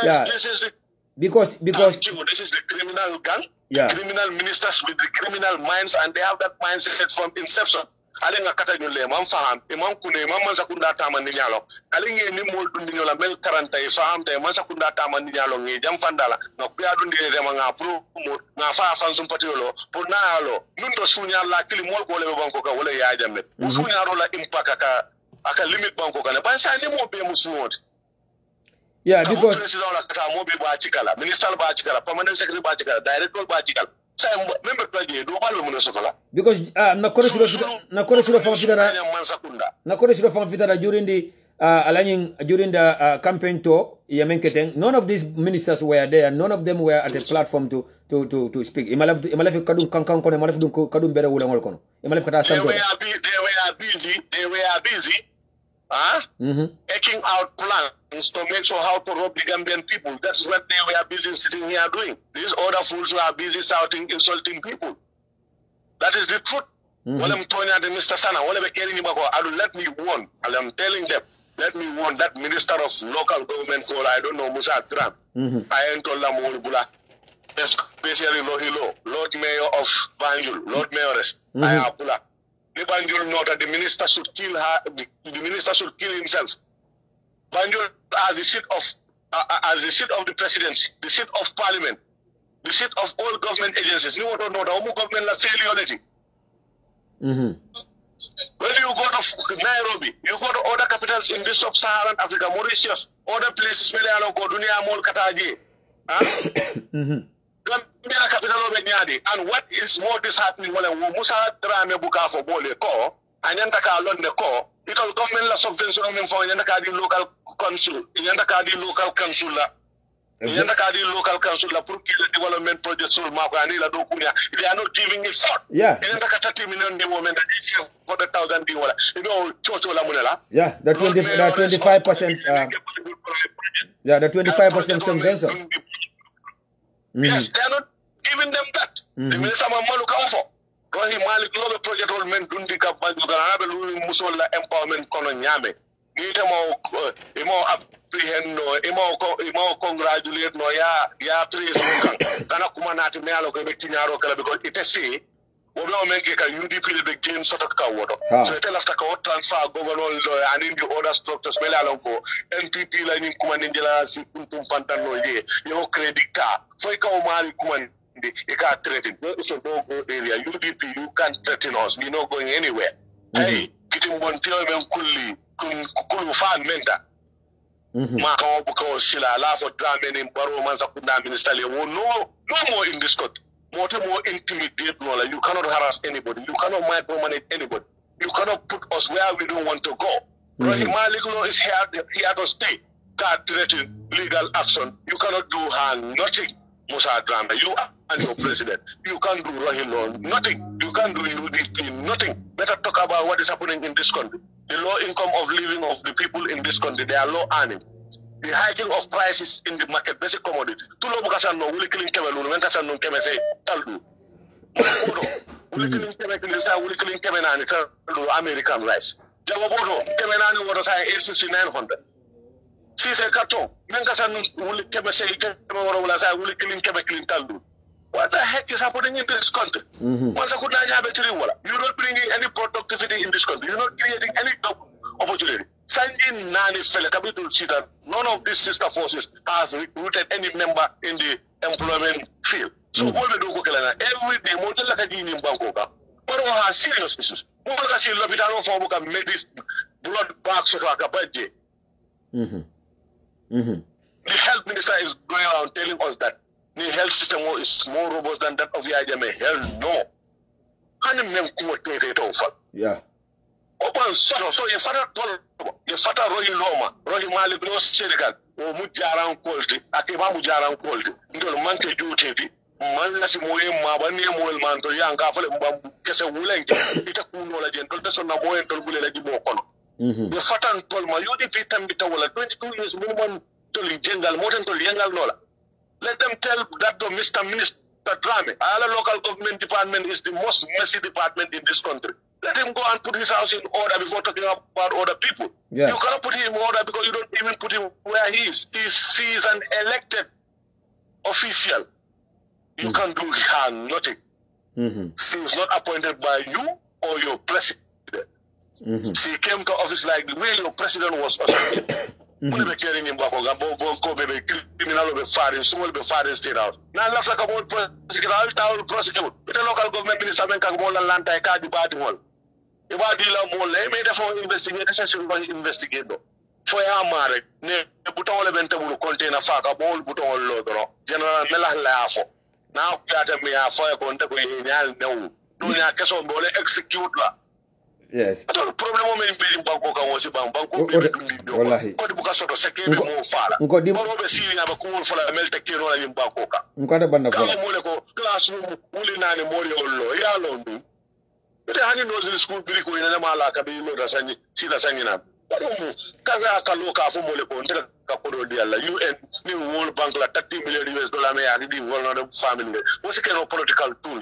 Yes, this is the because this is the criminal gang, yeah. The criminal ministers with the criminal minds, and they have that mindset from inception. Alinga kata nyule mam faham imam kune imam man sakunda taman ni nyalo alinge ni mol dundi nyola mel karanta e faham de man sakunda taman ni nyalo ngi jam fandala no biya dundi de nga pro mo nga fa fan sum patiolo pour na lo nundo sunya la kili mol ko le banko ka wala ya jamme sunya ro la impact aka limit banko ka ne ban sa ni mo be musuwot. Yeah, because president la kata mo be ba chikala minister ba chikala permanent secretary ba chikala director ba chikala. Because during the campaign tour, none of these ministers were there. None of them were at the platform to speak. They were busy. Taking out plans to make sure how to rob the Gambian people. That's what they were busy sitting here doing. These other fools were busy shouting, insulting people. That is the truth. Well, I'm telling the Mr. Sana, let me warn. I'm telling them, let me warn that Minister of Local Government for, I don't know, Musa Trump. I ain't told them, especially Lohilo, Lord Mayor of Banjul, Lord Mayoress, Ayapula. The Banjul note that the minister should kill her, the minister should kill himself. Banjul as the seat of the presidency, the seat of parliament, the seat of all government agencies. You don't know the government la failure. When you go to Nairobi, you go to other capitals in this sub-Saharan Africa, Mauritius, other places, Dunia, Mol, Kataji. And what is more disheartening, Musa Drame Buka for Bole Ko, and Yantaka London Ko, it all government la subvention for Yantakadi local council, Yantakadi local council. Yantakadi local council la development projects they are not giving it thought. Yeah. $30 million for the $1,000. You know, yeah, the 25%. Yeah, the 25% subvention. Yes, they are not giving them that. The minister Maluka offer. Rohi Malik Lobe project will men dundi kabanju ganabe musola empowerment kono nyame. Ite mo apprehendo, imo congratulate no ya praise mukan. Kana kumanati me alo ko be tinyaro kala because ite see obe o menke ka UDP be gain sotok ka wodo. So ite lafta ka transfer governor and in the other structures mele alo ko NPP la nim kumanindela si kuntum pantano ye yo credit ka. So ka o mali kuman you can't threaten. It's a no-go area. UDP, you can't threaten us. We're not going anywhere. Hey, getting one tell kulu fan menta. Maka wabuka shila la for drama in Baro Mansakunda Minister. No more in this court. More intimidate. You cannot harass anybody. You cannot micromanage anybody. You cannot put us where we don't want to go. Rohi Maliklo is here to stay. Can't threaten legal action. You cannot do nothing. Musa Drama, you and your president, you can't do Rohingya nothing. You can't do UDP nothing. Better talk about what is happening in this country. The low income of living of the people in this country, they are low earning. The hiking of prices in the market, basic commodities. Tulo bukasan no, wuli killing kemelu, when kasan no keme say taldu. Wuli killing kemelu, say wuli killing kemenani taldu American rice. Jawabodo kemenani water say 8,900. Si se carton, Nankasan will keep say, will killing chemical taldu. What the heck is happening in this country? Once I could not have a tree water. You're not bringing any productivity in this country. You're not creating any job opportunity. Sanjin Nani fell to see that none of these sister forces has recruited any member in the employment field. So what we do every day, more than like a in Bangkok. But has serious issues. More than she love it for medicine, blood bags of a budget. The health minister is going around telling us that the health system is more robust than that of the IJM. Hell no. Yeah. Open so your father Rohi Loma, Rohi Malik no Serical, or Mujaran quality, Akiba Mujaran quality, until Monkey duty. Manlas Mabani Molman to young Gaffel and Kessa Wulank, Peter Kunola, and Dolson Namo and Dolgulagimokon. The Satan told my UDP Tambitola 22 years minimum to General Morton to Yangal Nola. Let them tell that to Mr. Minister Drame. Our local government department is the most messy department in this country. Let him go and put his house in order before talking about other people. Yeah. You cannot put him in order because you don't even put him where he is. He is an elected official. You can do nothing. She is not appointed by you or your president. She came to office like the way your president was assassinated. We be carrying him back. Be criminal, be firing, someone be firing state out. Now let's talk about prosecute. The local government minister can go on land like a bad one. If I deal more, they made a phone investigate. For a marriage, ne put all event will contain a fuck a ball, put all logo. General Mela Lafo. Now, got me a fire contact with no. Do not execute. Yes. I don't problem in Bangkok was about Bangkok. Because of the second more father. Go see you have a cool for a melted kilo in Bangkok. Classroom, Ulinani Morio, Yalon. But the honey knows in the school, Biriku in Malaka, see the Sangina. Kagaka Loka for Moleko, Caporo Diala, UN, New World Bank, $30 million and the vulnerable family. What's the kind of political tool?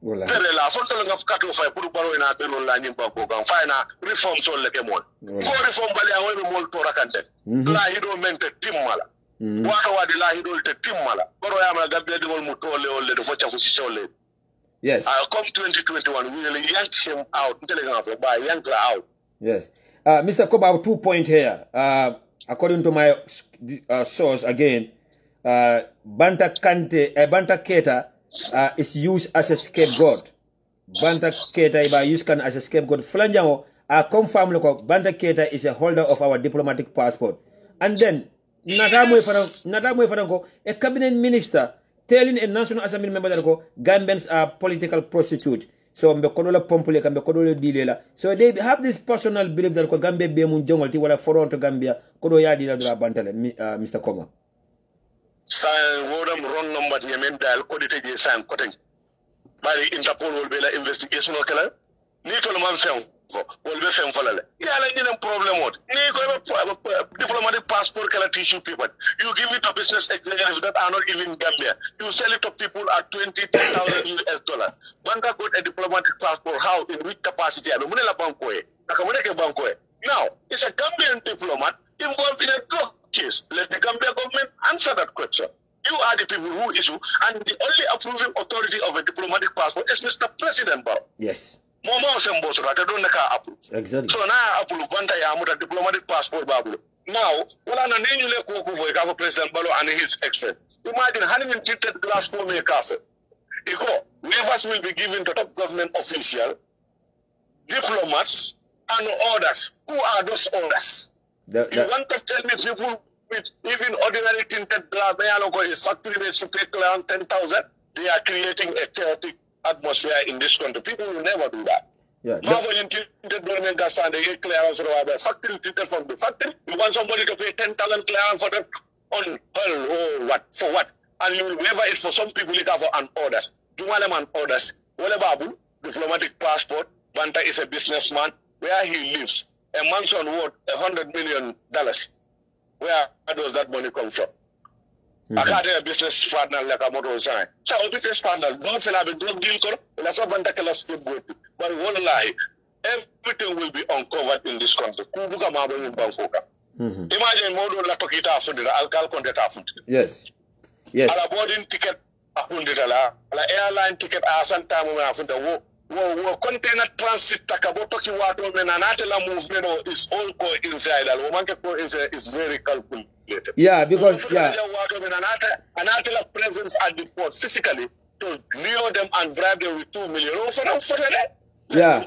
Very la fontaine of cattle for Puru in our line in Bangkok and find a reform so like a more. Go reform by the way more to Rakante. Lahido meant a Timala. What are the Lahido to Timala? Boroyama Gabriel Mutole, the Focha Fusisole. Yes. I'll come 2021. We will yank him out, telegraph by yank out. Yes. Mr. Koba, 2 points here. according to my source again, Banta Keita is used as a scapegoat. Banta Keita is used as a scapegoat. Flanjango, I confirm look, Banta Keita is a holder of our diplomatic passport. And then, a cabinet minister telling a National Assembly member that Gambians are political prostitutes. So so they have this personal belief that Gambia be mun jongol ti wala foron to Gambia kodo ya dila dra bantale Mr. Koma. Sign wodam wrong number ti men dal ko dite je sign ko tan. Bari Interpol will be la investigation o kala. Ni to man fen will be fen falale. Ya la ni problem what. Ni ko diplomatic passport kala tissue paper. You give it to business executives that are not even Gambia. You sell it to people at $20,000 US. Banka got a diplomatic passport. How? In which capacity? Now, it's a Gambian diplomat involved in a drug case. Let the Gambia government answer that question. You are the people who issue, and the only approving authority of a diplomatic passport is Mr. President Barrow. Yes. Exactly. So now I approve Banta Yamuta diplomatic passport Babu. Now, President Barrow and his ex-friend. Imagine having treated Glasgow castle. Waivers will be given to top government officials, diplomats, and others. Who are those others? You want to tell me people with even ordinary tinted glass, is factory rates to pay around 10,000? They are creating a chaotic atmosphere in this country. People will never do that. Yeah. Factory tinted from the factory. You want somebody to pay 10,000 clearance for that on what? For what? And you will waiver it for some people for an orders. Jumaleman orders. Babu, diplomatic passport. Banta is a businessman. Where he lives, a mansion worth $100 million. Where does that money come from? I can't have a business partner like a motor sign. So a business partner, don't fill up a drug deal. Let's not Banta Kala scapegoat. But one lie, everything will be uncovered in this country. Kubuka Mabu in Bangkok. Imagine Modo Latokita Afundita, Alcal Content Afundita. Yes. Yes. A boarding ticket Afundita, la airline ticket Asanta Afunda, wo container transit Takabotoki Wato Menanatela movement is all coincide. Womanke coincide is very calculated. Yeah, because Anatela presence at the port physically to lure them and bribe them with 2 million. Yeah.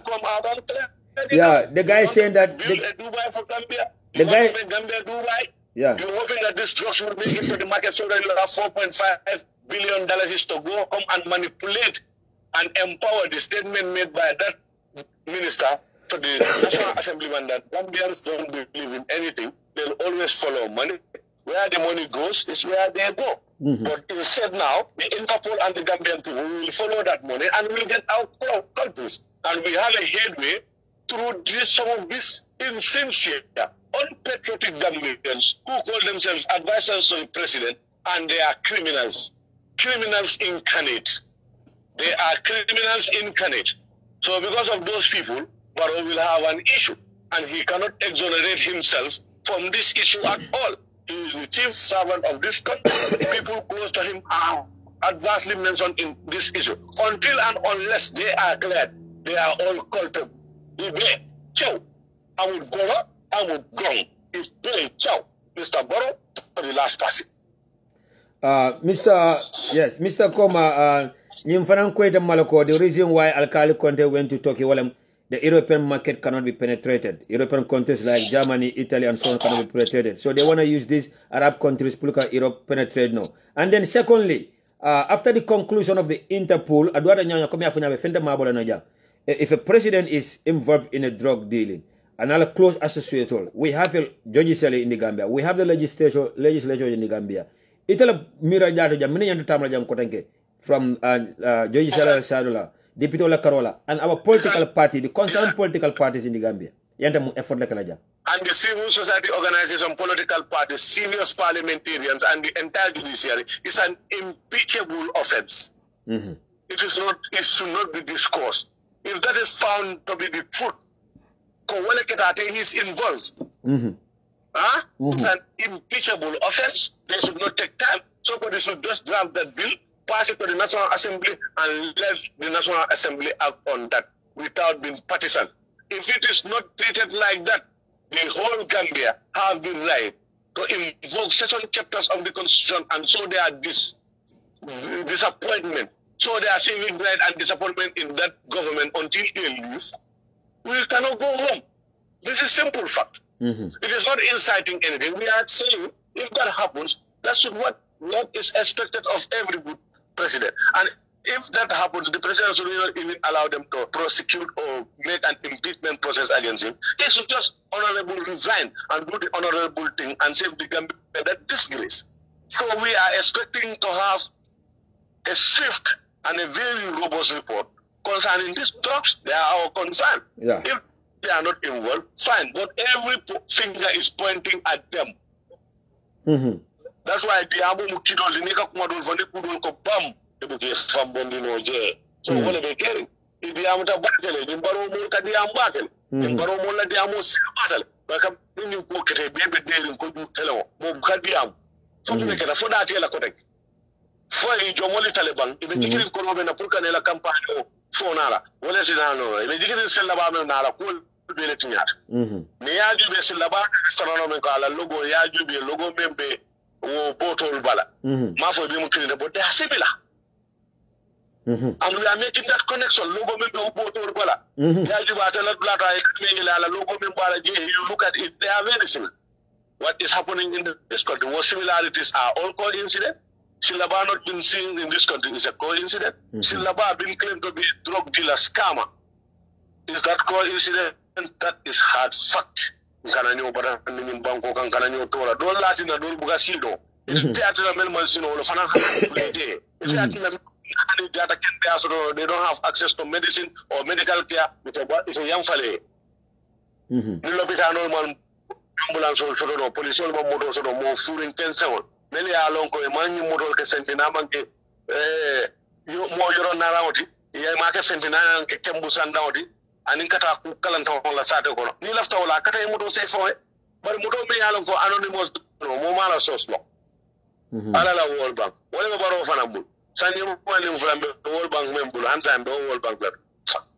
Yeah, the guy saying that Dubai for Gambia. The guy Gambia Dubai. Yeah. You're hoping that this drugs will make it to the market so that you have $4.5 billion is to go come and manipulate and empower the statement made by that minister to the National Assemblyman that Gambians don't believe in anything. They'll always follow money. Where the money goes is where they go. But instead now, the Interpol and the Gambian people will follow that money and will get out culprits. And we have a headway through some of these insincere, unpatriotic Gambians who call themselves advisors to the president, and they are criminals. Criminals incarnate. They are criminals incarnate. So because of those people, Barrow will have an issue, and he cannot exonerate himself from this issue at all. He is the chief servant of this country. People close to him are adversely mentioned in this issue. Until and unless they are cleared, they are all culpable. I would go up, I would go. Mr. Barrow, for the last person. Mr. Koma, the reason why Alkali Conte went to Turkey, the European market cannot be penetrated. European countries like Germany, Italy, and so on cannot be penetrated. So they want to use these Arab countries to look at Europe penetrate now. And then secondly, after the conclusion of the Interpol, if a president is involved in a drug dealing, and a close associate, we have a Jarju'S in the Gambia, we have the legislature in the Gambia. Itala mira jato jam mini yantu tamla jam kotanke from Jarju'S Sadula, Deputy Ola Karola, and our political party, the concerned political parties in the Gambia. Yanta mu effort la kala jam. And the civil society organization, political parties, serious parliamentarians, and the entire judiciary is an impeachable offense. It should not be discussed. If that is found to be the truth, he's involved. It's an impeachable offense. They should not take time. Somebody should just draft that bill, pass it to the National Assembly, and let the National Assembly act on that without being partisan. If it is not treated like that, the whole Gambia have the right to invoke certain chapters of the Constitution and show their disappointment, show their civic right and disappointment in that government until they leave, we cannot go home. This is simple fact. It is not inciting anything. We are saying if that happens, that's what is expected of every good president. And if that happens, the president should not even allow them to prosecute or make an impeachment process against him. He should just honorably resign and do the honorable thing and save the Gambia that disgrace. So we are expecting to have a swift and a very robust report concerning these drugs. They are our concern. Yeah. If they are not involved, fine. But every finger is pointing at them. That's why the Abu Mukido, the Nika Kumadul, Vandi Kudul ko Bumb, the Buki Fambondino J. So what are they carrying? If the Amata Battle, the Baromoka the Ambattle, the Baromola the Amos Battle, like a new pocket, a baby day in Kudu Telo, Mokadiam. So to make it for that yellow codec. For a Jomoli Taliban, if a chicken Colombian Pucanella Campano, Fonara, what is it? If a chicken Selabama Nara, cool. Niaju be silaba astronomy kala logo yaju be logo membe o botol bala mafo be mukini but they are similar and we are making that connection logo membe o botol bala yaju ba tala blata e la logo membe bala je you look at it they are very similar. What is happening in this country, what similarities are all coincident. Silaba not been seen in this country is a coincidence. Silaba been claimed to be drug dealer scammer. Is that coincidence? That is hard fact. Kananyo bara nin banko kan kananyo tora do lati na do buga sido. If theater melman sino lo fana play. If theater data can be also they don't have access to medicine or medical care. It's a young fale. Nilo pitano man ambulance or so police or motor so mo furin tension. Meli along ko manyu motor ke sentina manke yo mo yoro narawti. Ya ma ke sentina ke kembusan dawti. Anin kata ku kalanta on la sate kono ni lafta wala kata e mudo se fo bar mudo me yalon ko anonymous no mo mala soslo ala la World Bank wala baro fanambul sanni mo wali flambe World Bank membul hansan do World Bank la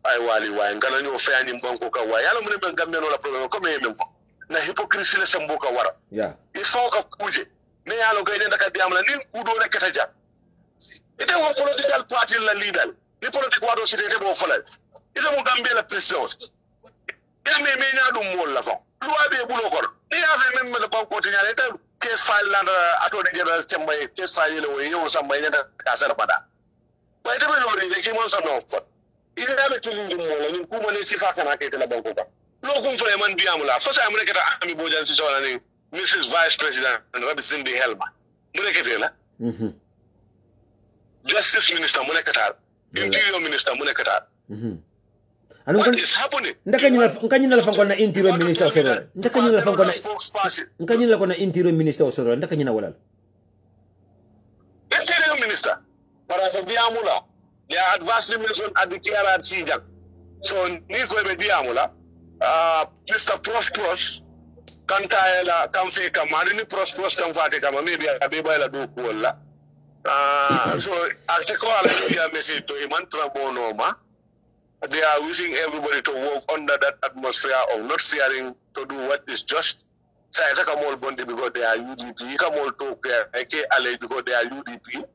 ay wali way ngana ñoo fani banko ka way yalla mu ne ben gambe no la problème comme yemem ko na hypocrisie le sembo ka wara il faut ka kuje ne yalo ko ene ndaka diam la ni ku do le kata ja ite wo political party la leader ni politique wado cité bo folal ite mo Gambia la présidence ya me na dum mo la fa loi be bulo ko ni ya fe même le banko tinyale ite ke file la attorney general tembay ke file le wo yo sambay ne da sala bada way te be lo ri ke mo sa no fa ite da be tilindi mo la ni kuma ne sifa kana ke la banko ka lo kum fere man biamula fa sa mo ne ke ta ami bojan ci sola ni Mrs. Vice President represent the helma mo ne ke te la Justice Minister mo ne ke ta Interior Minister mo ne ke ta what is happening? Nkanyina la fankona Interior Minister soro. Nkanyina la fankona nkanyina la kona Interior Minister soro. Nkanyina wala. Interior Minister. Para sa diamula. They are advanced mentioned at the KRRC jang. So ni ko be diamula. Mr. Prosperous kantaela kamfe kamari ni Prosperous kamfate kama maybe abeba la do ko wala. So after call a message to Imantra Bonoma. They are wishing everybody to work under that atmosphere of not fearing to do what is just. So I take a more bondi because they are UDP. You come all talk because they are UDP.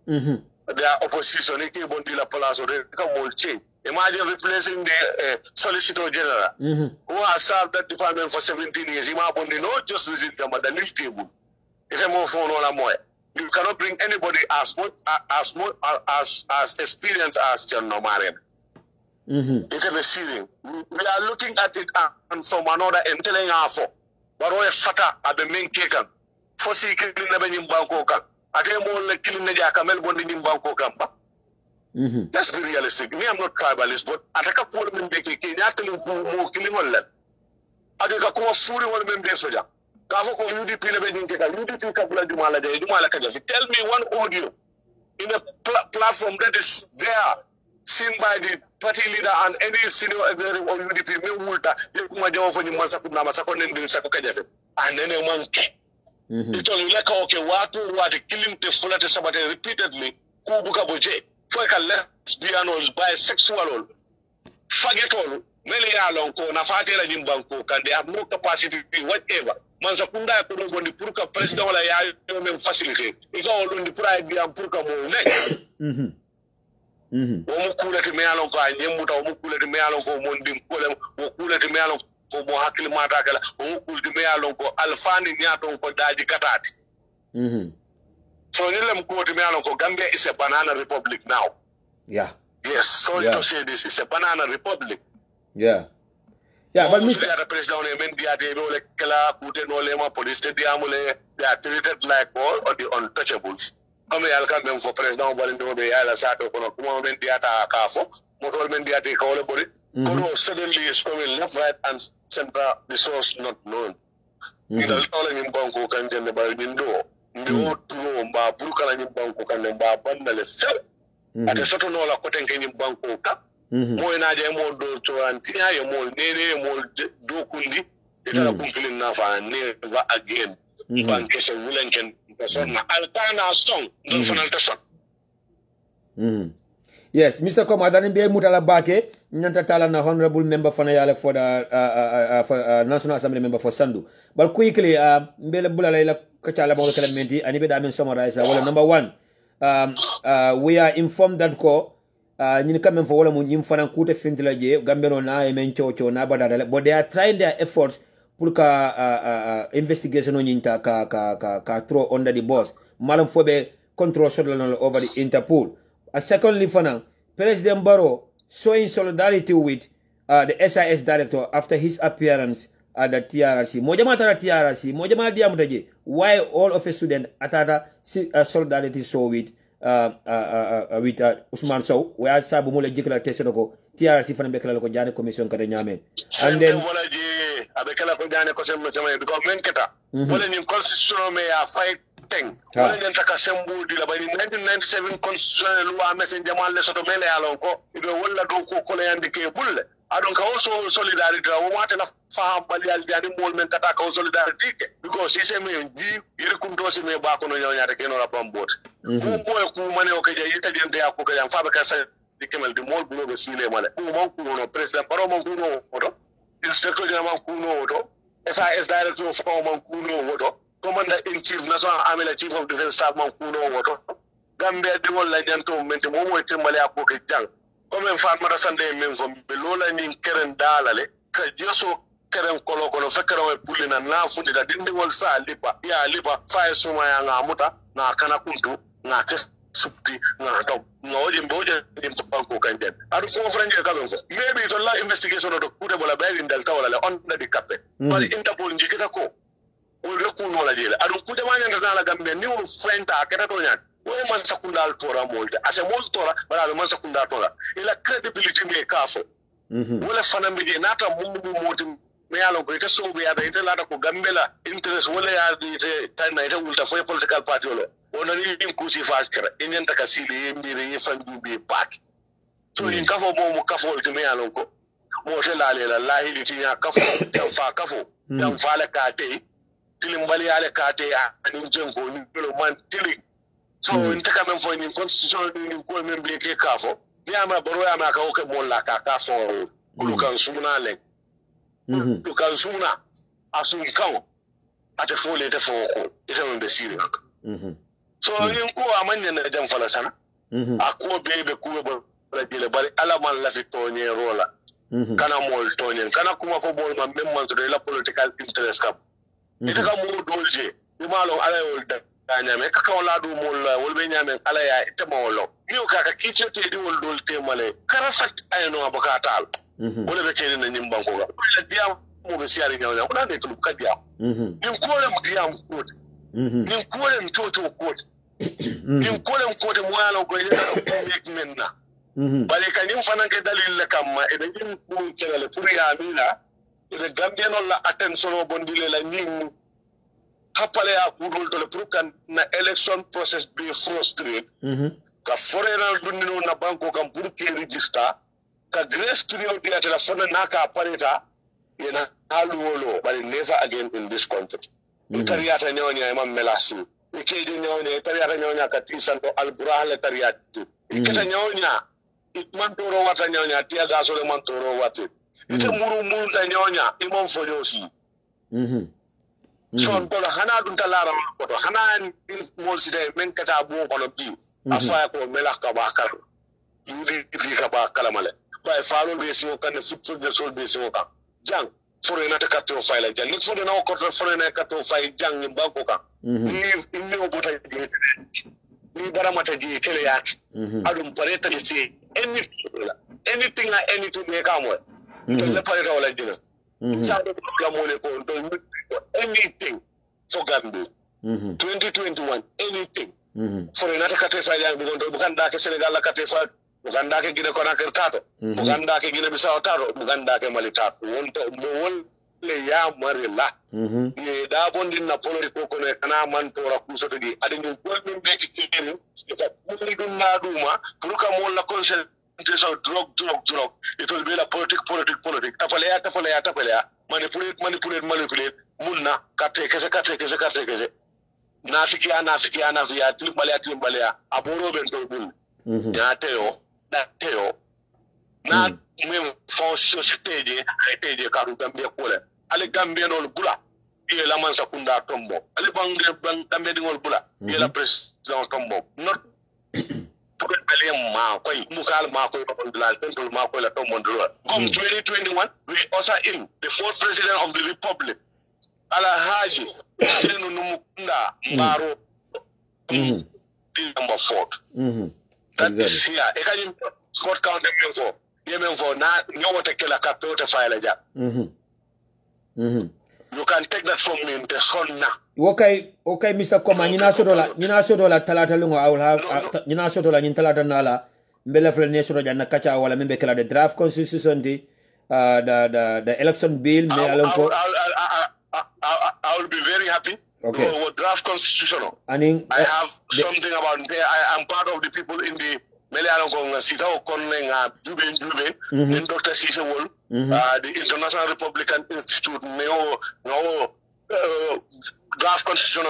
They are opposition. They bondi la palace. They come all change. Imagine replacing the Solicitor General who has served that department for 17 years. He might bondi not just visit them at the list table. It's a more phone or more. You cannot bring anybody as experienced as General Mariam. It's a searing. We are looking at it and from another and telling us, but we fata at the main taken. For seeking never in Bangkok. I tell you, like killing the Jackamel bonding in Bangkok. Let's be realistic. Me, I'm not tribalist, but I take a poor man, more killing one left. I think a come fully one member soldier. Kavoko UDP never get UDP Kabula Dumala, Dumala Kajafi. Tell me one audio in a platform that is there. Seen by the party leader and any senior executive of UDP, me wulta, you kuma jawo for you masaku na masako nende sako kajafe. And then a monkey. It only like okay, what killing the full at somebody repeatedly, kubuka boje, for a lesbian or bisexual, forget all, many along ko na fatela jimbanko, and they have no capacity, whatever. man sa kunda ko do bondi pour que président wala ya yo même facilité e ga wol ndi pour ay biam pour que mo nek o mo kulati me alon ko ay nyemuta o mo kulati me alon ko mo ndim ko le o kulati me alon ko mo hakkil mata kala o mo kulati me alon ko alfani nyato ko daji katati so ni lem ko me alon ko Gambia is a banana republic now. Yeah. Yes, sorry to say this, it's a banana republic. Yeah. Yeah, but Mr. The president police they are treated like all of the untouchables. Come here, I'll come for president Balindo be ala sato kono kuma mendiata kafo, motor mendiata kawle body. Kono suddenly is coming left, right, and center. The source not known. Ila all in banko kan jende bal nindo. Ndo tulo mba burukala ni banko kan mba banda le sel. Ate soto no la koten ke ni banko ka. Mo ina je mo do to antia ye mo nene mo do kundi ita kumpilin na fa never again. Banke se wulenken person na altana song don fanal ta song. Yes, Mr. Komadani be mutala bake nyanta tala na honorable member fana yale for the National Assembly member for Sandu. But quickly mbele bulala ila kachala mo kala menti ani be da men summarize wala number 1 we are informed that ko ñini quand même fo wala mu ñim fana kute fintila je gambeno na e men chocho na badala but they are trying their efforts pour ka investigation o ñinta ka throw under the boss malam fobe control sodal over the Interpol. Secondly fana President Barrow showing solidarity with the SIS director after his appearance at the TRRC. Mojama tara TRRC, mojama diamutaje. Why all of a sudden atata solidarity show with Usman Sow, where sabu mule jikla test ko TRRC fana bekala ko jane commission kada nyame. And then wala je abekala ko jane ko sem because men keta wala ni constitution me ya fight thing. Wala ni taka sembu di la bani 1997 constitution loi message jamal le soto mele alon ko ibe wala do ko ko le yandike bulle. Adon ka also solidarity o wata na faham bali al jadi mol men kata ka solidarity because si se me ji yere kum to se me ba ko no nyaata ke no la bambot ko boy ku mane o ke je yita de ya ko ka fa ba ka sa dikemel di mol bulo be sile male ko man ku no president paro man ku no oto inspector general man ku no oto SAS director of man ku no oto commander in chief national army chief of defense staff man ku no oto Gambia di wol la janto menti mo mo timbale ko ke jang comme fan mara sande men fo be lola ni keren dalale ka jeso keren kolo kono fekere way pulina na fundi da dindi wol sa lipa ya lipa fa suma ya ngamuta na kana kuntu na ke supti na to ngoje mboje dim banko kanjen adu ko franje ka ben fo maybe to la investigation do kude bola bayri ndal tawala le on na di kappe bari Interpol njikita ko o rekuno la jele adu kude ma nyanda na la gambe ni o frenta akata to nyak we man sakundal tora molde ase mol tora bala man sakundal tora ila credibility me kafo wala fana mi je nata mumbu moti me yalo ko ita so be ya ita lada ko gambela interest wala ya ite tan ita ulta fo political party wala wona ni dim kusi faskara inen taka sili mbire ye fandu be pak so in kafo mo kafo ite me yalo ko mo te la le la hili tinya kafo tan fa kafo tan fa la kate tilimbali ale kate ani jengo ni lo man tili so in taka men fo ni constitution ni ko men bleke kafo ya ma baro ya ma ka o ke mo la ka kafo lu kan sumna le lu kan sumna asun kan ate fo le te fo ko ite men be siri so ni ko amanya na jam fala sana ako be ko be rajele bari ala man la fi tonye rola kana mol tonye kana kuma fo bol man même man to la political interest kam ite ka mo dolje ni malo ala yol da nyame kaka wala do mol wol be nyame ala ya ite mawlo niu kaka kiche te di wol dol te male kara fat ayno abakatal wala be kene na nyim banko ga wala diam mo be siari nyawnya wala de tu kadia nim ko le diam ko nim ko le toto ko nim ko le ko de mo ala ko ile ko mek menna bale kanim fanan ke dalil la kamma e de nim ko kelale pour ya mina e Gambia non la attention o bondile la nim kapale ya kudol to le pour kan na election process be frustrate ka foreigner dundino na banko kam pour ke register ka grace period ya telefone na ka pareta yana haluolo but never again in this country tariata nyonya imam melasi ikeje nyonya tariata nyonya katisan to alburahale tariati iketa nyonya ikmantoro wata nyonya tia gasole mantoro wate ite muru muru ta nyonya imam fojosi son ko hana dun talara ko to hana mol sida men kata bo ko bi afa ko melak ka ba kala yudi fi ka ba kala male bay falo be si kan futso de sol be si kan jang fore na ta katto fayla jang nik fore na ko to fore na katto fay jang ni ba ko kan ni inni o bota ni baramata ji tele yak adum pareta ni si anything me kamo to le pareta wala jina sa do la mo le ko to anything so gambe 2021 anything fore na ta katto fay jang bu ganda ke Senegal la katto fay Buganda ke gine Conakry tato Buganda ke gine Bissau tato Buganda ke Mali tato wonto wol le ya marilla ye da bondi na polori ko ne kana man to ra kusa di adin gol min be kiri ta polori dun na duma pour ka mo la concentration drug it will be la politique tapale ya manipulate munna kate kese na fikia tilbalea aboro bento bul ya teo na mem fon société je karu gambe ko le ale gambe no bula e la man sakunda tombo ale bang gambe dingol bula e la président tombo not pour ale ma koy mukal ma koy on la temple ma koy la tombo do comme 2021 we also in the fourth president of the republic ala haji senu numukunda mbaro number 4 that is here ekajin Scott County Yemen for na nyawata kila kapto file ja you can take that from me the sonna okay Mr. Koma nyina sodola talata lungo I will have nyina sodola nyin talata nala mbele fle ne sodo janna kacha wala membe kala the draft constitution the election bill me alonko I will be very happy. Okay. Draft constitution. I have something about I am part of the people in the Melialong Sita Okonenga Jube, and Dr. Cesar Wall, the International Republican Institute, no draft constitution.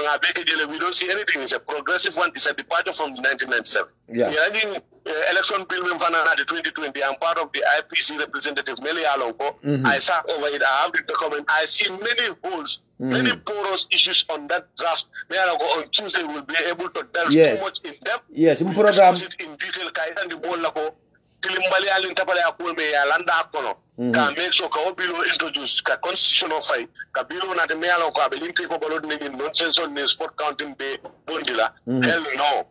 We don't see anything. It's a progressive one. It's a departure from 1997. Yeah. I think election bill in 2020. I'm part of the IPC representative Melialong. I sat over it. I have the document. I see many holes. Many porous issues on that draft. On Tuesday we'll be able to delve too much in depth. Yes, in program in detail. Kaitan di bola ko tilimbali alin tapale akul me yalanda akono. Ka make sure ka obilo introduce ka constitutional fight. Ka bilo na de me alon ko abelin ko balod ne nonsense on sport counting be bondila. Hell no.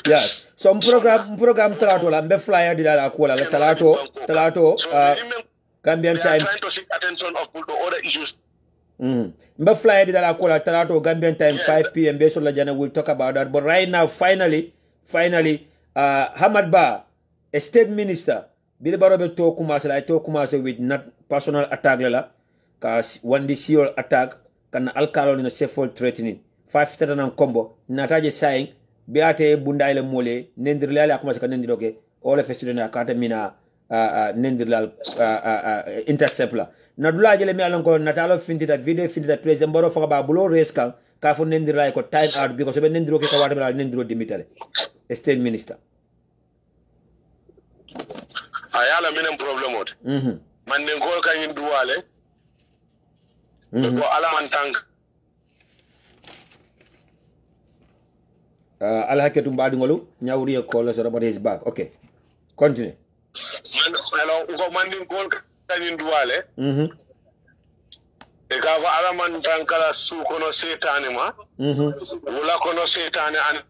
Yes. So program talato la mbe flyer di la akola la talato Gambian time trying to seek attention of people to other issues. Mba flyer did la call Talato Gambian time 5 p.m. based on Lajana. We'll talk about that. But right now, finally, Hamad Ba, a state minister, Billy Barobe to Kumasi with not personal attack lala, cause one the attack can alcohol in a safe threatening. 5 combo, Nataje saying, Beate Bundaile Mole, Nendrila Kumasa Nendiroke, all of a student Akatamina Nendrilal interceptor. Nadula jele mi alonko natalo finti that video finti that president boro faka ba bulo race ka fo nendira ko time out because be nendiro ke ka wata bala nendiro dimitale state minister ayala minen problem ot man den ko kan duwale ko alaman tank alhaketu mbadi ngolu nyawri ko la so about his back. Okay, continue. Man den ko kan duwale e ka fa alaman tankala su kono setane ma wala kono setane an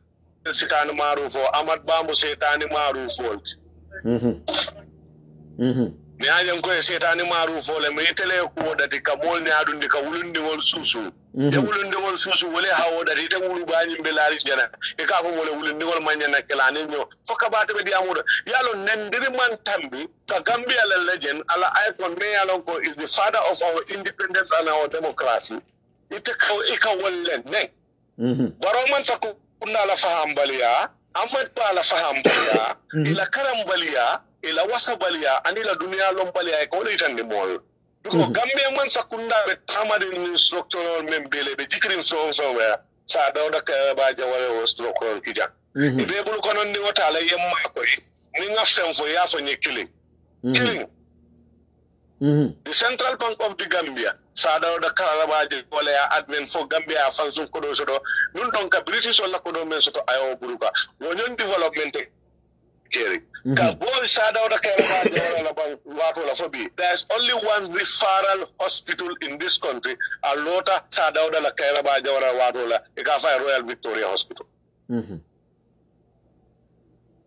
setane marufo Amad Bambu setane marufo mi ajem ko setane marufo le mi tele ko dati ka mol ne adundi ka wulundi wol susu de wulundi wol susu wala hawo dati te wulu bañi belari jana e ka fa wala wulundi wol manyana kala ne ño foka baate be diamuda yalo nendiri man tambi ka Gambia la legend ala icon me yalo ko is the father of our independence and our democracy ite ko ika wolle ne baro man sakku kunna la fahambaliya Amad pa la fahambaliya ila karambaliya ila wasabaliya anila dunia lombaliya ko le tan ni mol ko Gambia man sakunda be tamade ni structural membele be jikrin so where sa dawda ka ba jawale wo structural kija be bul ko non ni wata la yemma ko ni ngafem fo ya fo ni killing The Central Bank of the Gambia, Sada the Karabaji, Polea, Advent for Gambia, Fansun Kodosodo, Nuntonka, British or Lakodo Mensoto, Io Buruka, Union Development. There's only one referral hospital in this country, a Lota Sadauda La Kairaba Jawara Wadola, Ekafa Royal Victoria Hospital.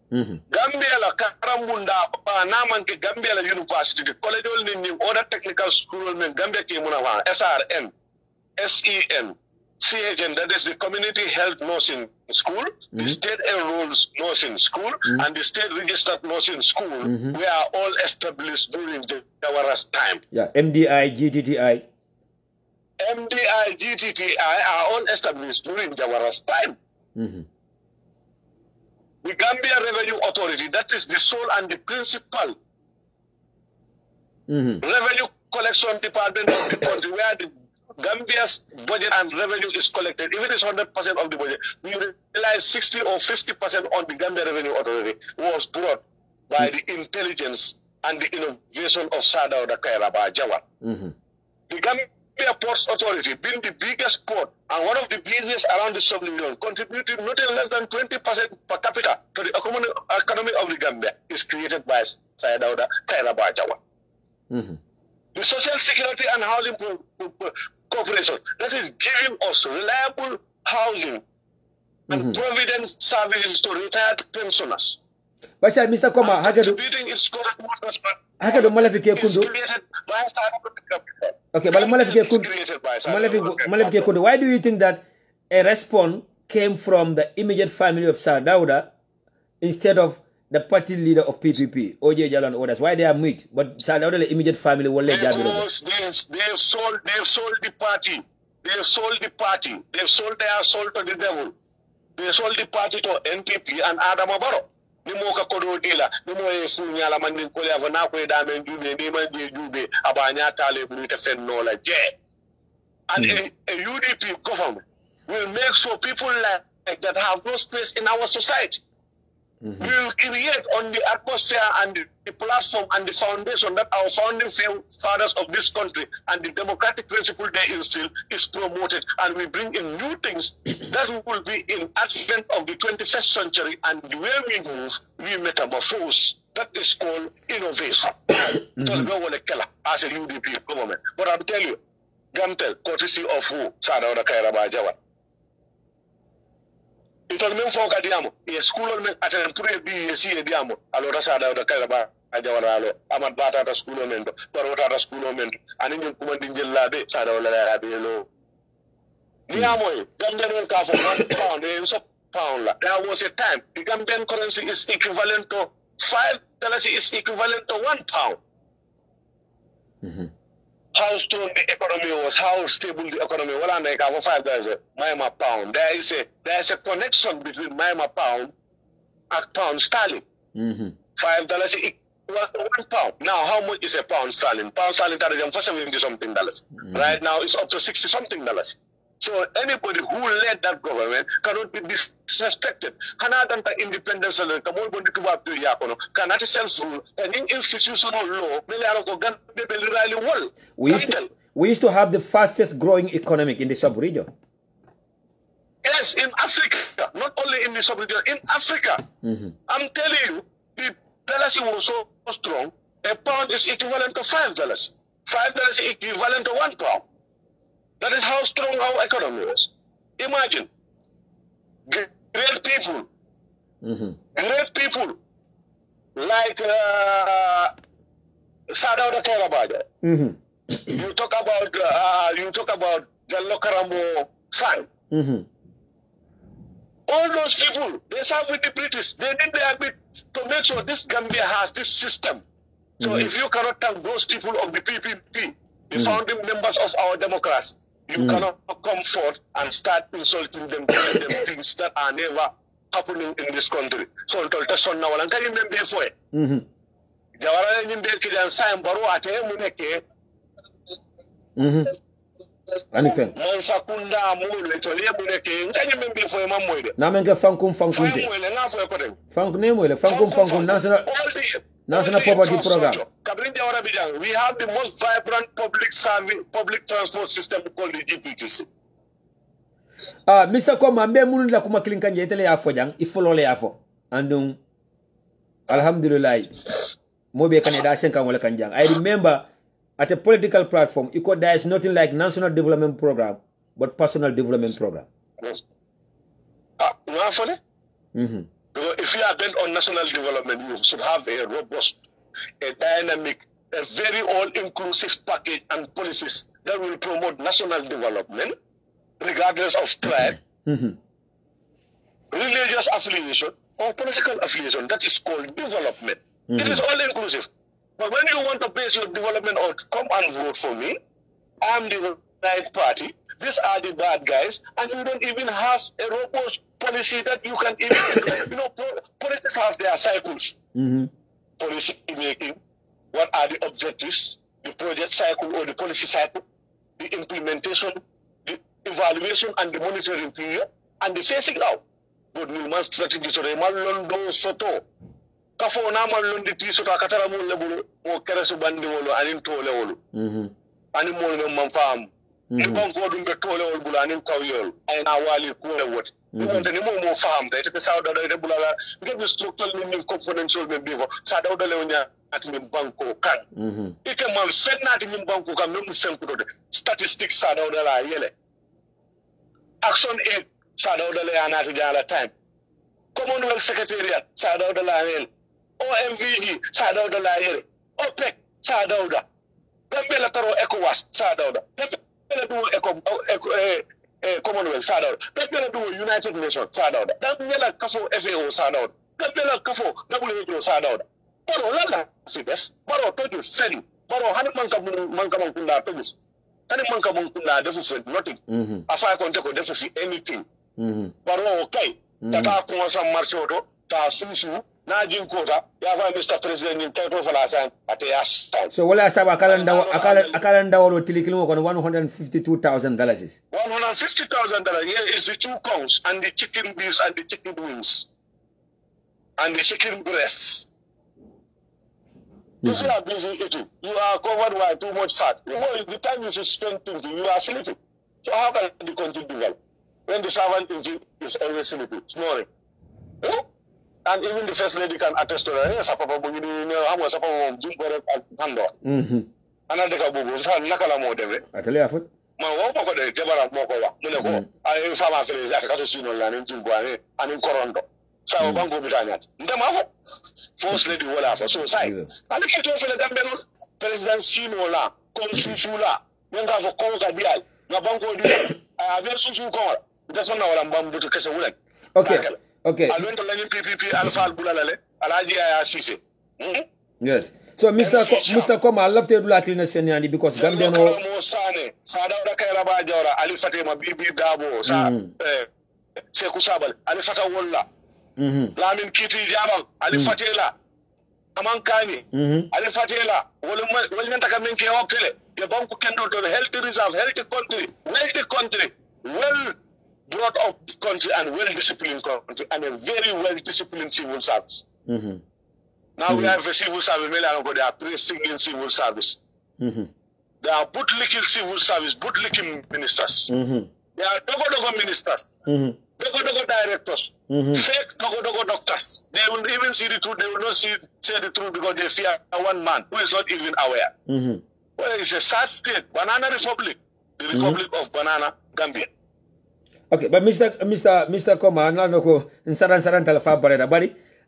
Gambia la Karamunda, Namanke Gambia la University, College only other technical school, Gambia Kimuna, SRN, SEN. CHN, that is the Community Health Nursing School, the State Enrolls Nursing School, and the State Registered Nursing School were all established during Jawara's time. Yeah, MDI, GTTI. MDI, GTTI are all established during Jawara's time. The Gambia Revenue Authority, that is the sole and the principal revenue collection department of the country, where the Gambia's budget and revenue is collected. If it is 100% of the budget, we realize 60 or 50% on the Gambia Revenue Authority was brought by the intelligence and the innovation of Sadao da Kairaba Jawar. The Gambia Ports Authority, being the biggest port and one of the busiest around the sub-region, contributing not less than 20% per capita to the economy of the Gambia, is created by Sadao da Kairaba Jawar. The Social Security and Housing Corporation, that is giving us reliable housing and providence services to retired pensioners. But Mr. Koma, Hagadu Malafike Kundu. Okay, but Malafike Kundu, why do you think that a response came from the immediate family of Sadauda instead of the party leader of PPP, OJ Jalo and others? Why they are mute? But Sadauda, the immediate family, will let because they sold the party. They sold the party. They sold their soul to the devil. They sold the party to NPP and Adam Abaro. Nimoka Kodo Dila, Nimo Sunyala Mandin Koya Vanako Damen Jube, Niman Jube, Abanya Talib, Nitafenola J. And a UDP government will make sure people like that have no space in our society. We will create on the atmosphere and the platform and the foundation that our founding fathers of this country and the democratic principle they instill is promoted, and we bring in new things that will be in advent of the 21st century, and the way we move, we metamorphose. That is called innovation. As a UDP government. But I'll tell you, Gamtel, courtesy of who? Sadauda Kairaba Jawar. Itol men foka diamo e school men aten pour bi si e diamo allora Sada da Kairaba Jawara amad bata ta school men do parota ta school men ani ñun kuma di jellade Sada wala la be lo diamo e Gambian ka fo £1 e so pound la. There was a time the Gambian currency is equivalent to $5 is equivalent to £1. How strong the economy was, how stable the economy was. Well, I have $5 Miami pound. There is a connection between Miami pound and pound sterling. $5 was £1. Now, how much is a pound sterling? Pound sterling for $70-something. Right now, it's up to $60-something. So anybody who led that government cannot be disrespected. Canada independence cannot self-rule and in institutional law. We used to have the fastest growing economic in the sub-region. Yes, in Africa, not only in the sub-region, in Africa. I'm telling you, the policy was so strong, a pound is equivalent to $5. $5 is equivalent to £1. That is how strong our economy is. Imagine, great people like Sadauda Kairaba. You talk about Jallo Karambo Sai. All those people, they serve with the British. They did their bit to make sure this Gambia has this system. So if you cannot tell those people of the PPP, the founding members of our democracy, you cannot come forth and start insulting them, telling them things that are never happening in this country. So until Tesson now, I'm telling them before. Jawara Nimbe Kidan Sam Baro Ate Muneke. Ani fen. Man sakunda mole to le bune ke ngani membe fo man moyde. Na men ke fankum de. Moyle nga fo ko de. Fank ne moyle fankum national poverty program. Kabrin Jawara Bijang, we have the most vibrant public transport system called the GPTC. Mr. Koma mbe munu la kuma klinkan je tele ya fo jang ifolo le ya fo. Andung alhamdulillah mobe Canada senkan wala kanjang. I remember at a political platform, there is nothing like national development program, but personal development program. Yes. Because if you are bent on national development, you should have a robust, a dynamic, a very all-inclusive package and policies that will promote national development, regardless of tribe, religious affiliation, or political affiliation. That is called development. It is all-inclusive. But when you want to base your development on, come and vote for me, I'm the right party, these are the bad guys, and you don't even have a robust policy that you can even, policies have their cycles. Policy making, what are the objectives, the project cycle or the policy cycle, the implementation, the evaluation and the monitoring period, and the phasing out. But we must strategy so they must soto. Kafo na malundi tiso ta katara mo lebulu mo keresu bandi wolo anin tole wolo anin mo no manfam e bon ko dum be tole wol bula anin kawyol ay na wali ko le wot ni wonte ni mo faham day te sa do de bulala ngi structural ni componential be bivo sa do le wonya ati ni banko kan ite man fenati ni banko kan no sen ko de statistics sa do la yele action aid sa do le anati jala time Commonwealth Secretariat sa do la yele OMVG sa dawda la yere OPEC sa dawda Gambia taro ECOWAS sa dawda Gambia do Commonwealth sa dawda Gambia do United Nations sa dawda Gambia kafo FAO sa dawda Gambia kafo WHO sa dawda baro lala fides baro toju seli baro han manka kunda tojus tan manka kunda defu for nothing afa ko ndeko defu fi anything baro okay tata ko sa marché auto ta susu na jin kota ya fa Mr. President in toto falasan ate yas. So wala saba akalan dawolo tilikilmo kono $152,000. $150,000 here is the 2 cows and the chicken beefs and the chicken wings and the chicken breasts. If you are busy eating, you are covered by too much fat. Before the time you should spend thinking, you are sleeping. So how can the country develop when the servant is always sleeping, snoring? And even the first lady can attest to that. Yes, Papa, but you know how much Papa jump for a hand. And I think Abu was Nakala Modem. I tell you, my wife of the Deborah Moko, I found my face at Casino Land in Jumbuane and in Corondo. So Bango Bitaniat. The first lady will have so size. And the kid of the President Sinola, Consusula, Yanga for Conga Dial, Nabango Dial, I have been Susu. That's not what I'm Bumb to Casaway. Okay. Yes. So, Mr. Koma, I love to do like Senyani because Gambia no. Lamin Kiti Jamal, Ali Fatela, Amankani, Ali Fatela, William Takaminki Okele, the Banku Kendo to the healthy reserve, healthy country, well brought up country and well-disciplined country and a very well-disciplined civil service. Now we have a civil service, they are pre-singing civil service. They are bootlicking civil service, bootlicking ministers. They are dogo-dogo ministers, dogo-dogo directors, fake dogo-dogo doctors. They will even see the truth, they will not say the truth because they fear one man who is not even aware. Well, it's a sad state, Banana Republic, the Republic of Banana, Gambia. Okay, but Mr. Koma,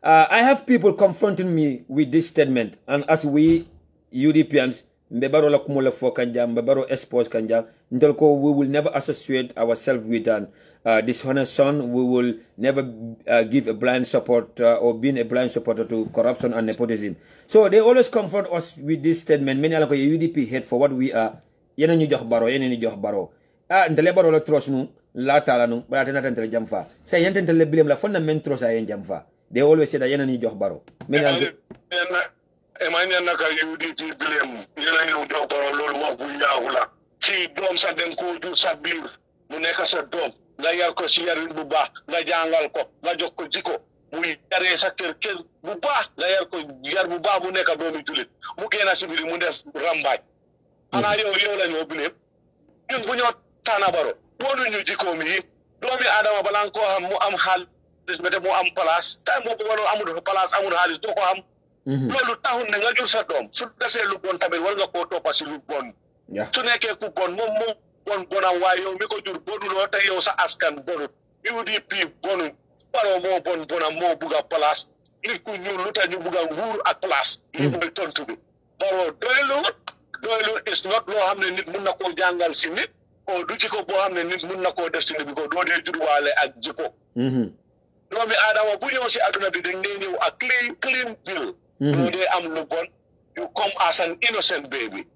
I have people confronting me with this statement, and as we Europeans, we will never associate ourselves with an dishonest son. We will never give a blind support or being a blind supporter to corruption and nepotism. So they always confront us with this statement. Many like UDP hate for what we are. Ndele baro la trust nu la tala nu ba tena tentele jamfa say yenten tele bilem la fonna men trust ay jamfa they always say that yena ni jox baro men emanya naka UDP bilem yena ñu jox baro lolu wax bu yaawula ci doom sa den ko jur sa biir mu nekk sa doom nga yar ko si yarin bu baax nga jàngal ko nga jox ko jiko muy yaree sa kër bu baax nga yar ko yar bu baax mu nekk doomi julit mu génn si biir mu def rambaaj xanaa yow la ñoo bileeb ñun bu ñoo taana baro woonu ñu jikoom yi doomi aadama balaa nga koo xam mu am xaalis ba te mu am place tay moo ko waroon amul place amul xaalis doo ko xam loolu taxul ne nga jur sa doom su defee lu bon tamit war nga koo toppa si lu bon su nekkee ku bon moom moo bonam waaye yow mi ko jur bonuloo te yow sa askan bonut UDP bonut Barrow moo bonam moo bugg a place nit ku ñuul lu tax ñu bugg a nguur ak place li mooy tontu bi Barrow doylu is not loo xam ne nit mun na koo jàngal si nit o du jiko boo xam ne nit mun na koo def si nit bi ko doo dee jurwaale ak jiko doomi aadama bu ñëw si adduna bi dañ dee ñëw ak clean bill doo dee am lu bon you come as an innocent baby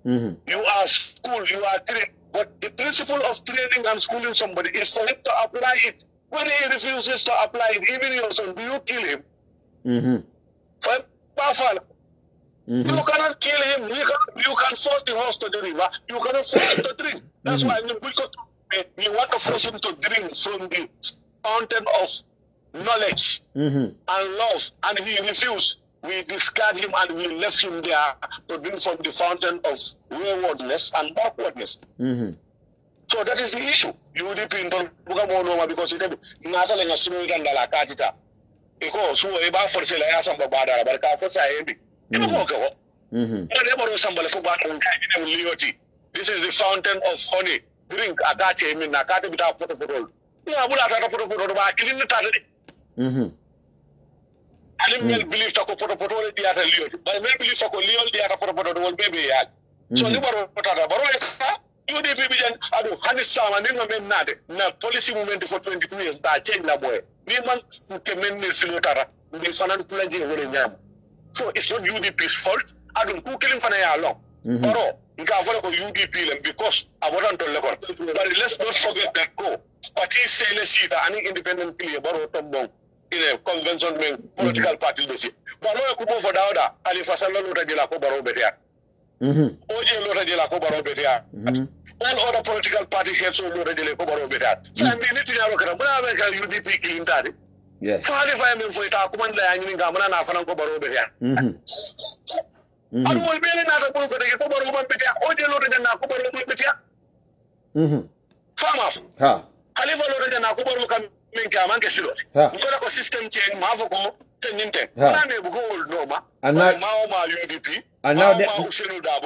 you are school, you are trained. But the principle of training and schooling somebody is for him to apply it. When he refuses to apply it, even your son, do you kill him? You cannot kill him. You can force the horse to the river. You cannot force him to drink. That's why we want to force him to drink from the fountain of knowledge and love. And he refused. We discard him and we left him there to drink from the fountain of waywardness and backwardness. So that is the issue. UDP in Bugamonoma because it is Natal and a smooth and la catita. Because who about for sale, I asked about that, but I thought I am. You know, somebody forgot liberty. This is the fountain of honey. Drink a gacha, I mean, a cat without protocol. Yeah, we'll have a protocol about killing the target. I didn't believe that photo the other Leo, but I believe that Leo the other photo will be yet. So you were you did be I do honey some and then not na policy movement for 22 years that change that way. We want to men silotara, the son pledging willing them. So it's not UDP's fault. I don't cook him for a long. Baro, you can follow UDP because I wasn't to look at. But let's not forget that go. But he's saying any independent player, Baro Tombong. In a convention political party basi baro ko bo for dawda ali fasalla lo tajila ko baro betia oje lo tajila ko baro betia all other political party heads so lo tajila ko baro betia so mi niti yaro kana muna be ka UDP kilintade yes faade fa men fo ta ko man la yani nga muna na fanan ko baro betia adu wol bele na ta ko de ko baro man betia oje lo tajila ko baro betia famas ha khalifa lo tajila ko baro kam because the system change,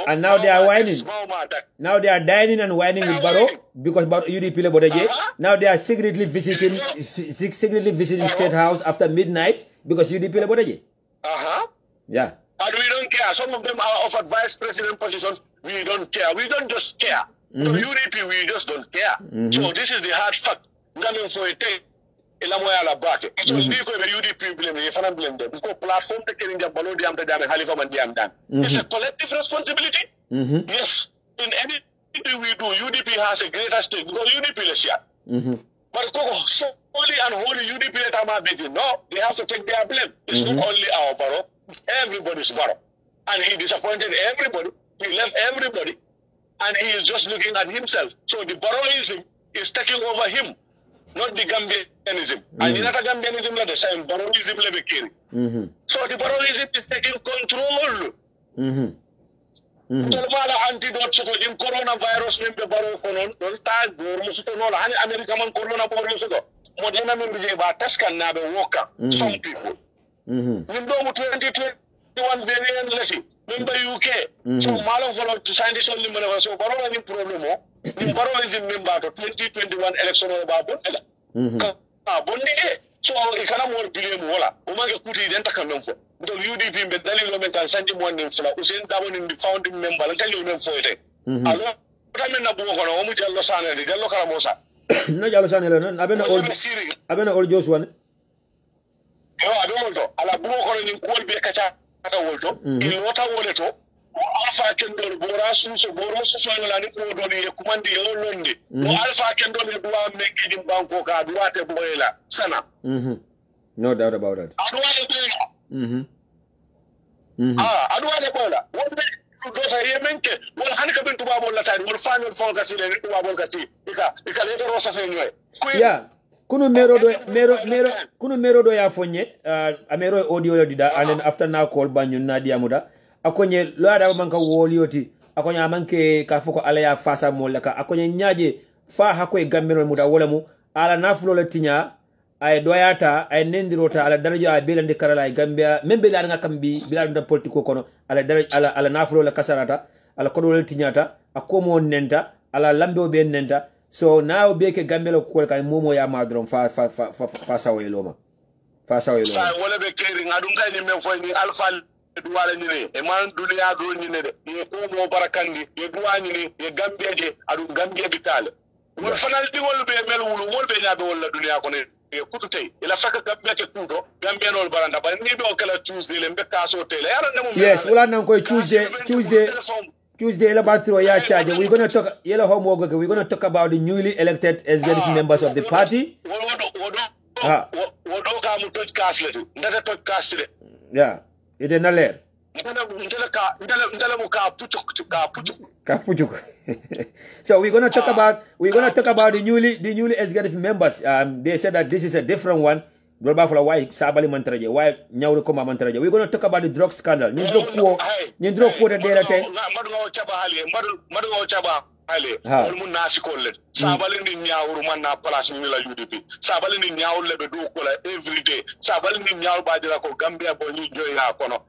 and now they are whining. Now they are dining and whining with Barrow because UDP le bodaje. Now they are secretly visiting State House after midnight because UDP le bodaje. Yeah. And we don't care. Some of them are offered vice president positions. We don't care. We don't just care. So UDP, we just don't care. So this is the hard fact. Coming for a day. So UDP blame platform it's a collective responsibility. Yes, in anything we do, UDP has a greater stake because UDP is here. But solely and wholly UDP no, they have to take their blame. It's not only our borough, it's everybody's borough. And he disappointed everybody, he left everybody, and he is just looking at himself. So the boroughism is taking over him. Not the Gambianism. And not a Gambianism like the same, Barrowism like the So the Barrowism is taking control. Antidote to coronavirus member Barrow Conon, don't start American coronavirus. Modena member Tascan Nabe Walker, some people. Window 2021 variant lessy. Member UK. So Malo followed to sign this only maneuver. So Barrow any problem. Barrow is in member to 2021 election about so it cannot more billion wala. Umanga kuti denta kanonfo. The UDP in the Dali Roman can send him one in Usain down in the founding member and tell you for it. Allo Ramena Boko, Omuja Losana, the local Mosa. No Jalosana, Abena old Josh one. No, I don't know. Ala Boko in Qualbeca Wolto, in water walleto. Alpha Kendall, Borasu, Borosu, and Kodori, Commandi, Olondi. No Alpha Kendall is one making him bound for Duarte Boela, Sana. No doubt about it. Aduana Bola. What's dota yemenke wala hani ka bin tubabol la tari wala fanol fon ka sile tubabol ka ci ika leta rosa fe ñoy ya kunu mero do ya fonye amero audio yo dida and then after na call banyu na diamuda akonye lo ada manka wolioti akonya manke ka foko ala ya fasa molaka akonye nyaje fa hakoy gambero muda wala mu ala nafulo la tinya ay doyata ay nendirota ala daraja ay belande karala ay gambia membe la nga kambi bilal nda politiko kono ala daraja ala nafulo la kasarata ala kodol tinyata akomo nenta ala lamdo be nenta so now beke gambelo ko kan momo ya madron fa saweloma sa wala be keri ngadum kay ni men foy ni alfa duwala ni ne e man duniya do ni ne de e ko mo barakandi e duwani ni e gambia je adu gambia bitale wol fanal di wol be mel wulu wol be nyaabe wol la duniya ko ne e kutu tay ila faka gambia ke kuto gambia nol baranda ba ni do kala tuesday le mbeka so tele yaro ne mo yes wala nan koy Tuesday Labatro ya charge. We're gonna talk yellow homework. We're gonna talk about the newly elected executive members of the party. Yeah, it is not there. So we're gonna talk about the newly executive members. They said that this is a different one. Why sabali mantraje? Why nyawru koma mantraje? We're gonna talk about the drug scandal. Nyindro ko de derate. Madu chaba hale. Olmu nasi kolle. Sabali ni nyawru man na place ni la UDP. Sabali ni nyawru lebe do ko la every day. Sabali ni nyawru badira ko Gambia bo ni joy ha kono.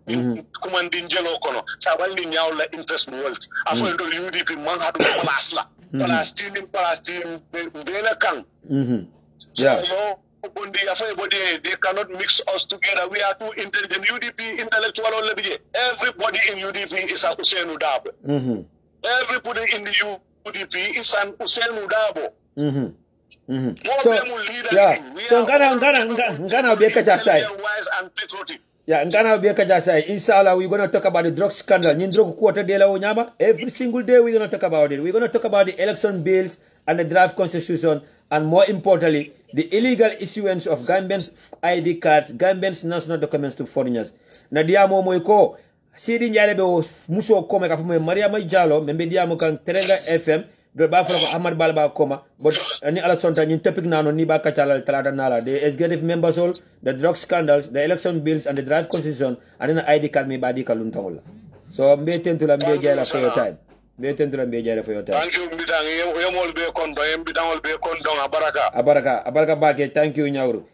Kumandi njelo kono. Sabali ni nyawru la interest wealth. Afo ndo UDP man hadu place la. Palestine bela kan. Yeah. They cannot mix us together. We are too intelligent. UDP intellectual. Everybody in UDP is a Hussein Udabo. Everybody in the UDP is an Hussein Udabo. So, yeah. So, Ngana be kajasai. Wise and patriotic. Yeah, Ngana be kajasai. Inshallah, we're gonna talk about the drug scandal. Nyindro quarter de la Onyama. Every single day, we're gonna talk about it. We're gonna talk about the election bills and the draft constitution. And more importantly, the illegal issuance of Gambians ID cards, Gambians national documents to foreigners. Nadiamo moiko, Sidi Nyalebe muso kome kafume Maria Majalo, membe diamo kan Teranga FM, do bafra ko Ahmad Balba koma, but ani ala sonta nyin topic nano ni ba kachala talata nala. The executive members all, the drug scandals, the election bills and the draft constitution, and then ID card me badi kaluntaola. So mbe tentula mbe jala for your time. Thank you, Abaraka Bake, thank you, Nyauru.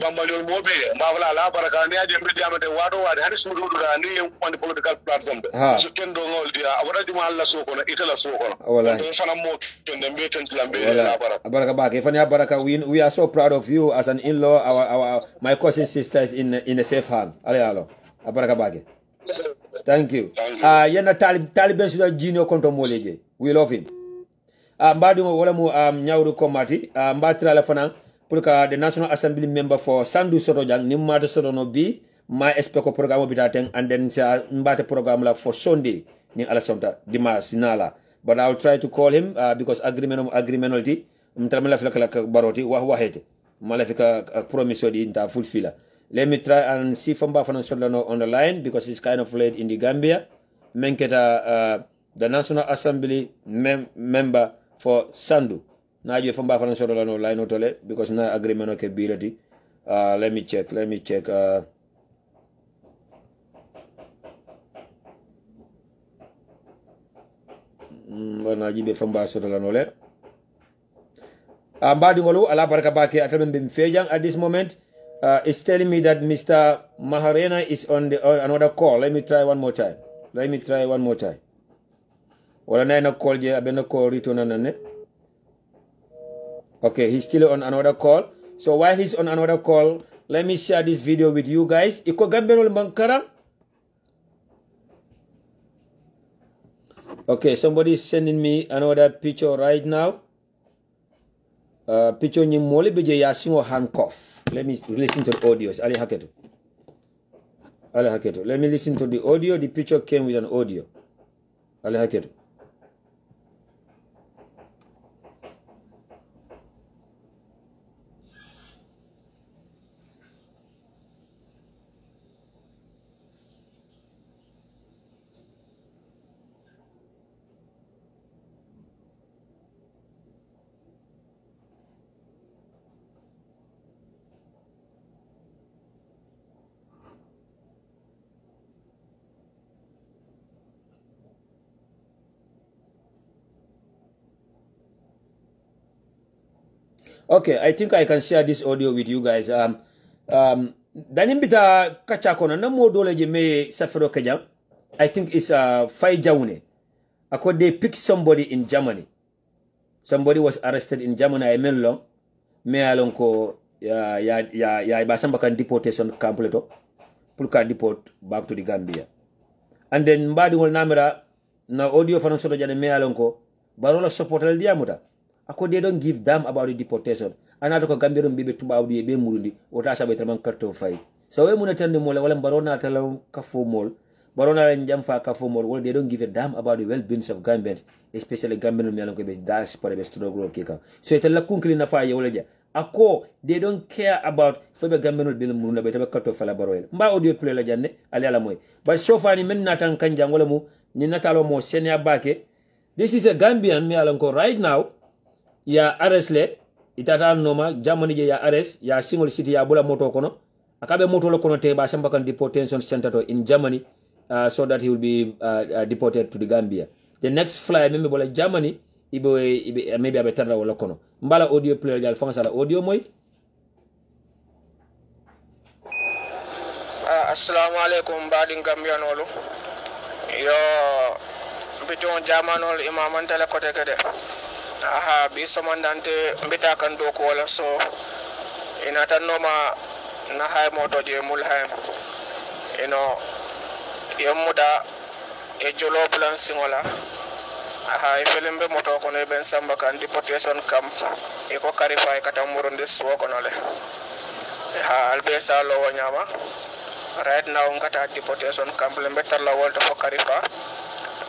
Bambalol mobe mbawla la baraka ne aje mbidi amate wado wade hani sudu ni on the political platform so kendo ngol dia awada dima alla soko na itala soko wala fana mo kende mbeten tlambe la baraka baraka bake fanya baraka we are so proud of you as an in-law our my cousin sisters in a safe hand alo baraka bake thank you yena taliban suda jino konto moleje we love him mbadi mo wala mu nyawru komati mbatira la fana pour que the National Assembly member for Sandu Sorojang Nimata Sorono B my espeko programme bitaten and then sa mbate programme la for Sunday ni alasonta dimas nala but I'll try to call him because agreementality mtramela fila baroti wahete malafika promise di inta fulfill. Let me try and see from Bafana Solano on the line because it's kind of late in the Gambia. Menketa the National Assembly member for Sandu. Now you from Bafana Solano line otole because na agreement okay bilati. Let me check. Bana jibe from Bafana Solano le. Mbadi ngolu ala baraka bake atamen bim fejang at this moment. It's telling me that Mr. Maharena is on another call. Let me try one more time. Wala na call je abena call return anane. Okay, he's still on another call. So while he's on another call, let me share this video with you guys. Iko gambeno bankara. Okay, somebody's sending me another picture right now. Picture ni mole beje ya singo handcuff. Let me listen to the audios. Ali haketu. ala haketo. Let me listen to the audio. The picture came with an audio. ala haketo. Okay, I think I can share this audio with you guys. Danim bita kacha kono na mo dole je me safaro kajam. I think it's Fai Jaune. Ako they pick somebody in Germany. Somebody was arrested in Germany. I mean long. Me along ko ya ibasamba kan deportation camp leto. Pulka deport back to the Gambia. And then mbadi ngol namera na audio fanon soto jane me along ko barola supportal diamuta. Ako they don't give damn about the deportation. Anato ko Gambia bibe tubawdi be murundi wota sabe traman karto fay. So we muna tande mola wala barona tala kafo mol. Barona len jamfa kafo mol. Well, they don't give a damn about the well-being of Gambians, especially Gambian me alon ko be dash for the struggle kika. So ita la kunkli na fay wala ja. Ako they don't care about fobe Gambian bil murunda be tabe karto fala baroel. Mba audio play la janne ali ala moy. But so far ni men natan kanjang wala mu ni natalo mo senya bake. This is a Gambian me alon ko right now. Ya arrest le itata noma Germany je ya arrest ya single city ya bula moto kono akabe moto lo kono te ba samba kan deportation center to in Germany so that he will be deported to the Gambia. The next flight maybe bola Germany ibe maybe abe tarra wala kono mbala audio player gal fanga sala audio moy. Assalamu alaikum badin Gambian wolu yo biton jamanol imaman tele kote kede aha bi somandante mbita kan do ko wala so ina tan noma na hay moto je mulhaim ino yemuda e jolo plan singola aha e felembe moto ko ne ben samba kan deportation camp e ko karifa e kata muronde so ko nole ha albe salo wanyama right now ngata deportation camp lembe tarla wolta fo karifa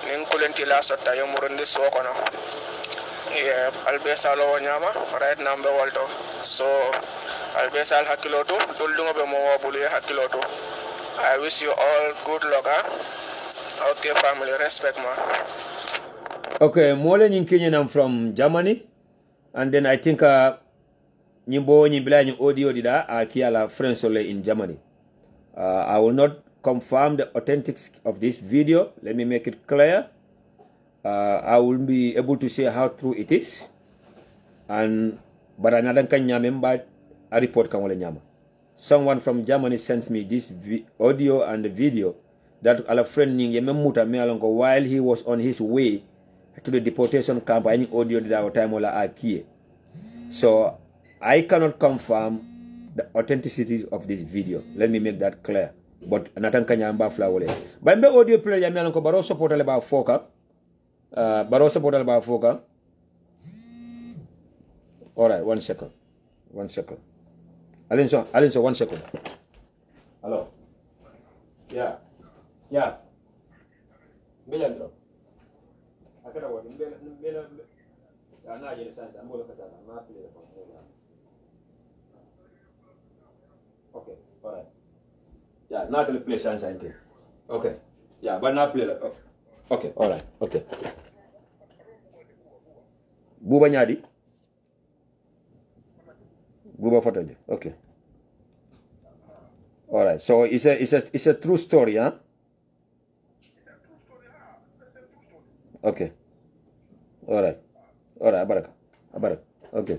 nin kulenti la sotta yo muronde so ko no albesalo wanyama right now be walto so albesal hakiloto doldungo be mo wabulu hakiloto. I wish you all good luck. Okay family, respect ma. Okay, mole nyin Kenyan, I'm from Germany, and then I think nyimbo nyimbila nyi audio dida akiala friends ole in Germany. I will not confirm the authentics of this video. Let me make it clear. I will be able to say how true it is, and but another kan nyamemba a report kan wala nyama. Someone from Germany sends me this audio and the video that a friend ning yememuta me alongo while he was on his way to the deportation camp. Any audio that our time wala akie. So I cannot confirm the authenticity of this video. Let me make that clear. But another kan nyamba flawole. But the audio player yame alongo baro support about foka. Barossa portal ba foka. All right, 1 second. 1 second. Alinso, 1 second. Hello. Yeah. Belandro. Akara wa bela na je sasa ambola katana na pile kwa moja. Okay, all right. Yeah, not the place answer anything. Okay. Yeah, but not play. Okay, all right. Okay. Buba nyadi. Buba photo. Okay. All right. So it's a true story, huh? Okay. All right. Baraka. Okay.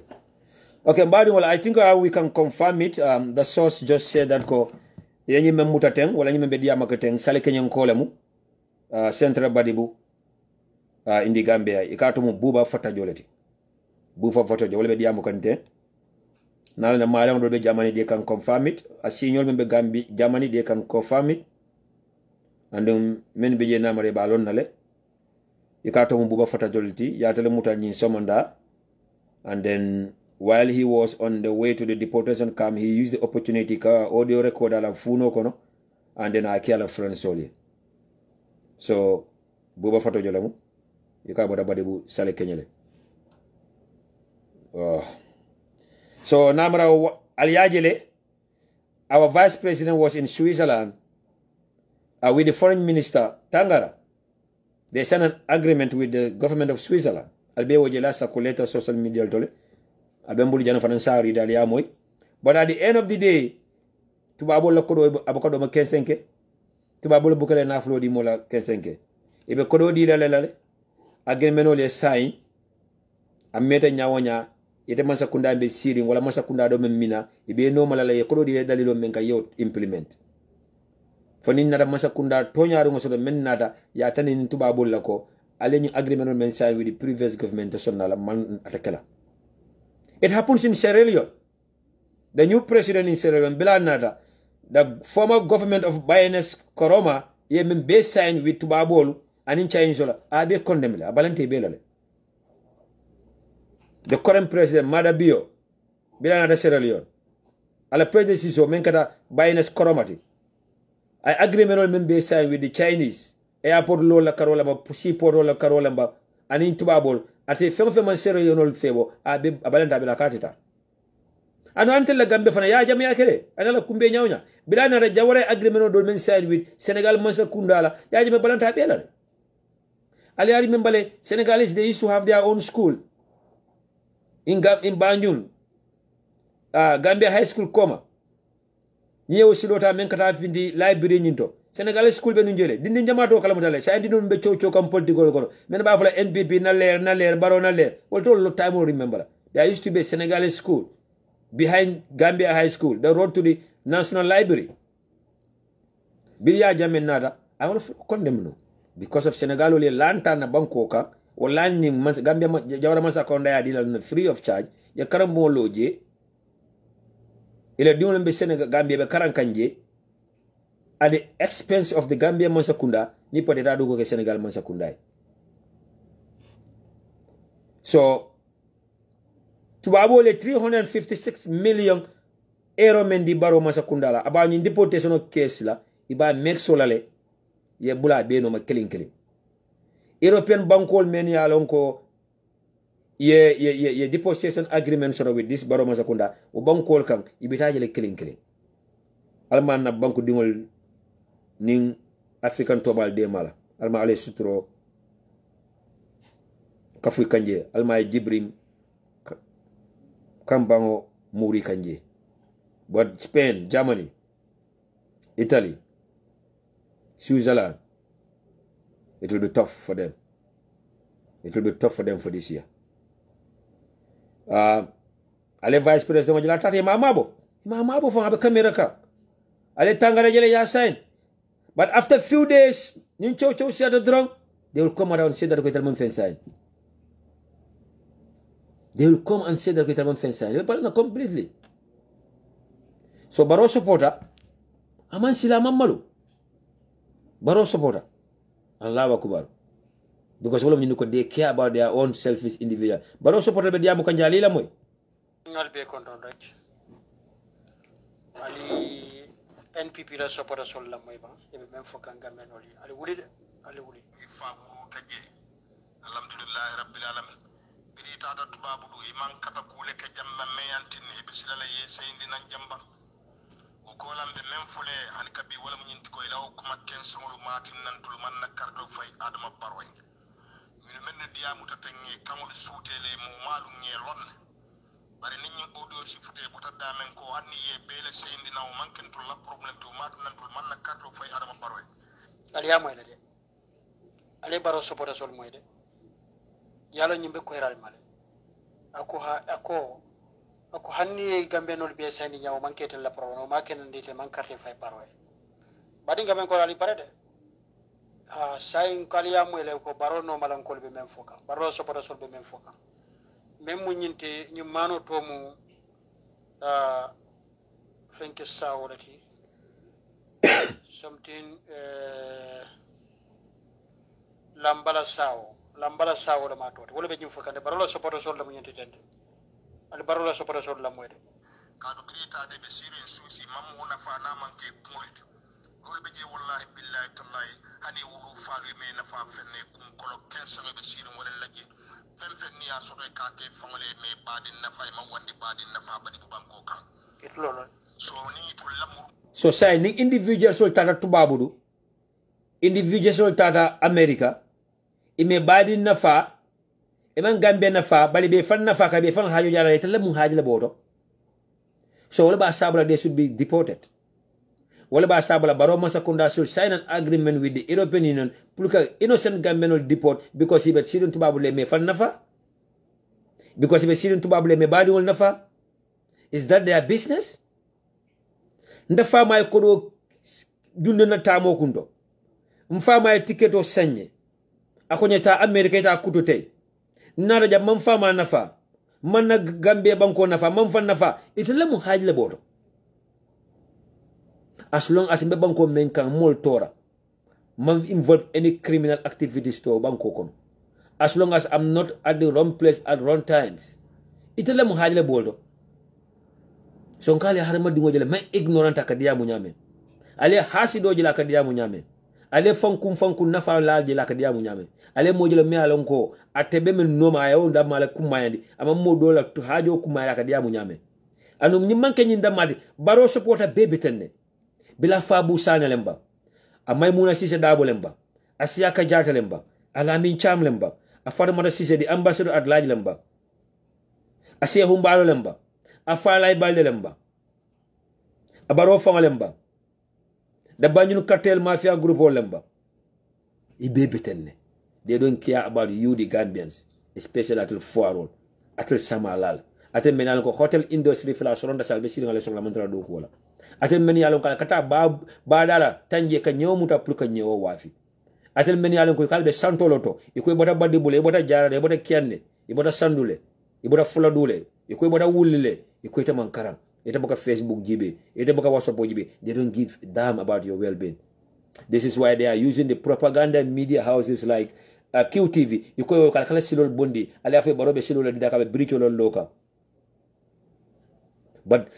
Okay, but well, I think we can confirm it. The source just said that ko yenyi memutateng wala yenyi membedia marketing sale kenyen kolemu central badibu in the Gambia ikato mu buba fata joleti. Bufa photo jo wala be diamo kante nala na mala ndo be Germany they can confirm it asignol membe Gambia Germany they can confirm it and men be je namare balon nale ikato mu buba fata joleti yatale muta nyin somanda. And then while he was on the way to the deportation camp, he used the opportunity ka audio recorder la funo kono and then I kill a friend solely. So buba fato jolamu yuka boda badibu sale kenyele. So namara aliyajele, our vice president was in Switzerland with the foreign minister Tangara. They signed an agreement with the government of Switzerland. Albe wajela circulate social media tole. Abembuli jana fanansa rida liya moy. But at the end of the day, tubabo la kodo abakado ma kensenke. Tubabo la bukale na flo di mola kensenke. Ibe kodo di lale agreement le sign. Ameta nyawanya yete masakunda be siri wala masakunda do memina ibe no mala la kodo di dalilo menka yo implement. Foni nada masakunda tonyaru ngoso men nada ya tani tubabo la ko ale ni agreement men sign with the previous government national man atakela. It happens in Sierra Leone. The new president in Sierra Leone, Bilanada, the former government of Bayones Koroma, he been base signed with Tubabolu and in China, Abe condemned, Abalante Belale. The current president, Madabio, Bilanada Sierra Leone. Ala president is Menkata Bayones Koromati. I agreement on base signed with the Chinese, airport Lola Carolamba, seaport Lola Carolamba, and in Tubabol. Ate fema Sierra Leone febo abalanta bila katita ano antela gambe fana ya jamia kele anala kumbe nyawnya bila na jawara agreement do men sign with Senegal mansa kundala ya jamia balanta bela ali ari membale Senegalese, they used to have their own school in Banjul Gambia High School koma niye osilota men kata findi library nyinto Senegalese school be njele dindi jamato kala mutale sa indi non be chow kam political kono men ba fala NPP na leer baro na leer wol to lo time remember there used to be a Senegalese school behind Gambia High School, the road to the National Library. Bilia jamen nada I will condemn no because of Senegal ole lanta na bankoka o lani Gambia jawara masa konda ya dila free of charge ya karambo loje ile diwon be Senegal Gambia be karankanje at the expense of the Gambia Mansakunda, ni poteta dugo ke Senegal Mansakunda. So, tubabo le 356 million euro mendi baro Mansakunda la. Aba nyi deportation of case la, iba make solale, ye bula beno ma killing. European bankol men ya lonko, ye deportation agreement sort with this baro Mansakunda, o bankol kang, ibitaje le killing. Alman na banku dingol ning African tobal de mala alma ale sutro kafu kanje alma jibrim kambango muri kanje. But Spain, Germany, Italy, Switzerland, it will be tough for them. It will be tough for them for this year. Ale vice president majala tati mamabo fanga be camera ka ale tangara jele ya sign. But after a few days, they will come around and say that we fence sign. They will come and say that we fence sign. They will completely. So Baro supporter, aman sila mamalu. Baro supporter, Allah wakubar. Because all of you they care about their own selfish individual. Baro supporter be dia bukan jali lah moy. Ngal be konton rek. Ali NPP la support sol la moy ba e be men fokan gamen oli ali wuli ifamu taje alhamdulillah rabbil alamin biri tata tubabu do iman kata kule ke jamma meyantin e be silala ye sayndi nan jamba o ko lambe men fule an kabi wala munyinti ko ilaw kuma ken songolu matin nan tul man nakardo fay adama barway ñu men diya mutatangi kamul suutele mo malu ngelon bari nit ñi odo ci futé bu tadda men ko anni ye bele sayndi naw manken tul la problème to matu nan tul man nakardo fay adama barway ali ya moy la de ale baro support sol moy de yalla ñimbe ko heral male ako hanni gambe nol be sayndi ñaw manketel la problème ma ken ndite man carte fay barway badi ngamen ko ali pare de sayin kaliya moy le ko baro no malan kol be men foka baro support sol be men foka même mu ñinte ñu mano to mu fenke sawrati something lambala sawo ma to wala be ñu fokande barola support sol la mu ñinte tende al barola support sol la moy de kadu grita de be sire susi mamu na fa na manke mulit dole be je wallahi billahi tallahi hani wulu falu me na fa fenne kum kolo kenso be sirin wala laje fen fen ni ya soto ka ke famale me badin na fa ma wandi badin na fa badi bu banko kan so ni to lamur so say ni individual sol tata tubabudu individual sol tata America ime badin na fa eman Gambia na fa bali be fan na fa ka be fan hajo jara itala mun haji la bodo so wala ba sabla they should be deported wala ba sabla baro masakunda should sign an agreement with the European Union pour que innocent Gambian will deport because he bet sidun tubabu le me fan na fa because he bet sidun tubabu le me badi wol na fa is that their business ndafa may ko do dund na tamo kunto mfa may ticket o sanye akonyeta America ta kuto tay nara jam man fama nafa man na Gambia banko nafa man fan nafa itala mu haaj le boto as long as mbe banko men kan mol tora man involve any criminal activities to banko kon as long as I'm not at the wrong place at wrong times itala mu haaj le boto son kale harama dingo jele man ignorant akadiya mu nyame ale hasido jela akadiya mu nyame ale fankum nafa la jela akadiya mu nyame ale mo jele me alon ko atebe men noma ayo nda mala kumayandi ama mo dola to hajo kumaya akadiya mu nyame anum ni manke nyi ndamadi baro supporta bebe tenne bila fabu sana lemba amay muna sise dabo lemba asiya ka jata lemba alamin cham lemba afara mata sise di ambassador at large lemba asiya humbalo lemba afala ibalde lemba abaro fanga lemba da banyunu cartel mafia group lemba ibebe tenne they don't care about you the Gambians especially atil foirol atil samalal atil menal ko hotel industry fila soronda salbe siri ngale sokla mantra do ko wala atil men yalon kala kata ba dala tanje ka nyew muta plus ka nyew wafi atil men yalon ko kalbe santoloto ikoy boda badde bule boda jarade boda kianne iboda sandule iboda fuladule ikoy boda wulile ikoy taman karam ita boka Facebook jibe ita boka WhatsApp jibe they don't give a damn about your well-being. This is why they are using the propaganda media houses like QTV ikoy kala silol bondi ala fe barobe silol didaka be bricho lol loka but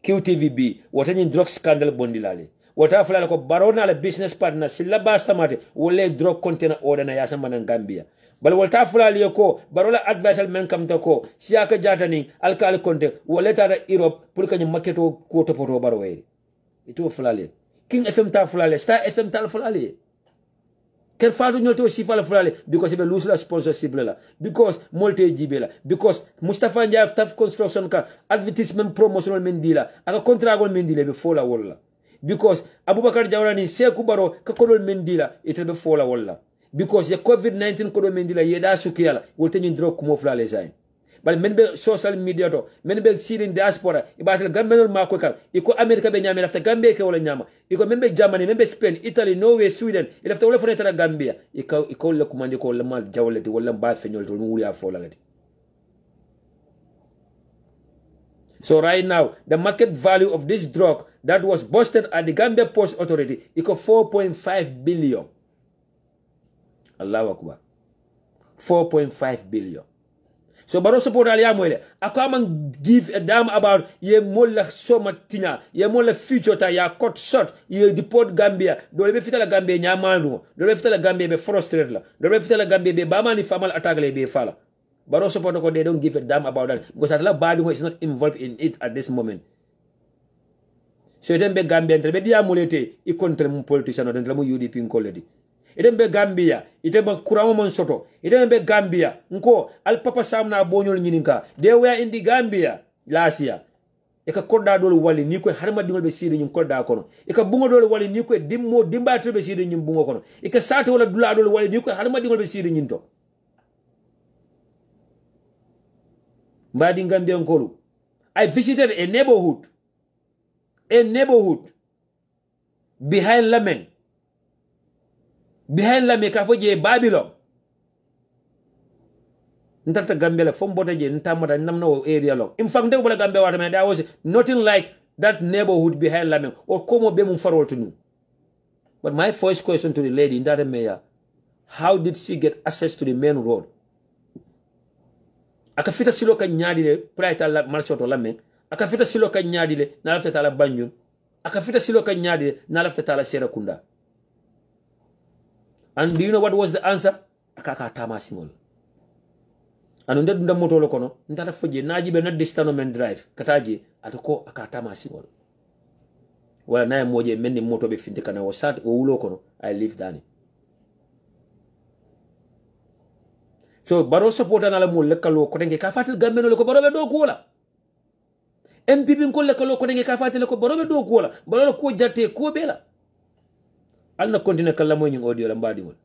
QTVB watani drug scandal bondi lale wata fulala ko barona la business partner silla ba samate wole drug container order na yasama na Gambia bal walta fulali ko barola advice men kam to ko siaka jatani alkal konte wole ta Europe pour que ñu maketo ko to poto baro wéri ito fulali King FM ta fulali Star FM ta fulali ker faatu ñolto sifala fulali because be lose la sponsorship la because molte jibe la because Mustafa Ndiaye taf construction ka advertisement promotional men dila aka contrat gol men dile be fola wala because Abubakar Jawrani Seku Baro ka kodol men dila ite be fola wala because ye COVID-19 kodo men dila yeda sukiyala wolte ñu drog mo fulali say bal men be social media to men be sirin diaspora ibatel gambenol mako ka iko America be nyame lafta Gambia ke wala nyama iko men be Germany men be Spain Italy Norway Sweden ilafta wala fone tara Gambia iko le kumandi ko le mal jawleti wala ba feñol to wuri afola lati. So right now the market value of this drug that was busted at the Gambia Post Authority iko 4.5 billion. Allahu Akbar. 4.5 billion. So baro support aliya moyle akama give a damn about ye molla soma tinya ye molla future ta ya cut short ye deport Gambia dole be fitala Gambia nyamandu dole be fitala Gambia be frustrated la dole be fitala Gambia be bamani famal attack le be fala baro support ko they don't give a damn about that because atla badu is not involved in it at this moment. So then be Gambia be dia molete I contre mon politician no den la mo UDP nkoledi iden be Gambia ite ban kuramo mon soto iden be Gambia nko al papa samna bonyol nyininka they were in the Gambia last year e ka kodda dol wali ni ko harma dingol be sidi nyum kodda kono e ka bungo dol wali ni ko dimmo dimbato be sidi nyum bungo kono e ka sate wala dula dol wali ni ko harma dingol be sidi nyinto mbadi Gambia nkolu. I visited a neighborhood behind Lameng kafoje Babylon ntata Gambia la fom bota je ntamata namno area long in fact ndego Gambia wata me there was nothing like that neighborhood behind Lameng or komo be mum farol to nu. But my first question to the lady in that mayor, how did she get access to the main road? Akafita silo ka nyaadi le praita la marché to Lameng akafita silo ka nyaadi le na lafta la Banjul aka fita silo kan nyade na lafta tala sera kunda. And do you know what was the answer? Aka tama singol. Anu nde dunda moto lokono ndata foje naji be na distano men drive kataji atoko aka tama singol. Wala naye moje menni moto be finde kana wasat o wulo kono I live dani. So baro supporta na la mo lekkalo ko denge ka fatil gambe no ko barobe do ko wala. MPP ko lekkalo ko denge ka fatil ko barobe do ko wala. Baro ko jatte ko bela. Alna continue kala mo nying audio la mbadi wol.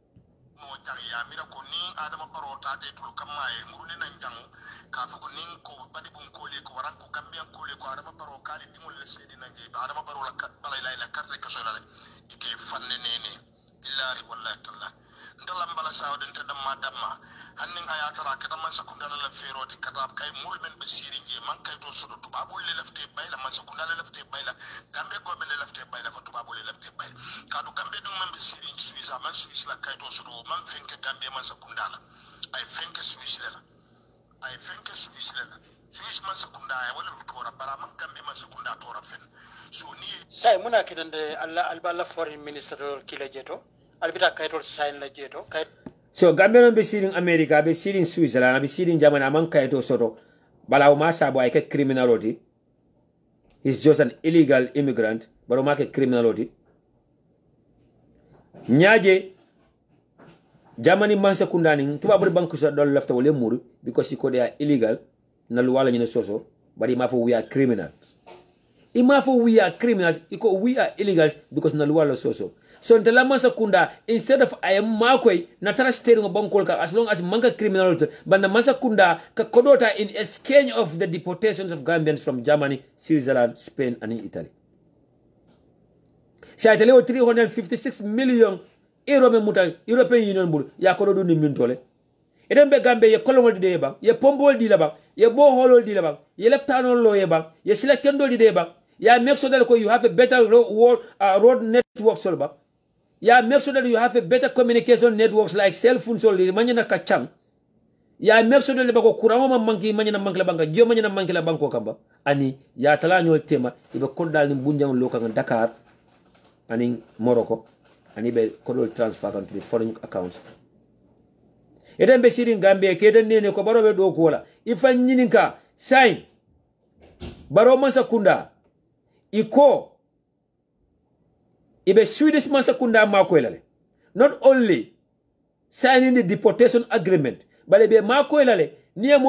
Mo tang ya mira ko ni adama baro ta de tul kamaye murune nan jang ka fu ko nin ko badi bum ko le ko waran ko gambe ko le ko adama baro kali dimol le sedi na je adama baro la kat balay la carte ko solale ike fanne nene illahi wallahi tallah ndalam bala sawden te damma hannin ayatara kada man sakundala la feroti kada kay mul men be siri je man kay to sodo tubabul le lafte bayla man sakundala lafte bayla gambe ko be le lafte bayla ko tubabul le lafte bayla kadu gambe dum man be siri suisa man suis la kay to sodo man fenke gambe man sakundala ay fenke suis la ay fenke suis la suis man sakunda ay wala tora bara man gambe man sakunda tora fen so ni say muna kidande alla alballa foreign minister kila jeto albita kay to sign la jeto kay. So Gambia be sitting America, be sitting Switzerland, be sitting Germany, among kaito soto. Bala umasa bo ayke criminality. He's just an illegal immigrant, but umake criminality. Nyaje Germany mansa kundani tuba buri banku sa dol lafta wole muru because they are illegal na luwala nyine soso, but imafo we are criminals. Imafo we are criminals, we are illegals because na luwala soso. So ntela mansa kunda instead of I am makwe na tara steering bankol ka as long as manga criminality but na mansa kunda ka kodota in exchange of the deportations of Gambians from Germany, Switzerland, Spain and Italy. Sa itale o 356 million euro me muta European Union bul ya kodo ni mintole. Eden be Gambia ye kolongol di ba, ye pombol di la ba, ye boholol di la ba, ye leptanol lo ye ba, ye sila kendol di ba. Ya make sure that you have a better road network so ba. Yeah, make sure that you have a better communication networks like cell phones or manyana kachang. Yeah, make sure that bako kurama manki manyana mankla banka, gyo manyana mankla banko kamba. Ani ya talanyo tema ibe kodal ni bunjang loka ng Dakar ani Morocco ani be kodol transfer to the foreign accounts. Eden be sitting Gambia keden nene ko barobe do ko la. Ifa nyininka sign baro mansa kunda iko ibe Swedish masakunda makoelale. Not only signing the deportation agreement, but ibe makoelale niye